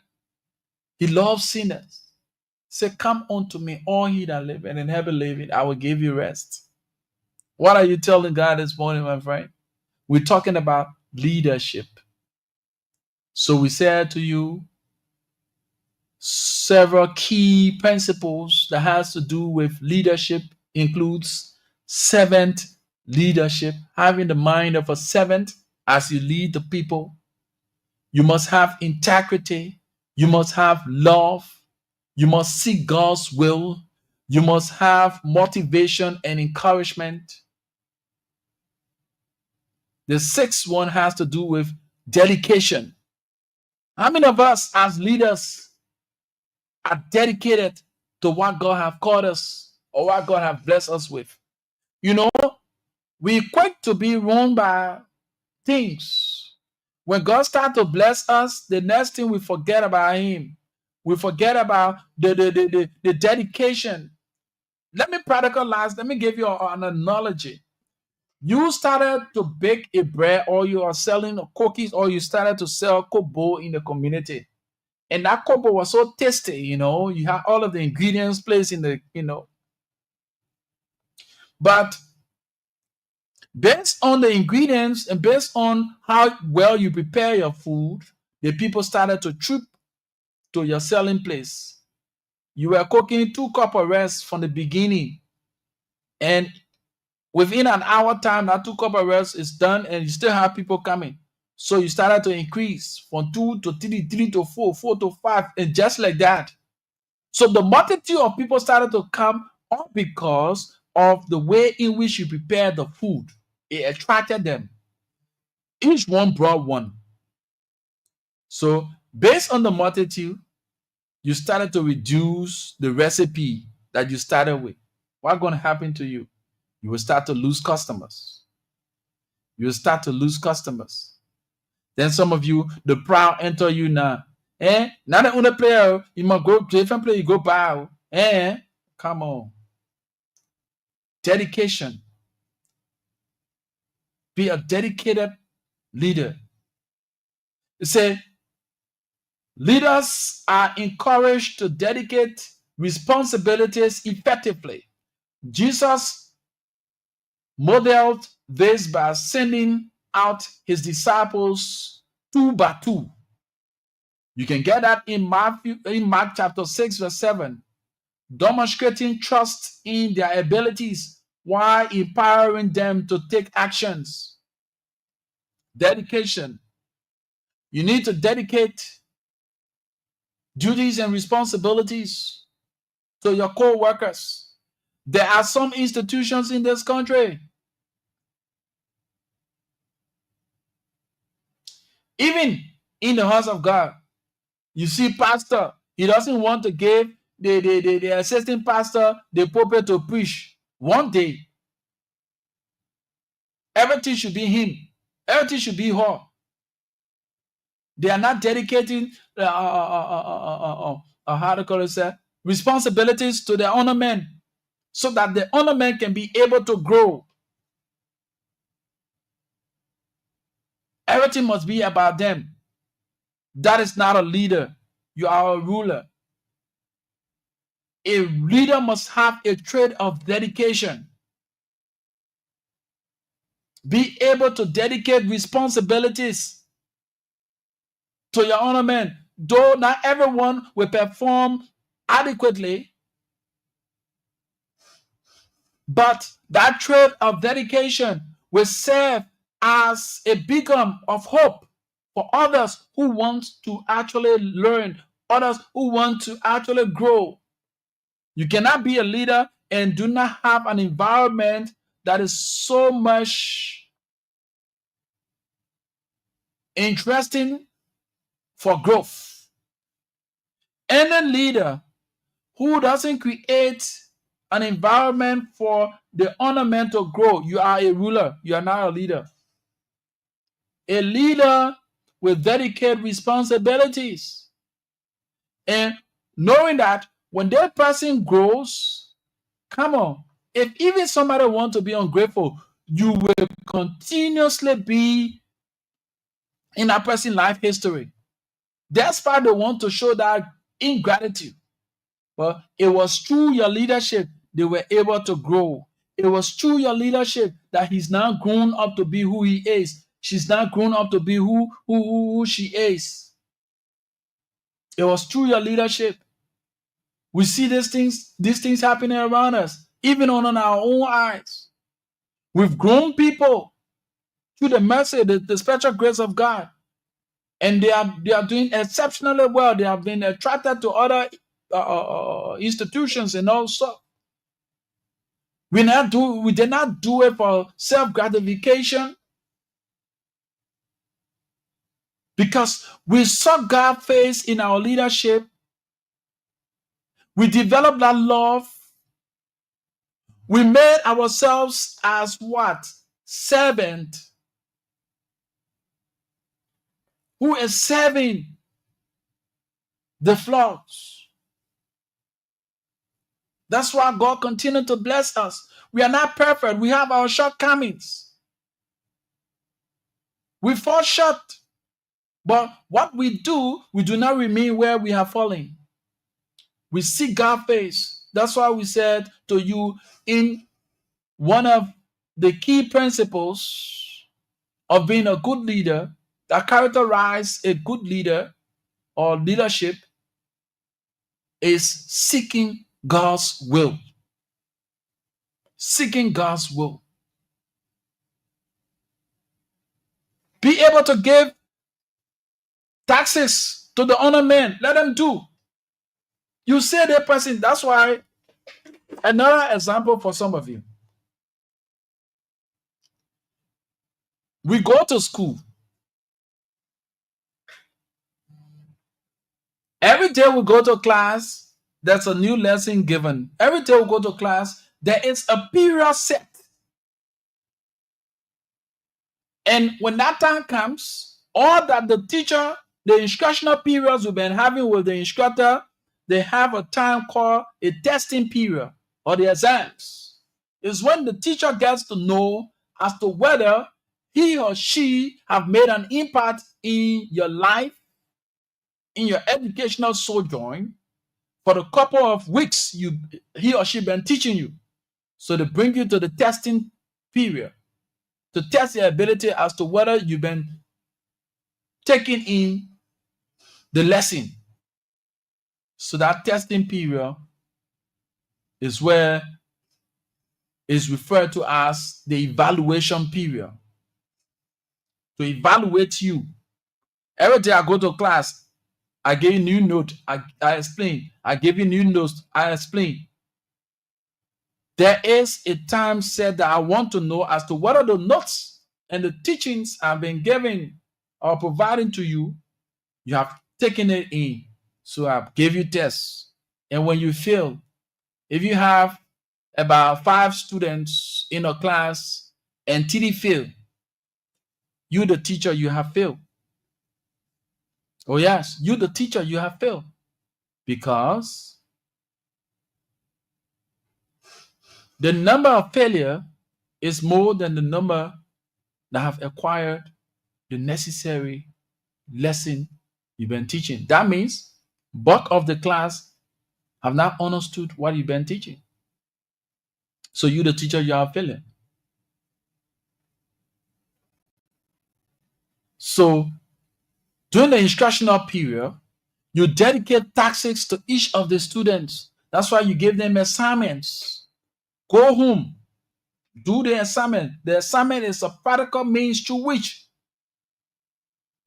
He loves sinners. Say, come unto me, all ye that live and in heaven living, I will give you rest. What are you telling God this morning, my friend? We're talking about leadership. So we said to you several key principles that has to do with leadership includes servant leadership, having the mind of a servant as you lead the people. You must have integrity. You must have love. You must seek God's will. You must have motivation and encouragement. The sixth one has to do with Dedication. How many of us as leaders are dedicated to what God have called us or what God have blessed us with? You know, we quick to be run by things. When God starts to bless us, the next thing we forget about Him. We forget about the dedication. Let me practicalize. Let me give you an analogy. You started to bake a bread, or you are selling cookies, or you started to sell kobo in the community. And that kobo was so tasty, you had all of the ingredients placed in the. But based on the ingredients and based on how well you prepare your food, the people started to troop to your selling place. You were cooking 2 cups of rice from the beginning. And within an hour time, that 2 cups of rice is done and you still have people coming. So you started to increase from 2 to 3, 3 to 4, 4 to 5, and just like that. So the multitude of people started to come all because of the way in which you prepare the food. It attracted them. Each one brought one. So based on the multitude, you started to reduce the recipe that you started with. What's going to happen to you? You will start to lose customers. You will start to lose customers. Then some of you, the proud enter you now. Now that una player, you must go different play, you go buy. Come on. Dedication. Be a dedicated leader. It say, leaders are encouraged to dedicate responsibilities effectively. Jesus modeled this by sending out his disciples 2 by 2. You can get that in Mark chapter 6, verse 7, demonstrating trust in their abilities while empowering them to take actions. Dedication. You need to dedicate duties and responsibilities to your co-workers. There are some institutions in this country, even in the house of God, you see pastor, he doesn't want to give the assistant pastor the pulpit to preach. One day, everything should be him. Everything should be her. They are not dedicating how to call it, responsibilities to their honor men, so that the honor men can be able to grow. Everything must be about them. That is not a leader. You are a ruler. A leader must have a trait of dedication. Be able to dedicate responsibilities to your honor men. Though not everyone will perform adequately, but that trait of dedication will serve as a beacon of hope for others who want to actually learn, others who want to actually grow. You cannot be a leader and do not have an environment that is so much interesting for growth. Any leader who doesn't create an environment for the honor men to grow, you are a ruler. You are not a leader. A leader will dedicate responsibilities. And knowing that when that person grows, come on, if even somebody wants to be ungrateful, you will continuously be in that person's life history. That's why they want to show that ingratitude. But it was through your leadership they were able to grow. It was through your leadership that he's now grown up to be who he is. She's now grown up to be who she is. It was through your leadership. We see these things happening around us, even on our own eyes. We've grown people through the mercy, the special grace of God. And they are doing exceptionally well. They have been attracted to other institutions and also. We did not do it for self-gratification. Because we saw God's face in our leadership. We developed that love. We made ourselves as what? Servant. Who is serving the flocks. That's why God continued to bless us. We are not perfect. We have our shortcomings. We fall short. But what we do not remain where we have fallen. We seek God's face. That's why we said to you, in one of the key principles of being a good leader that characterize a good leader or leadership is seeking God's will. Seeking God's will. Be able to give taxes to the honor men. Let them do. You say that person. That's why another example for some of you. We go to school. Every day we go to class, there's a new lesson given. Every day we go to class, there is a period set. And when that time comes, all that the teacher, the instructional periods we've been having with the instructor, they have a time called a testing period or the exams. It's when the teacher gets to know as to whether he or she have made an impact in your life, in your educational sojourn, for the couple of weeks he or she been teaching you. So they bring you to the testing period to test your ability as to whether you've been taking in the lesson. So that testing period is where is referred to as the evaluation period. To evaluate you. Every day I go to class, I give you new note, I explain. I give you new notes, I explain. There is a time set that I want to know as to whether the notes and the teachings I've been giving or providing to you, you have taken it in. So I gave you tests. And when you fail, if you have about 5 students in a class and 3 fail, you the teacher, you have failed. Oh yes, you the teacher, you have failed. Because the number of failure is more than the number that have acquired the necessary lesson you've been teaching. That means bulk of the class have not understood what you've been teaching. So you the teacher, you are failing. So during the instructional period, you dedicate tasks to each of the students. That's why you give them assignments. Go home, do the assignment. The assignment is a practical means through which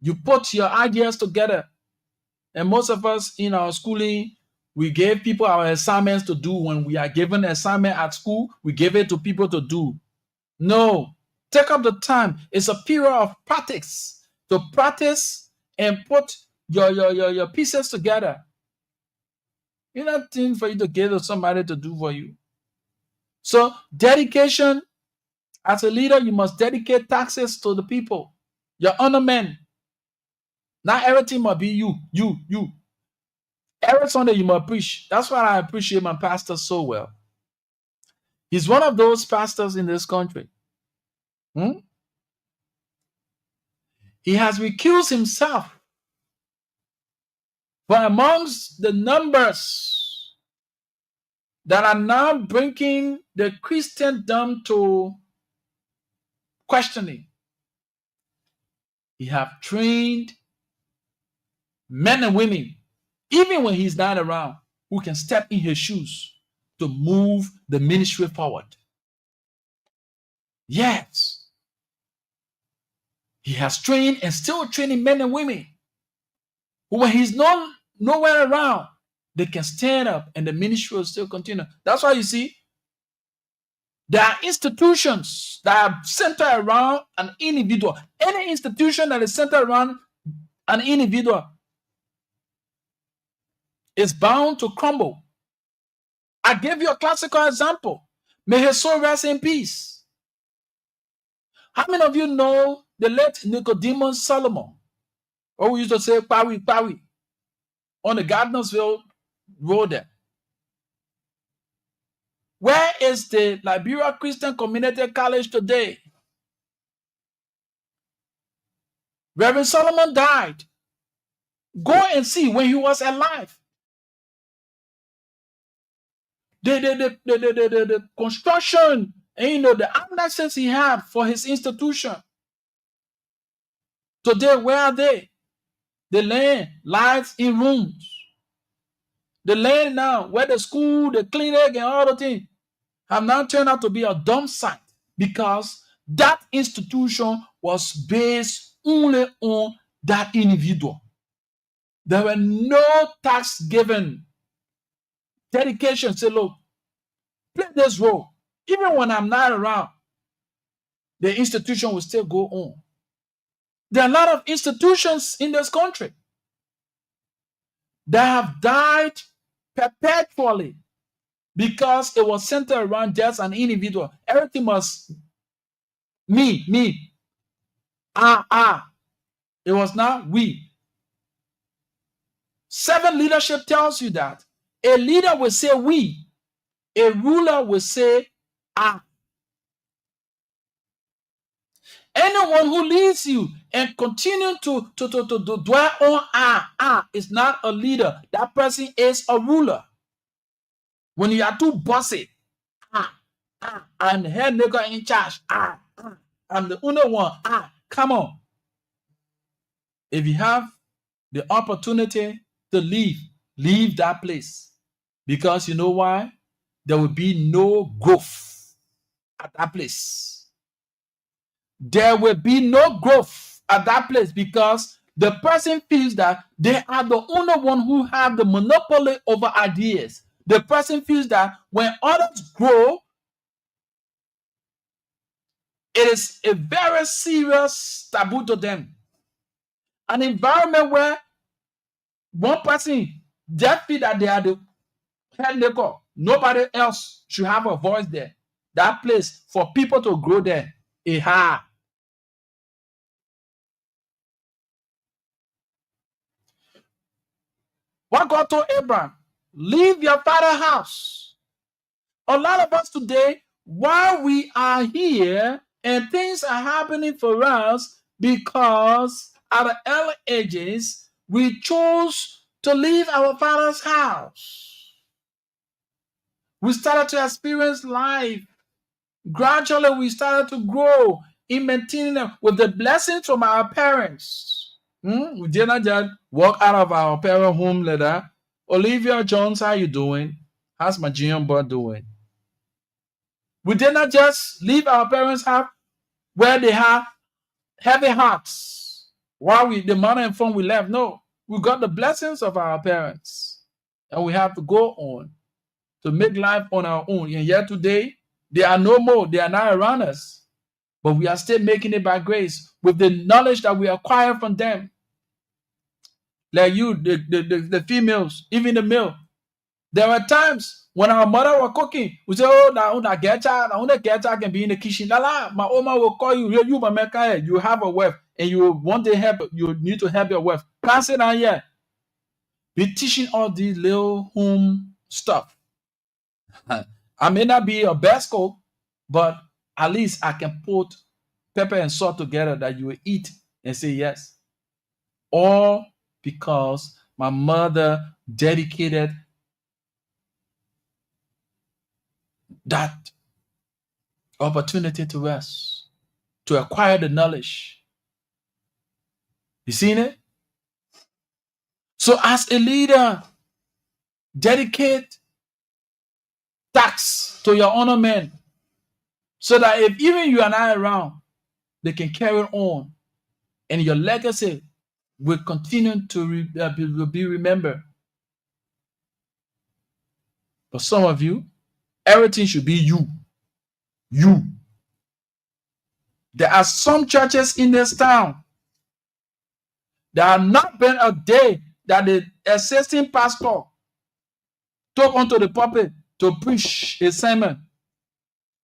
you put your ideas together. And most of us in our schooling, we gave people our assignments to do. When we are given an assignment at school, we give it to people to do. No, take up the time. It's a period of practice to practice and put your pieces together. It's nothing for you to give to somebody to do for you. So dedication, as a leader, you must dedicate taxes to the people, your honor men. Not everything must be you. Every Sunday you must preach. That's why I appreciate my pastor so well. He's one of those pastors in this country. He has recused himself from amongst the numbers that are now bringing the Christendom to questioning. He have trained men and women, even when he's not around, who can step in his shoes to move the ministry forward. Yes. He has trained and still training men and women who, when he's nowhere around, they can stand up and the ministry will still continue. That's why you see, there are institutions that are centered around an individual. Any institution that is centered around an individual is bound to crumble. I gave you a classical example. May his soul rest in peace. How many of you know the late Nicodemus Solomon? Or we used to say Pawi, on the Gardnersville Road there. Where is the Liberia Christian Community College today? Reverend Solomon died. Go and see when he was alive. The construction and the annexes he had for his institution. Today, where are they? The land lies in rooms. The land now, where the school, the clinic, and all the things have now turned out to be a dump site because that institution was based only on that individual. There were no tax given. Dedication, say, look, play this role. Even when I'm not around, the institution will still go on. There are a lot of institutions in this country that have died perpetually because it was centered around just an individual. Everything was me. It was not we. 7 leadership tells you that a leader will say we, a ruler will say I. Anyone who leads you and continue to dwell on I is not a leader. That person is a ruler. When you are too bossy, I'm the head nigga in charge. I'm the only one. Come on. If you have the opportunity to leave that place. Because you know why? There will be no growth at that place. There will be no growth at that place because the person feels that they are the only one who have the monopoly over ideas. The person feels that when others grow, it is a very serious taboo to them. An environment where one person just feel that they are the head maker, nobody else should have a voice there. That place for people to grow there is hard. What God told Abraham, leave your father's house. A lot of us today, while we are here and things are happening for us because at the early ages, we chose to leave our father's house. We started to experience life. Gradually, we started to grow in maintaining them with the blessings from our parents. We did not just walk out of our parent home later. Olivia Jones, how you doing? How's my junior boy doing? We did not just leave our parents' house where they have heavy hearts. While the mother and phone we left. No, we got the blessings of our parents. And we have to go on to make life on our own. And yet today, they are no more. They are not around us. But we are still making it by grace with the knowledge that we acquire from them. Like you, the females, even the male. There were times when our mother was cooking, we say, oh, now get can be in the kitchen. My Oma will call you, you have a wife, and you want to help, you need to help your wife. Pass it on here. Be teaching all these little home stuff. I may not be a best cook, but at least I can put pepper and salt together that you will eat and say yes. All because my mother dedicated that opportunity to us to acquire the knowledge. You seen it? So as a leader, dedicate tax to your honor men so that if even you are not around, they can carry on and your legacy will continue to be remembered. For some of you, everything should be you. You. There are some churches in this town. There has not been a day that the assistant pastor took onto the pulpit to preach a sermon.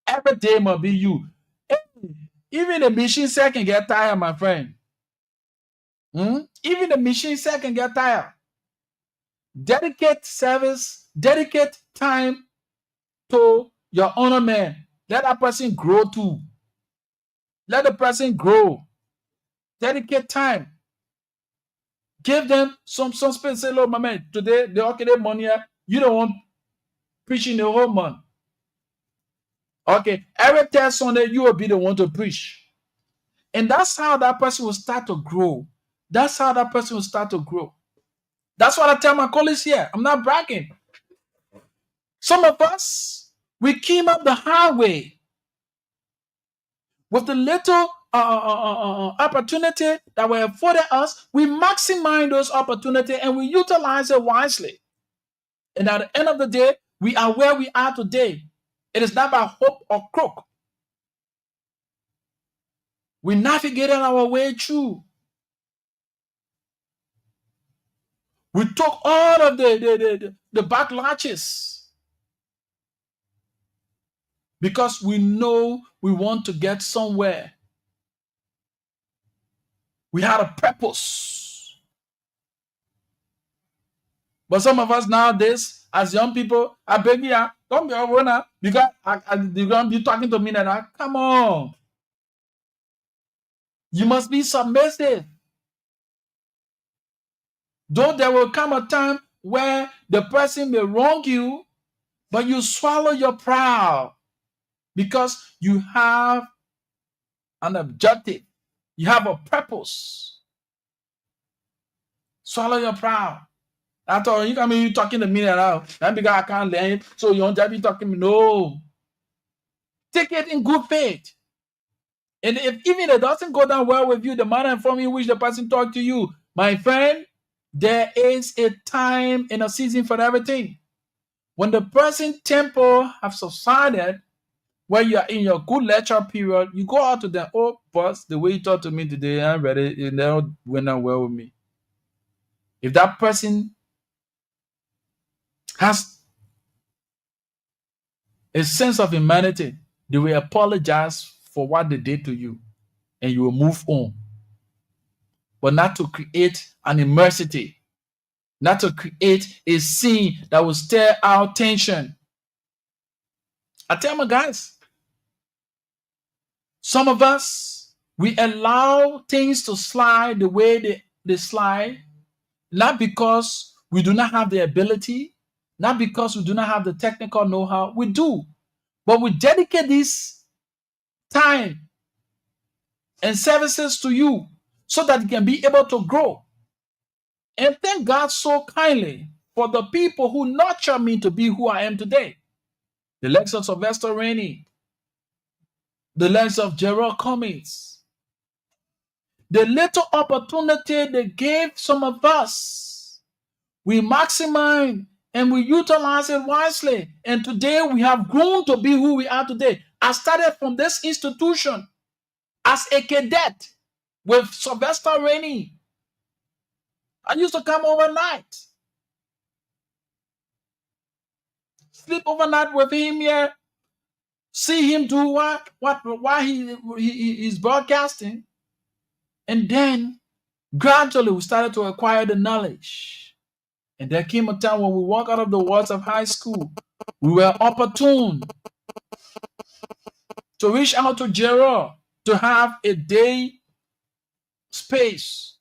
Every day must be you. Even the machine set can get tired, my friend. Even the machine set can get tired. Dedicate service, dedicate time to your honor man. Let that person grow too. Let the person grow. Dedicate time. Give them some space. Say, Lord, my man, today they okay money. You don't want preaching the whole month. Okay, every third Sunday you will be the one to preach. And that's how that person will start to grow. That's how that person will start to grow. That's what I tell my colleagues here. I'm not bragging. Some of us, we came up the hard way with the little opportunity that were afforded us. We maximize those opportunities and we utilize it wisely. And at the end of the day, we are where we are today. It is not by hope or crook. We navigated our way through. We took all of the backlatches because we know we want to get somewhere. We had a purpose. But some of us nowadays, as young people, I beg you, don't be over now because you're going to be talking to me now. Come on. You must be submissive. Though there will come a time where the person may wrong you, but you swallow your pride because you have an objective. You have a purpose. Swallow your pride. I thought you talking to me now. That because I can't learn it, so you don't be talking to me. No. Take it in good faith. And if even it doesn't go down well with you, the manner and form in which the person talked to you, my friend, there is a time and a season for everything. When the person tempo have subsided, where you are in your good lecture period, you go out to them, oh, boss, the way you talk to me today, I'm ready, you never went on well with me. If that person has a sense of humanity, they will apologize for what they did to you, and you will move on. But not to create an immensity, not to create a scene that will stir out tension. I tell my guys, some of us, we allow things to slide the way they slide, not because we do not have the ability, not because we do not have the technical know-how. We do, but we dedicate this time and services to you so that you can be able to grow. And thank God so kindly for the people who nurture me to be who I am today. The likes of Sylvester Rainey, the likes of Gerald Cummings, the little opportunity they gave some of us, we maximize and we utilize it wisely. And today we have grown to be who we are today. I started from this institution as a cadet with Sylvester Rainey. I used to come overnight, sleep overnight with him here, see him do why he is broadcasting, and then gradually we started to acquire the knowledge. And there came a time when we walked out of the walls of high school, we were opportune to reach out to Gerald to have a day space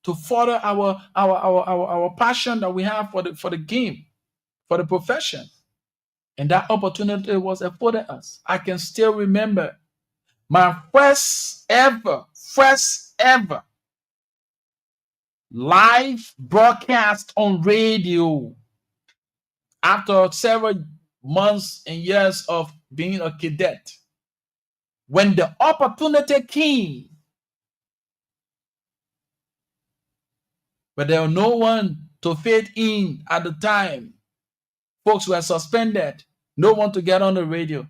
to further our passion that we have for the game, for the profession. And that opportunity was afforded us. I can still remember my first ever live broadcast on radio after several months and years of being a cadet. When the opportunity came, but there was no one to fit in at the time. Folks were suspended. No one to get on the radio.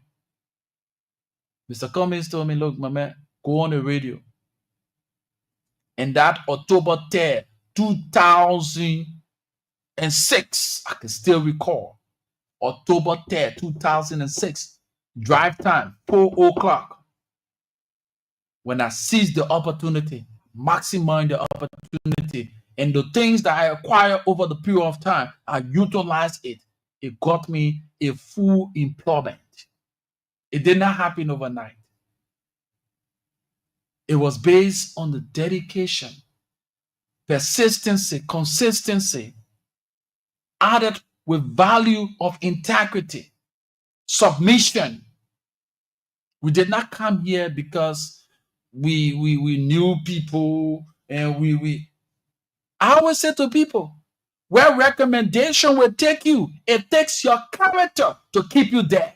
Mr. Cummings told me, look, my man, go on the radio. And that October 3rd, 2006, I can still recall. October 3rd, 2006, drive time, 4 o'clock. When I seized the opportunity, maximize the opportunity, and the things that I acquired over the period of time, I utilized it. It got me a full employment. It did not happen overnight. It was based on the dedication, persistency, consistency, added with value of integrity, submission. We did not come here because we knew people, and we I always say to people, where recommendation will take you, it takes your character to keep you there.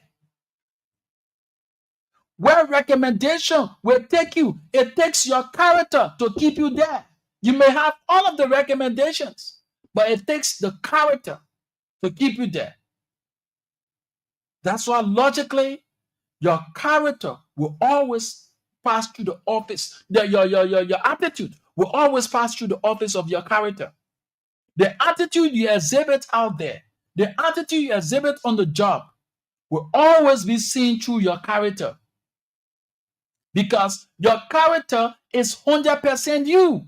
Where recommendation will take you, it takes your character to keep you there. You may have all of the recommendations, but it takes the character to keep you there. That's why logically, your character will always pass through the office. Your attitude will always pass through the office of your character. The attitude you exhibit out there, the attitude you exhibit on the job will always be seen through your character. Because your character is 100% you.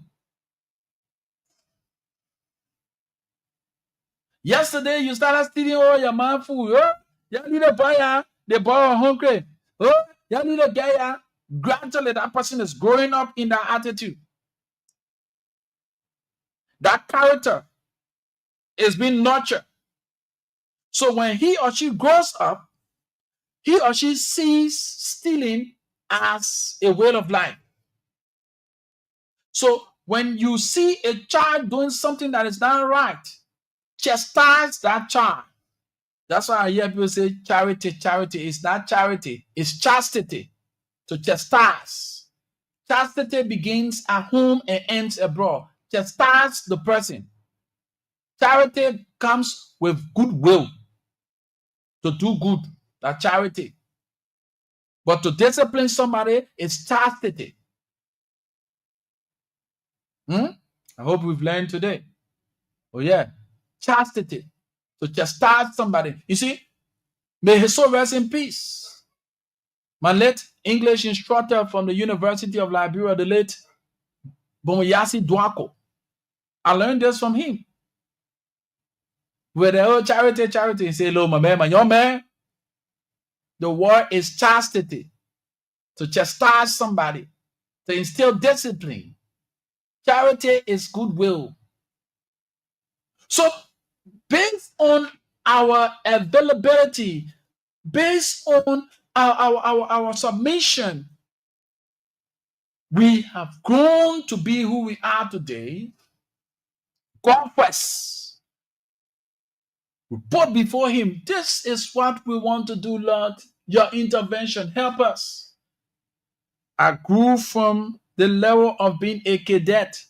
Yesterday, you started stealing all your man food. Oh, you need a buyer, the boy hungry. Oh, you need a guy. Gradually, that person is growing up in that attitude. That character is being nurtured. So when he or she grows up, he or she sees stealing as a way of life. So when you see a child doing something that is not right, chastise that child. That's why I hear people say charity. Charity is not charity, it's chastity. To chastise. Chastity begins at home and ends abroad. Chastise the person. Charity comes with goodwill to do good. That's charity. But to discipline somebody is chastity. I hope we've learned today. Oh yeah, chastity. To chastise somebody. You see, may his soul rest in peace. My late English instructor from the University of Liberia, the late Bomoyasi Dwako. I learned this from him. With the whole charity, he said, "Lo, my man, your man." The word is chastity. To chastise somebody, to instill discipline. Charity is goodwill. So, based on our availability, based on our submission, we have grown to be who we are today. God first. We put before him, this is what we want to do, Lord. Your intervention, help us. I grew from the level of being a cadet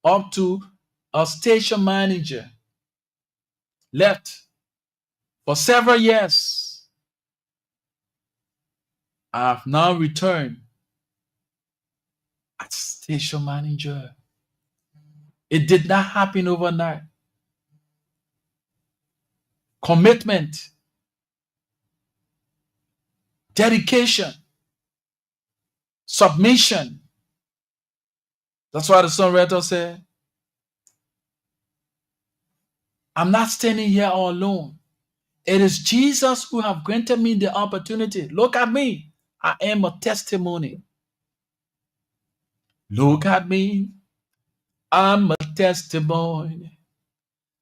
up to a station manager. Left for several years. I have now returned as station manager. It did not happen overnight. Commitment, dedication, submission. That's why the songwriter said, I'm not standing here all alone. It is Jesus who have granted me the opportunity. Look at me. I am a testimony. Look at me. I'm a testimony.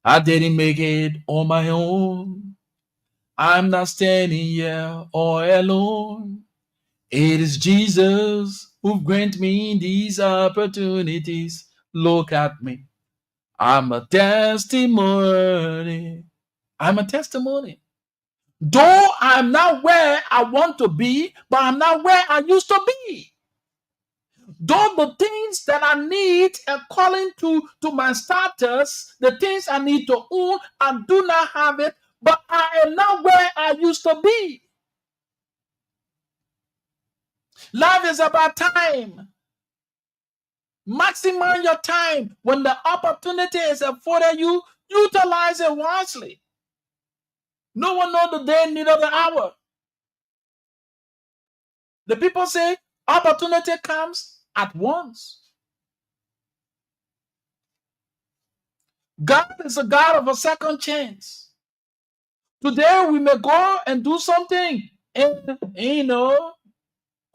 I didn't make it on my own. I'm not standing here all alone. It is Jesus who grant me these opportunities. Look at me. I'm a testimony. I'm a testimony. Though I'm not where I want to be, but I'm not where I used to be. Though the things that I need according to my status, the things I need to own, I do not have it, but I am not where I used to be. Life is about time. Maximize your time. When the opportunity is afforded you, utilize it wisely. No one knows the day, neither the hour. The people say opportunity comes at once. God is a God of a second chance. Today we may go and do something, and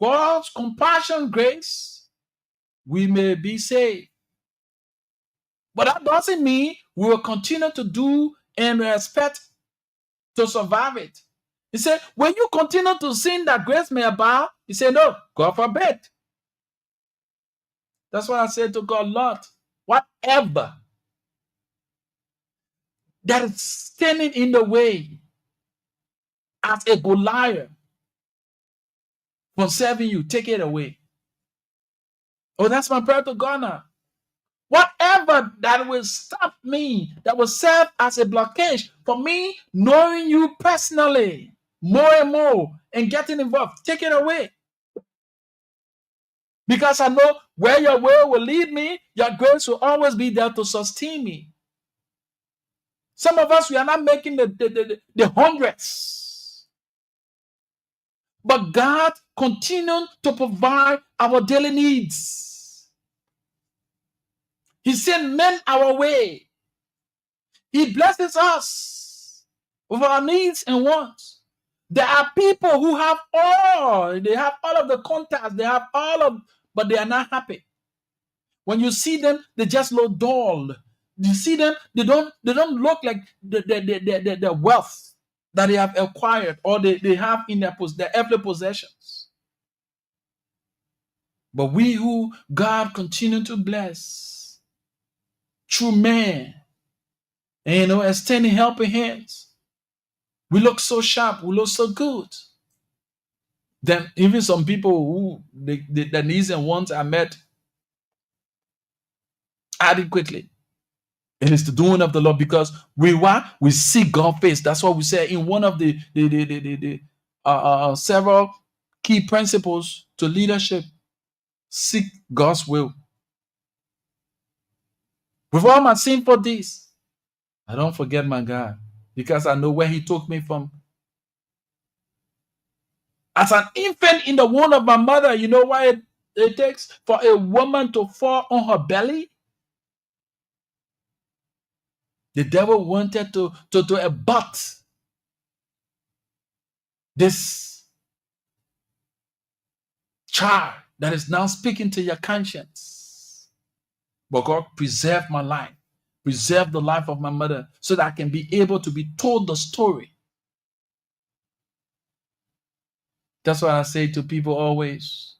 God's compassion, grace, we may be saved. But that doesn't mean we will continue to do and expect to survive it. He said, when you continue to sin that grace may abound, he said, no, God forbid. That's what I said to God, Lord, whatever that is standing in the way as a Goliath from serving you, take it away. Oh, that's my prayer to God now. Whatever that will stop me, that will serve as a blockage for me knowing you personally more and more and getting involved, take it away. Because I know where your will lead me, your grace will always be there to sustain me. Some of us, we are not making the hundreds. But God continues to provide our daily needs. He sent men our way. He blesses us with our needs and wants. There are people who have all. They have all of the contacts. They have all of, but they are not happy. When you see them, they just look dull. You see them, they don't look like the wealth that they have acquired or they have in their earthly possessions. But we who God continue to bless through men, and extending helping hands, we look so sharp, we look so good. Then even some people who the needs and wants are met adequately. It is the doing of the Lord because we seek God's face. That's what we say in one of the several key principles to leadership. Seek God's will. With all my sinful deeds, I don't forget my God because I know where He took me from. As an infant in the womb of my mother, you know why it takes for a woman to fall on her belly? The devil wanted to abut this child that is now speaking to your conscience. But God preserved my life, preserved the life of my mother so that I can be able to be told the story. That's what I say to people always.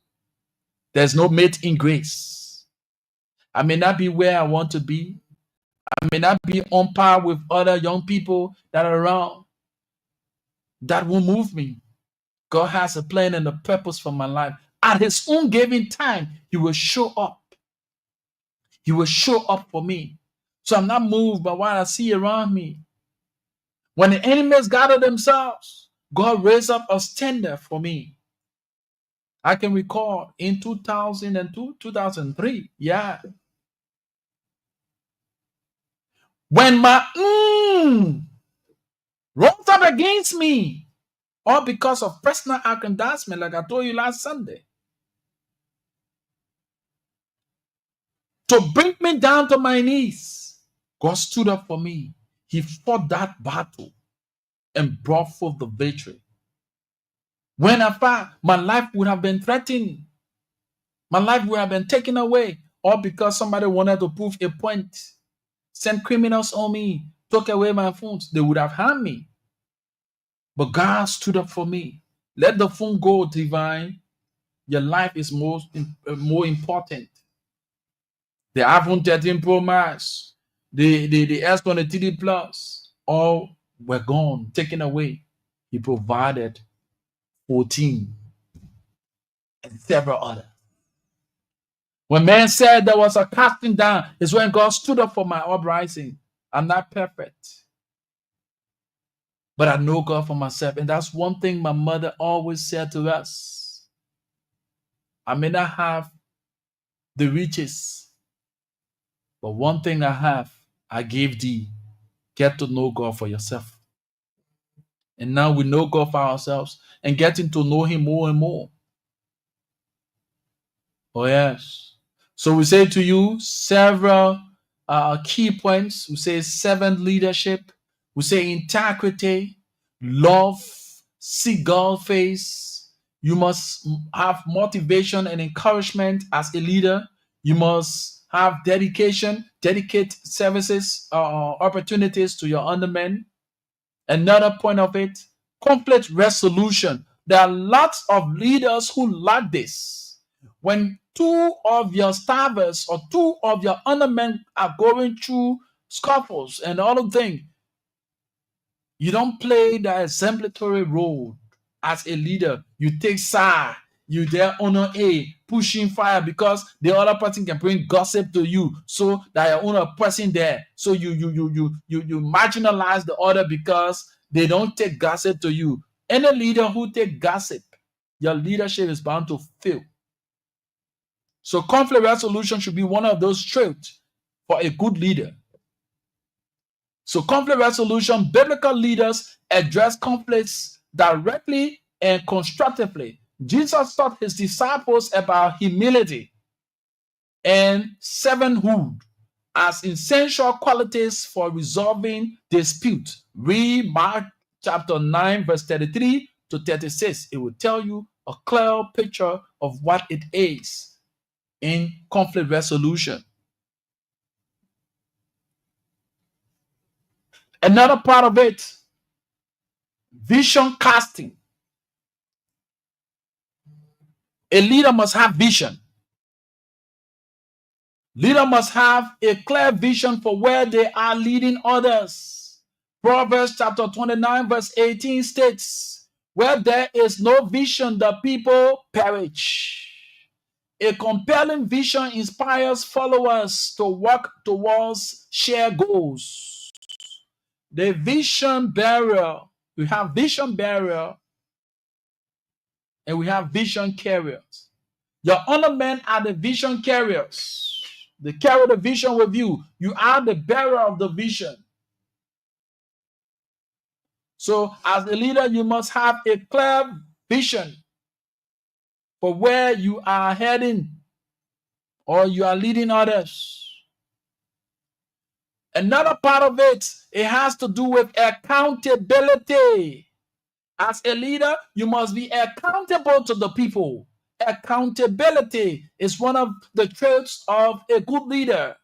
There's no mate in grace. I may not be where I want to be. I may not be on par with other young people that are around. That will move me. God has a plan and a purpose for my life. At His own given time, He will show up. He will show up for me. So I'm not moved by what I see around me. When the enemies gather themselves, God raised up a standard for me. I can recall in 2002, 2003, yeah. When my rose up against me, all because of personal aggrandizement, like I told you last Sunday, to bring me down to my knees, God stood up for me. He fought that battle and brought forth the victory. When I found my life would have been threatened, my life would have been taken away, all because somebody wanted to prove a point, send criminals on me, took away my phones, they would have harmed me. But God stood up for me. Let the phone go, divine. Your life is more important. The iPhone 13 Pro Max, the S23 Plus, all were gone, taken away. He provided 14 and several others. When man said there was a casting down, is when God stood up for my uprising. I'm not perfect, but I know God for myself. And that's one thing my mother always said to us. I may not have the riches, But one thing I gave thee, get to know God for yourself. And now we know God for ourselves and getting to know him more and more. Oh, yes. So we say to you several key points. We say servant leadership. We say integrity, love, see God face. You must have motivation and encouragement as a leader. You must have dedication, dedicate services, opportunities to your undermen. Another point of it, conflict resolution. There are lots of leaders who lack this. When two of your staffers or two of your undermen are going through scuffles and all of things, you don't play the exemplary role as a leader. You take side. You there honor A, pushing fire because the other person can bring gossip to you, so that you're only a person there. So you marginalize the other because they don't take gossip to you. Any leader who take gossip, your leadership is bound to fail. So conflict resolution should be one of those traits for a good leader. So conflict resolution, biblical leaders address conflicts directly and constructively. Jesus taught his disciples about humility and servanthood as essential qualities for resolving dispute. Read Mark chapter 9, verse 33 to 36. It will tell you a clear picture of what it is in conflict resolution. Another part of it, vision casting. A leader must have vision. Leader must have a clear vision for where they are leading others. Proverbs chapter 29 verse 18 states, where there is no vision, the people perish. A compelling vision inspires followers to work towards shared goals. The vision bearer, we have vision bearer and we have vision carriers. Your honor men are the vision carriers. They carry the vision with you. You are the bearer of the vision. So as a leader, you must have a clear vision for where you are heading or you are leading others. Another part of it, it has to do with accountability. As a leader, you must be accountable to the people. Accountability is one of the traits of a good leader.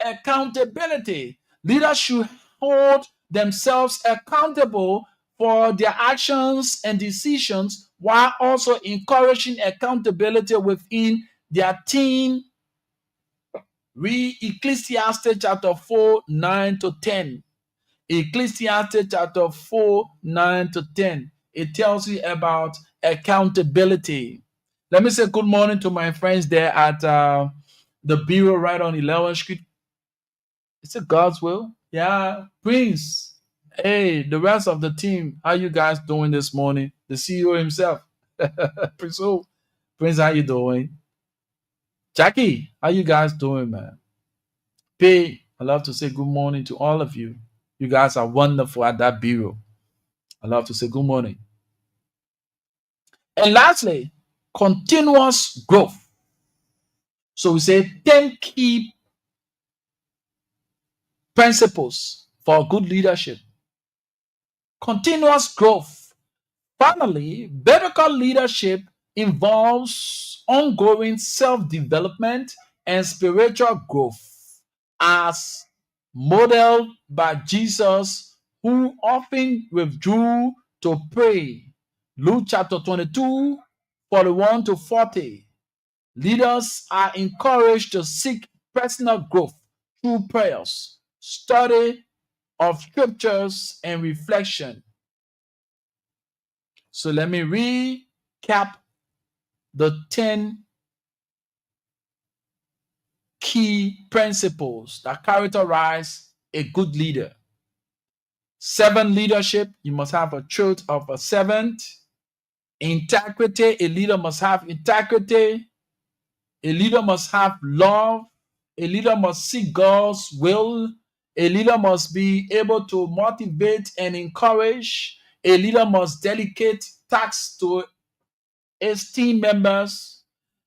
Accountability. Leaders should hold themselves accountable for their actions and decisions while also encouraging accountability within their team. Read Ecclesiastes chapter 4, 9 to 10. Ecclesiastes chapter 4, 9 to 10. It tells you about accountability. Let me say good morning to my friends there at the bureau right on 11th Street. Is it God's will? Yeah. Prince. Hey, the rest of the team, how you guys doing this morning? The CEO himself. Prince, Prince, how you doing? Jackie, how you guys doing, man? P, I love to say good morning to all of you. You guys are wonderful at that bureau. I love to say good morning. And lastly, continuous growth. So we say 10 key principles for good leadership. Continuous growth. Finally, biblical leadership involves ongoing self-development and spiritual growth as modeled by Jesus, who often withdrew to pray. Luke chapter 22, 41 to 40. Leaders are encouraged to seek personal growth through prayers, study of scriptures, and reflection. So let me recap the 10 key principles that characterize a good leader. Servant leadership, you must have a trait of a servant. Integrity, a leader must have integrity. A leader must have love. A leader must seek God's will. A leader must be able to motivate and encourage. A leader must delegate tasks to his team members.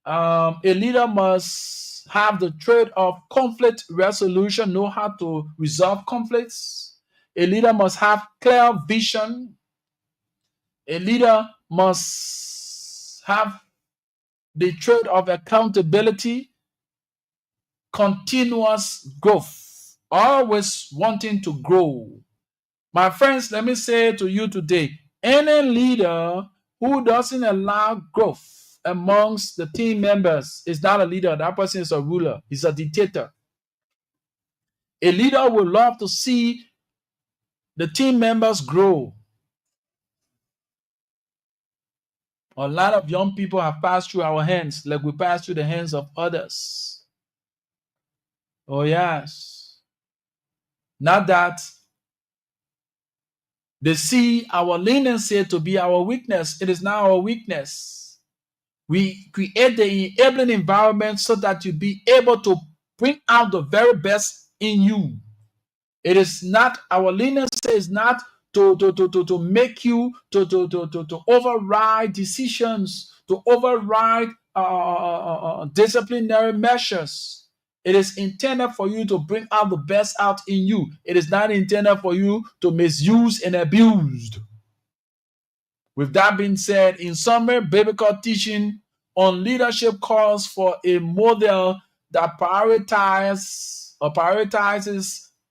A leader must have the trait of conflict resolution, know how to resolve conflicts. A leader must have clear vision. A leader must have the trait of accountability, continuous growth, always wanting to grow. My friends, let me say to you today, any leader who doesn't allow growth amongst the team members is not a leader. That person is a ruler. He's a dictator. A leader would love to see the team members grow. A lot of young people have passed through our hands like we pass through the hands of others. Oh, yes. Not that they see our leniency to be our weakness. It is not our weakness. We create the enabling environment so that you be able to bring out the very best in you. It is not, our leniency is not to make you to override decisions, to override disciplinary measures. It is intended for you to bring out the best out in you. It is not intended for you to misuse and abuse. With that being said, in summary, biblical teaching on leadership calls for a model that prioritizes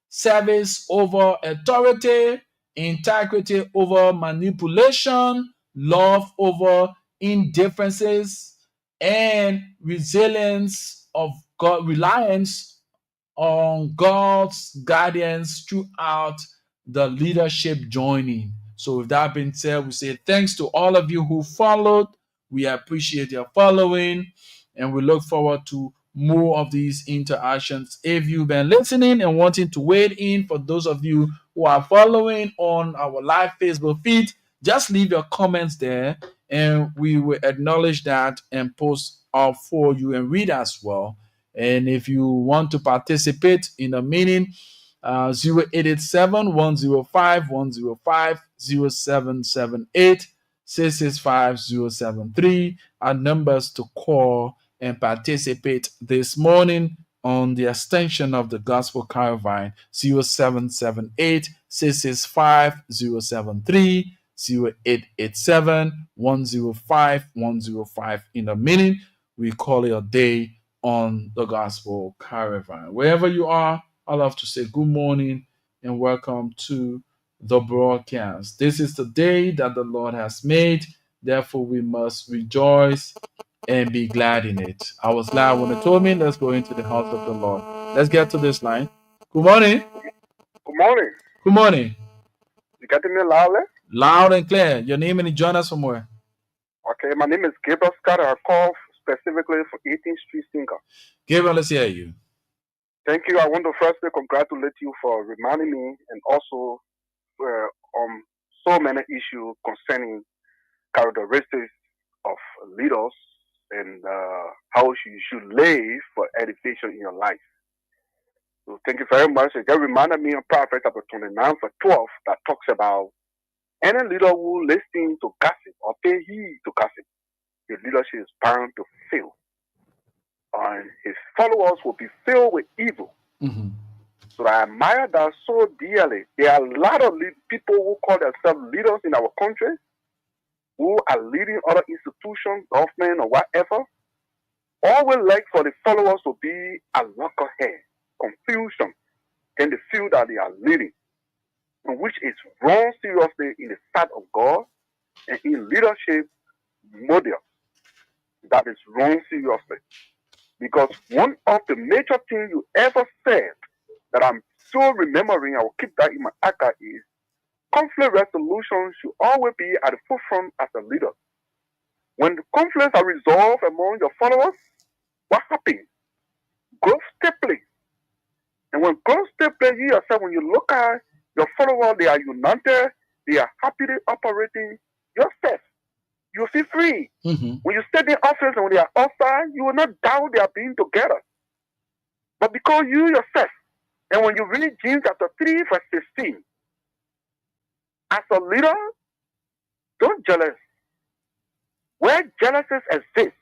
service over authority, integrity over manipulation, love over indifferences, and reliance on God's guidance throughout the leadership joining. So with that being said, we say thanks to all of you who followed. We appreciate your following, and we look forward to more of these interactions. If you've been listening and wanting to weigh in, for those of you who are following on our live Facebook feed, just leave your comments there, and we will acknowledge that and post up for you and read as well. And if you want to participate in the meeting, 0887-105-105-0778, 665-073 are numbers to call and participate this morning on the extension of the Gospel Caravan, 0778-665-073, 0887-105-105. In a minute, we call it a day on the Gospel Caravan. Wherever you are, I'd love to say good morning and welcome to the broadcast. This is the day that the Lord has made, therefore we must rejoice and be glad in it. I was glad when they told me, let's go into the house of the Lord. Let's get to this line. Good morning. Good morning. Good morning. You getting me loudly? Loud and clear. Your name and you join us from where? Okay, my name is Gabriel Scott. I call specifically for 18th Street Singer. Gabriel, let's hear you. Thank you. I want to firstly congratulate you for reminding me and also so many issues concerning characteristics of leaders and how you should live for edification in your life. So thank you very much. It just reminded me of Proverbs chapter 29 verse 12 that talks about any leader who listens to gossip or pay heed to gossip, his leadership is bound to fail. And his followers will be filled with evil. Mm-hmm. So I admire that so dearly. There are a lot of people who call themselves leaders in our country, who are leading other institutions, government, or whatever. All we like for the followers to be a lockerhead, confusion, then they feel that they are leading, which is wrong seriously in the sight of God and in leadership model. That is wrong seriously. Because one of the major things you ever said that I'm still remembering, I will keep that in my archive, is conflict resolution should always be at the forefront as a leader. When the conflicts are resolved among your followers, what happens? Growth takes place. And when growth takes place, you yourself, when you look at your followers, they are united, they are happily operating yourself. You feel free. Mm-hmm. When you stay in office and when they are outside, you will not doubt they are being together. But because you yourself, and when you read James chapter 3, verse 16, as a leader, don't jealous. Where jealousies exist,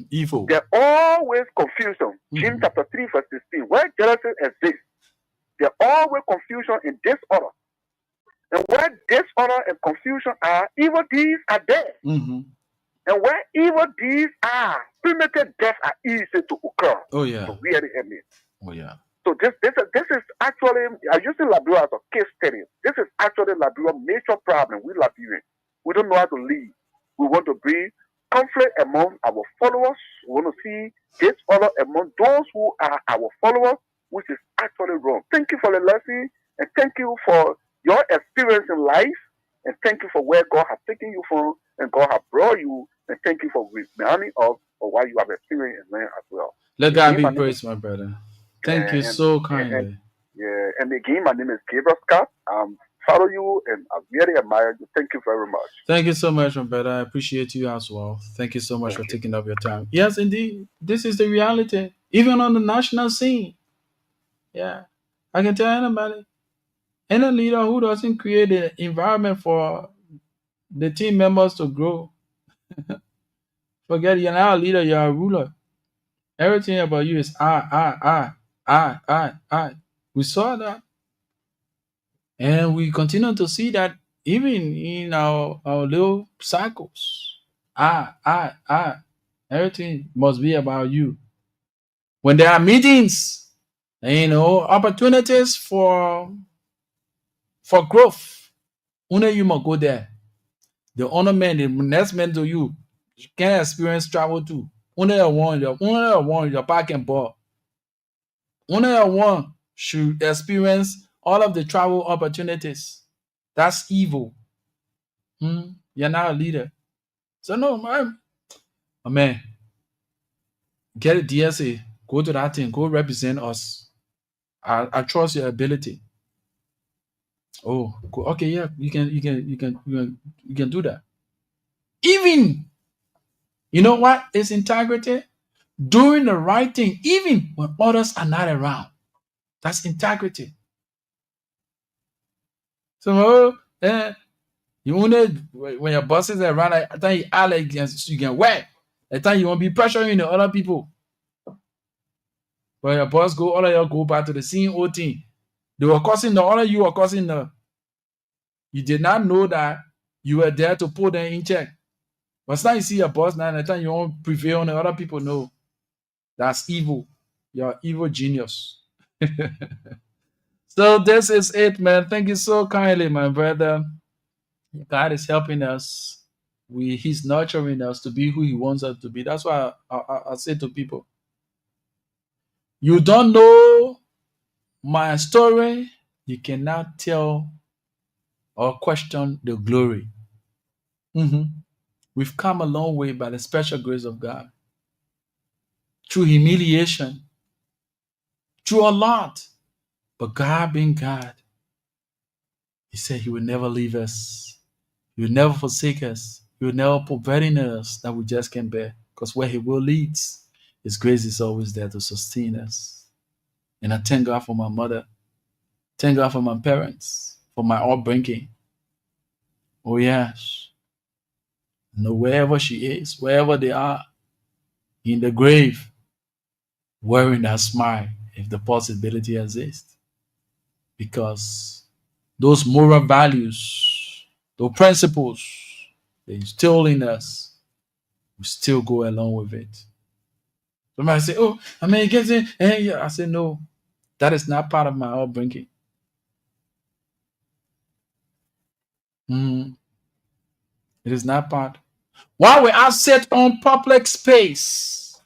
evil. there's always confusion. James chapter 3, verse 16. Where jealousies exist, there's always confusion and disorder. And where disorder and confusion are, evil deeds are there. And where evil deeds are, primitive deaths are easy to occur. Oh yeah. To really end it. Oh yeah. So this is actually, I use Liberia as a case study. This is actually Liberia's major problem. We Liberians, we don't know how to lead. We want to bring conflict among our followers. We want to see disorder among those who are our followers, which is actually wrong. Thank you for the lesson, and thank you for your experience in life, and thank you for where God has taken you from, and God has brought you, and thank you for reminding us of what you have experienced and learned as well. Let God be praised, my brother. Thank you so kindly. And again, my name is Gabriel Scott. Follow you, and I really admire you. Thank you very much. Thank you so much, my brother. I appreciate you as well. Thank you so much for taking up your time. Yes, indeed. This is the reality. Even on the national scene. Yeah. I can tell anybody. Any leader who doesn't create an environment for the team members to grow, forget you're not a leader, you're a ruler. Everything about you is I. We saw that. And we continue to see that even in our little cycles. I. Everything must be about you. When there are meetings, opportunities for growth, only you must go there. The honor man, the next man to you can experience travel too. Only one, your parking ball. Only one should experience all of the travel opportunities. That's evil. You're not a leader. So no, man, get a DSA. Go to that thing. Go represent us. I trust your ability. Oh, okay, yeah, you can do that. Even, you know what is integrity? Doing the right thing, even when others are not around. That's integrity. So, you want when your bosses are around, I think you can work. I think you won't be pressuring the other people. When your boss go, all of you go back to the same old thing. They were causing all of you were causing you did not know that you were there to put them in check. But now you see your boss now, and the time you won't prevail on the other people, no. That's evil. You're an evil genius. So this is it, man. Thank you so kindly, my brother. God is helping us. He's nurturing us to be who He wants us to be. That's why I say to people, you don't know my story, you cannot tell or question the glory. We've come a long way by the special grace of God. Through humiliation, through a lot. But God being God, He said He will never leave us. He will never forsake us. He will never put burden in us that we just can't bear. Because where He will leads, His grace is always there to sustain us. And I thank God for my mother. Thank God for my parents, for my upbringing. Oh yes. No, wherever she is, wherever they are, in the grave, wearing that smile, if the possibility exists. Because those moral values, those principles, they instill in us, we still go along with it. Somebody say, oh, I mean, it gets in. I say, no, that is not part of my upbringing. It is not part. While we are set on public space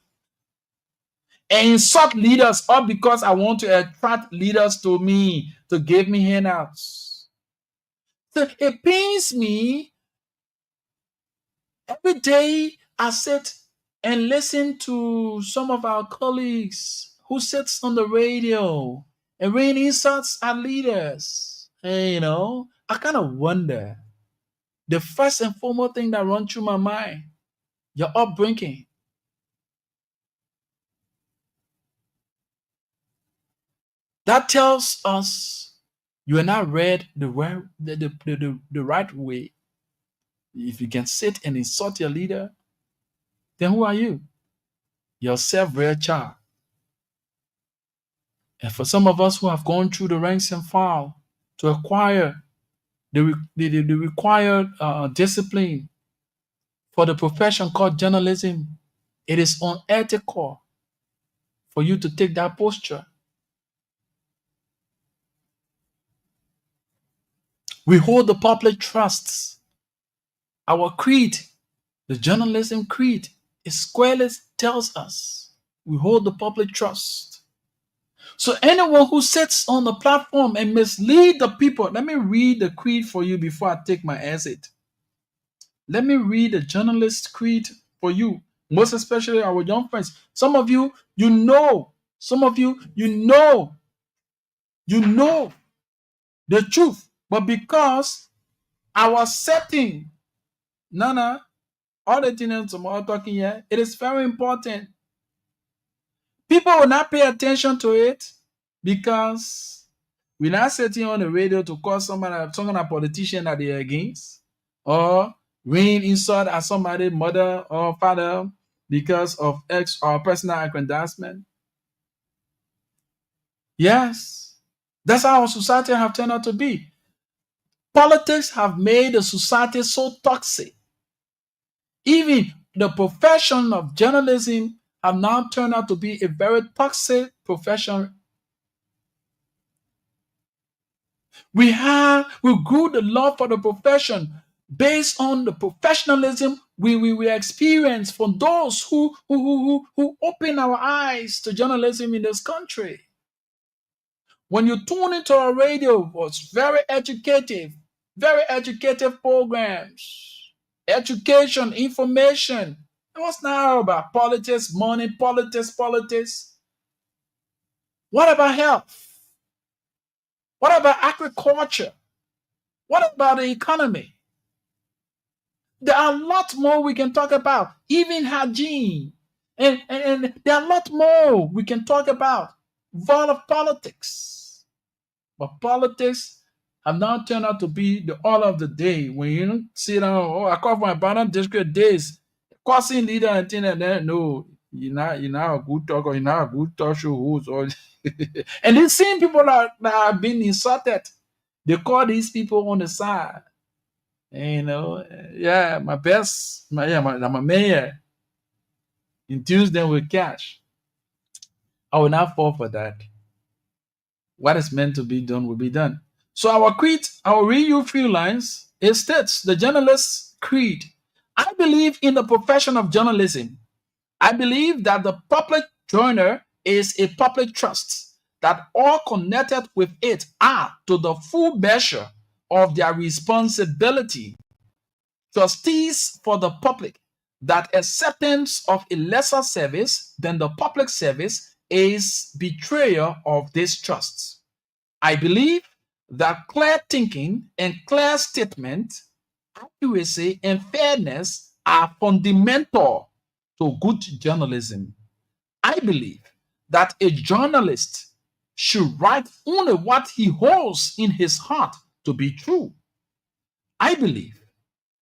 and insult leaders, all because I want to attract leaders to me to give me handouts. So it pains me. Every day I sit and listen to some of our colleagues who sits on the radio and rain insults at leaders. And, I kind of wonder. The first and foremost thing that runs through my mind, your upbringing. That tells us you are not read the right way. If you can sit and insult your leader, then who are you? You're a self-reared child. And for some of us who have gone through the ranks and file to acquire the required discipline for the profession called journalism, it is unethical for you to take that posture. We hold the public trusts. Our creed, the journalism creed, it squarely tells us we hold the public trust. So anyone who sits on the platform and mislead the people, let me read the creed for you before I take my exit. Let me read the journalist creed for you, most especially our young friends. Some of you, some of you, you know the truth, but because our setting, Nana, all the things I'm all talking here, it is very important. People will not pay attention to it because we're not sitting on the radio to call somebody, talking a politician that they're against, or rain insult at somebody's mother or father because of ex or personal aggrandizement. Yes, that's how our society have turned out to be. Politics have made the society so toxic. Even the profession of journalism have now turned out to be a very toxic profession. We grew the love for the profession based on the professionalism we experience from those who open our eyes to journalism in this country. When you tune into our radio, it was very educative programs, education, information. It was not about politics, money, politics. What about health? What about agriculture? What about the economy? There are a lot more we can talk about, even hygiene. And there are a lot more we can talk about. All of politics. But politics have now turned out to be the all of the day. When you don't sit down, I call from my Banana district days, causing leader and thing and then no, you're not a good talker, you're not a good talk show host. Or and these same people that are being insulted, they call these people on the side. And, yeah, my mayor infuse them with cash. I will not fall for that. What is meant to be done will be done. So our creed, I'll read you a few lines. It states the journalist's creed. I believe in the profession of journalism. I believe that the public joiner is a public trust, that all connected with it are to the full measure of their responsibility trustees for the public, that acceptance of a lesser service than the public service is betrayal of this trust. I believe that clear thinking and clear statement, accuracy and fairness are fundamental to good journalism. I believe that a journalist should write only what he holds in his heart to be true. I believe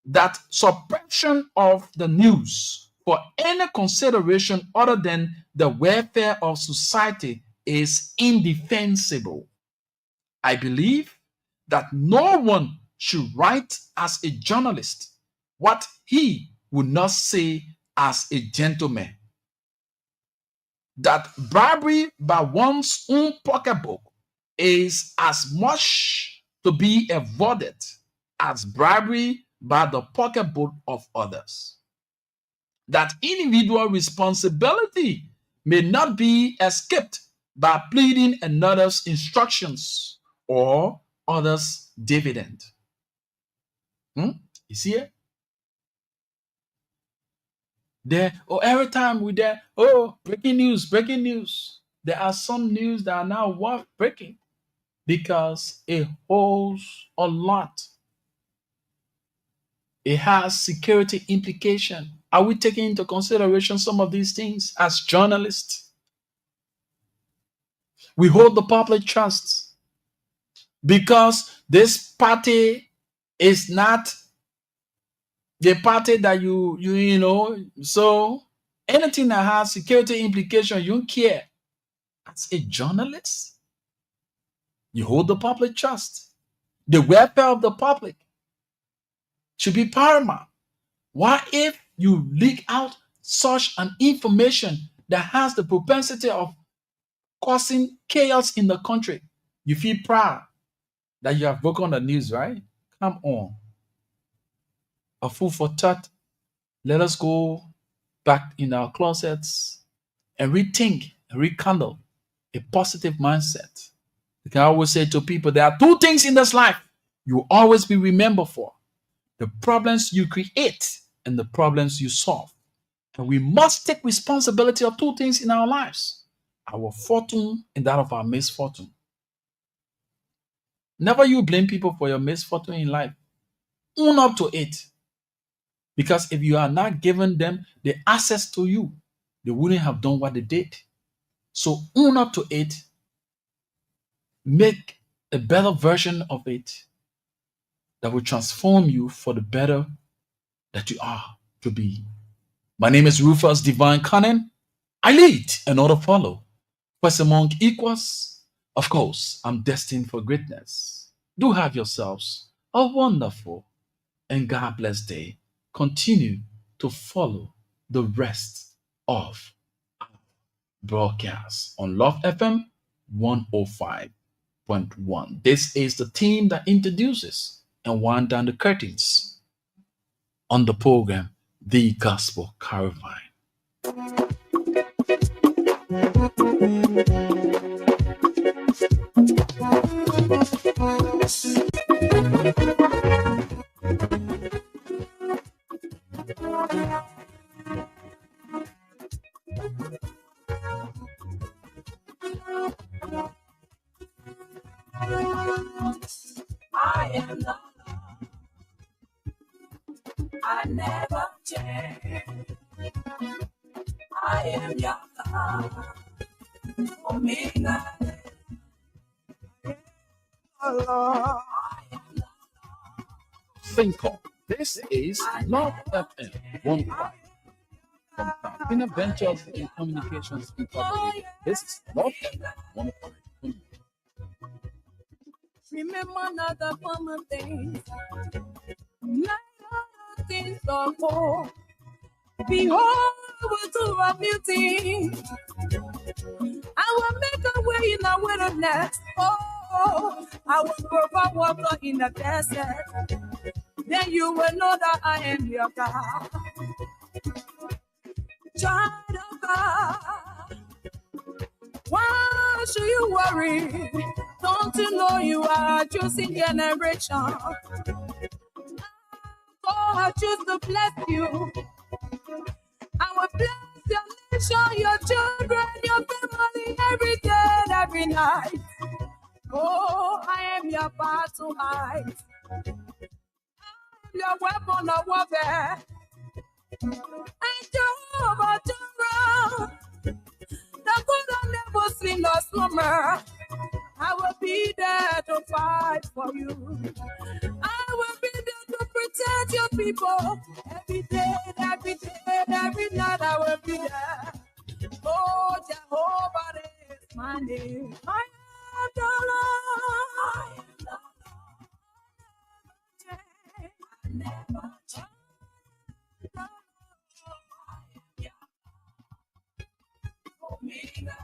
that suppression of the news for any consideration other than the welfare of society is indefensible. I believe that no one should write as a journalist what he would not say as a gentleman. That bribery by one's own pocketbook is as much to be avoided as bribery by the pocketbook of others. That individual responsibility may not be escaped by pleading another's instructions or others' dividend. You see it? Every time we there, breaking news. There are some news that are now worth breaking because it holds a lot. It has security implication. Are we taking into consideration some of these things as journalists? We hold the public trust because this party is not the party that you know. So anything that has security implication, you don't care. As a journalist, you hold the public trust. The welfare of the public should be paramount. What if you leak out such an information that has the propensity of causing chaos in the country? You feel proud that you have broken the news, right? Come on. A fool for thought. Let us go back in our closets and rethink and rekindle a positive mindset. You can always say to people, there are two things in this life you will always be remembered for: the problems you create and the problems you solve. And we must take responsibility of two things in our lives: our fortune and that of our misfortune. Never you blame people for your misfortune in life. Own up to it. Because if you are not giving them the access to you, they wouldn't have done what they did. So own up to it. Make a better version of it that will transform you for the better that you are to be. My name is Rufus Divine Cunning. I lead and others follow. First among equals, of course, I'm destined for greatness. Do have yourselves a wonderful and God bless day. Continue to follow the rest of our broadcast on Love FM 105.1. This is the team that introduces and wind down the curtains on the program, The Gospel Caravan. I am the I never change. I am your God, Omega. Think on. This is Love FM 105 from Pina Ventures and Communications Incorporated. This is Love FM 105. Remember not the former things, not other things of old. Behold, we will do a new thing. I will make a way in the wilderness. Oh, I will provide water in the desert. Then you will know that I am your God. Child of God, why should you worry? Don't you know you are a choosing generation? Oh, I choose to bless you. I will bless your nation, your children, your family, every day and every night. Oh, I am your battle axe. I am your weapon of warfare. And Jehovah Jireh, the God that never sleep nor slumber, I will be there to fight for you. I will be there to protect your people. Every day, every night, I will be there. Oh, Jehovah is my name. I am the Lord. I am the Lord. I never change. Omega.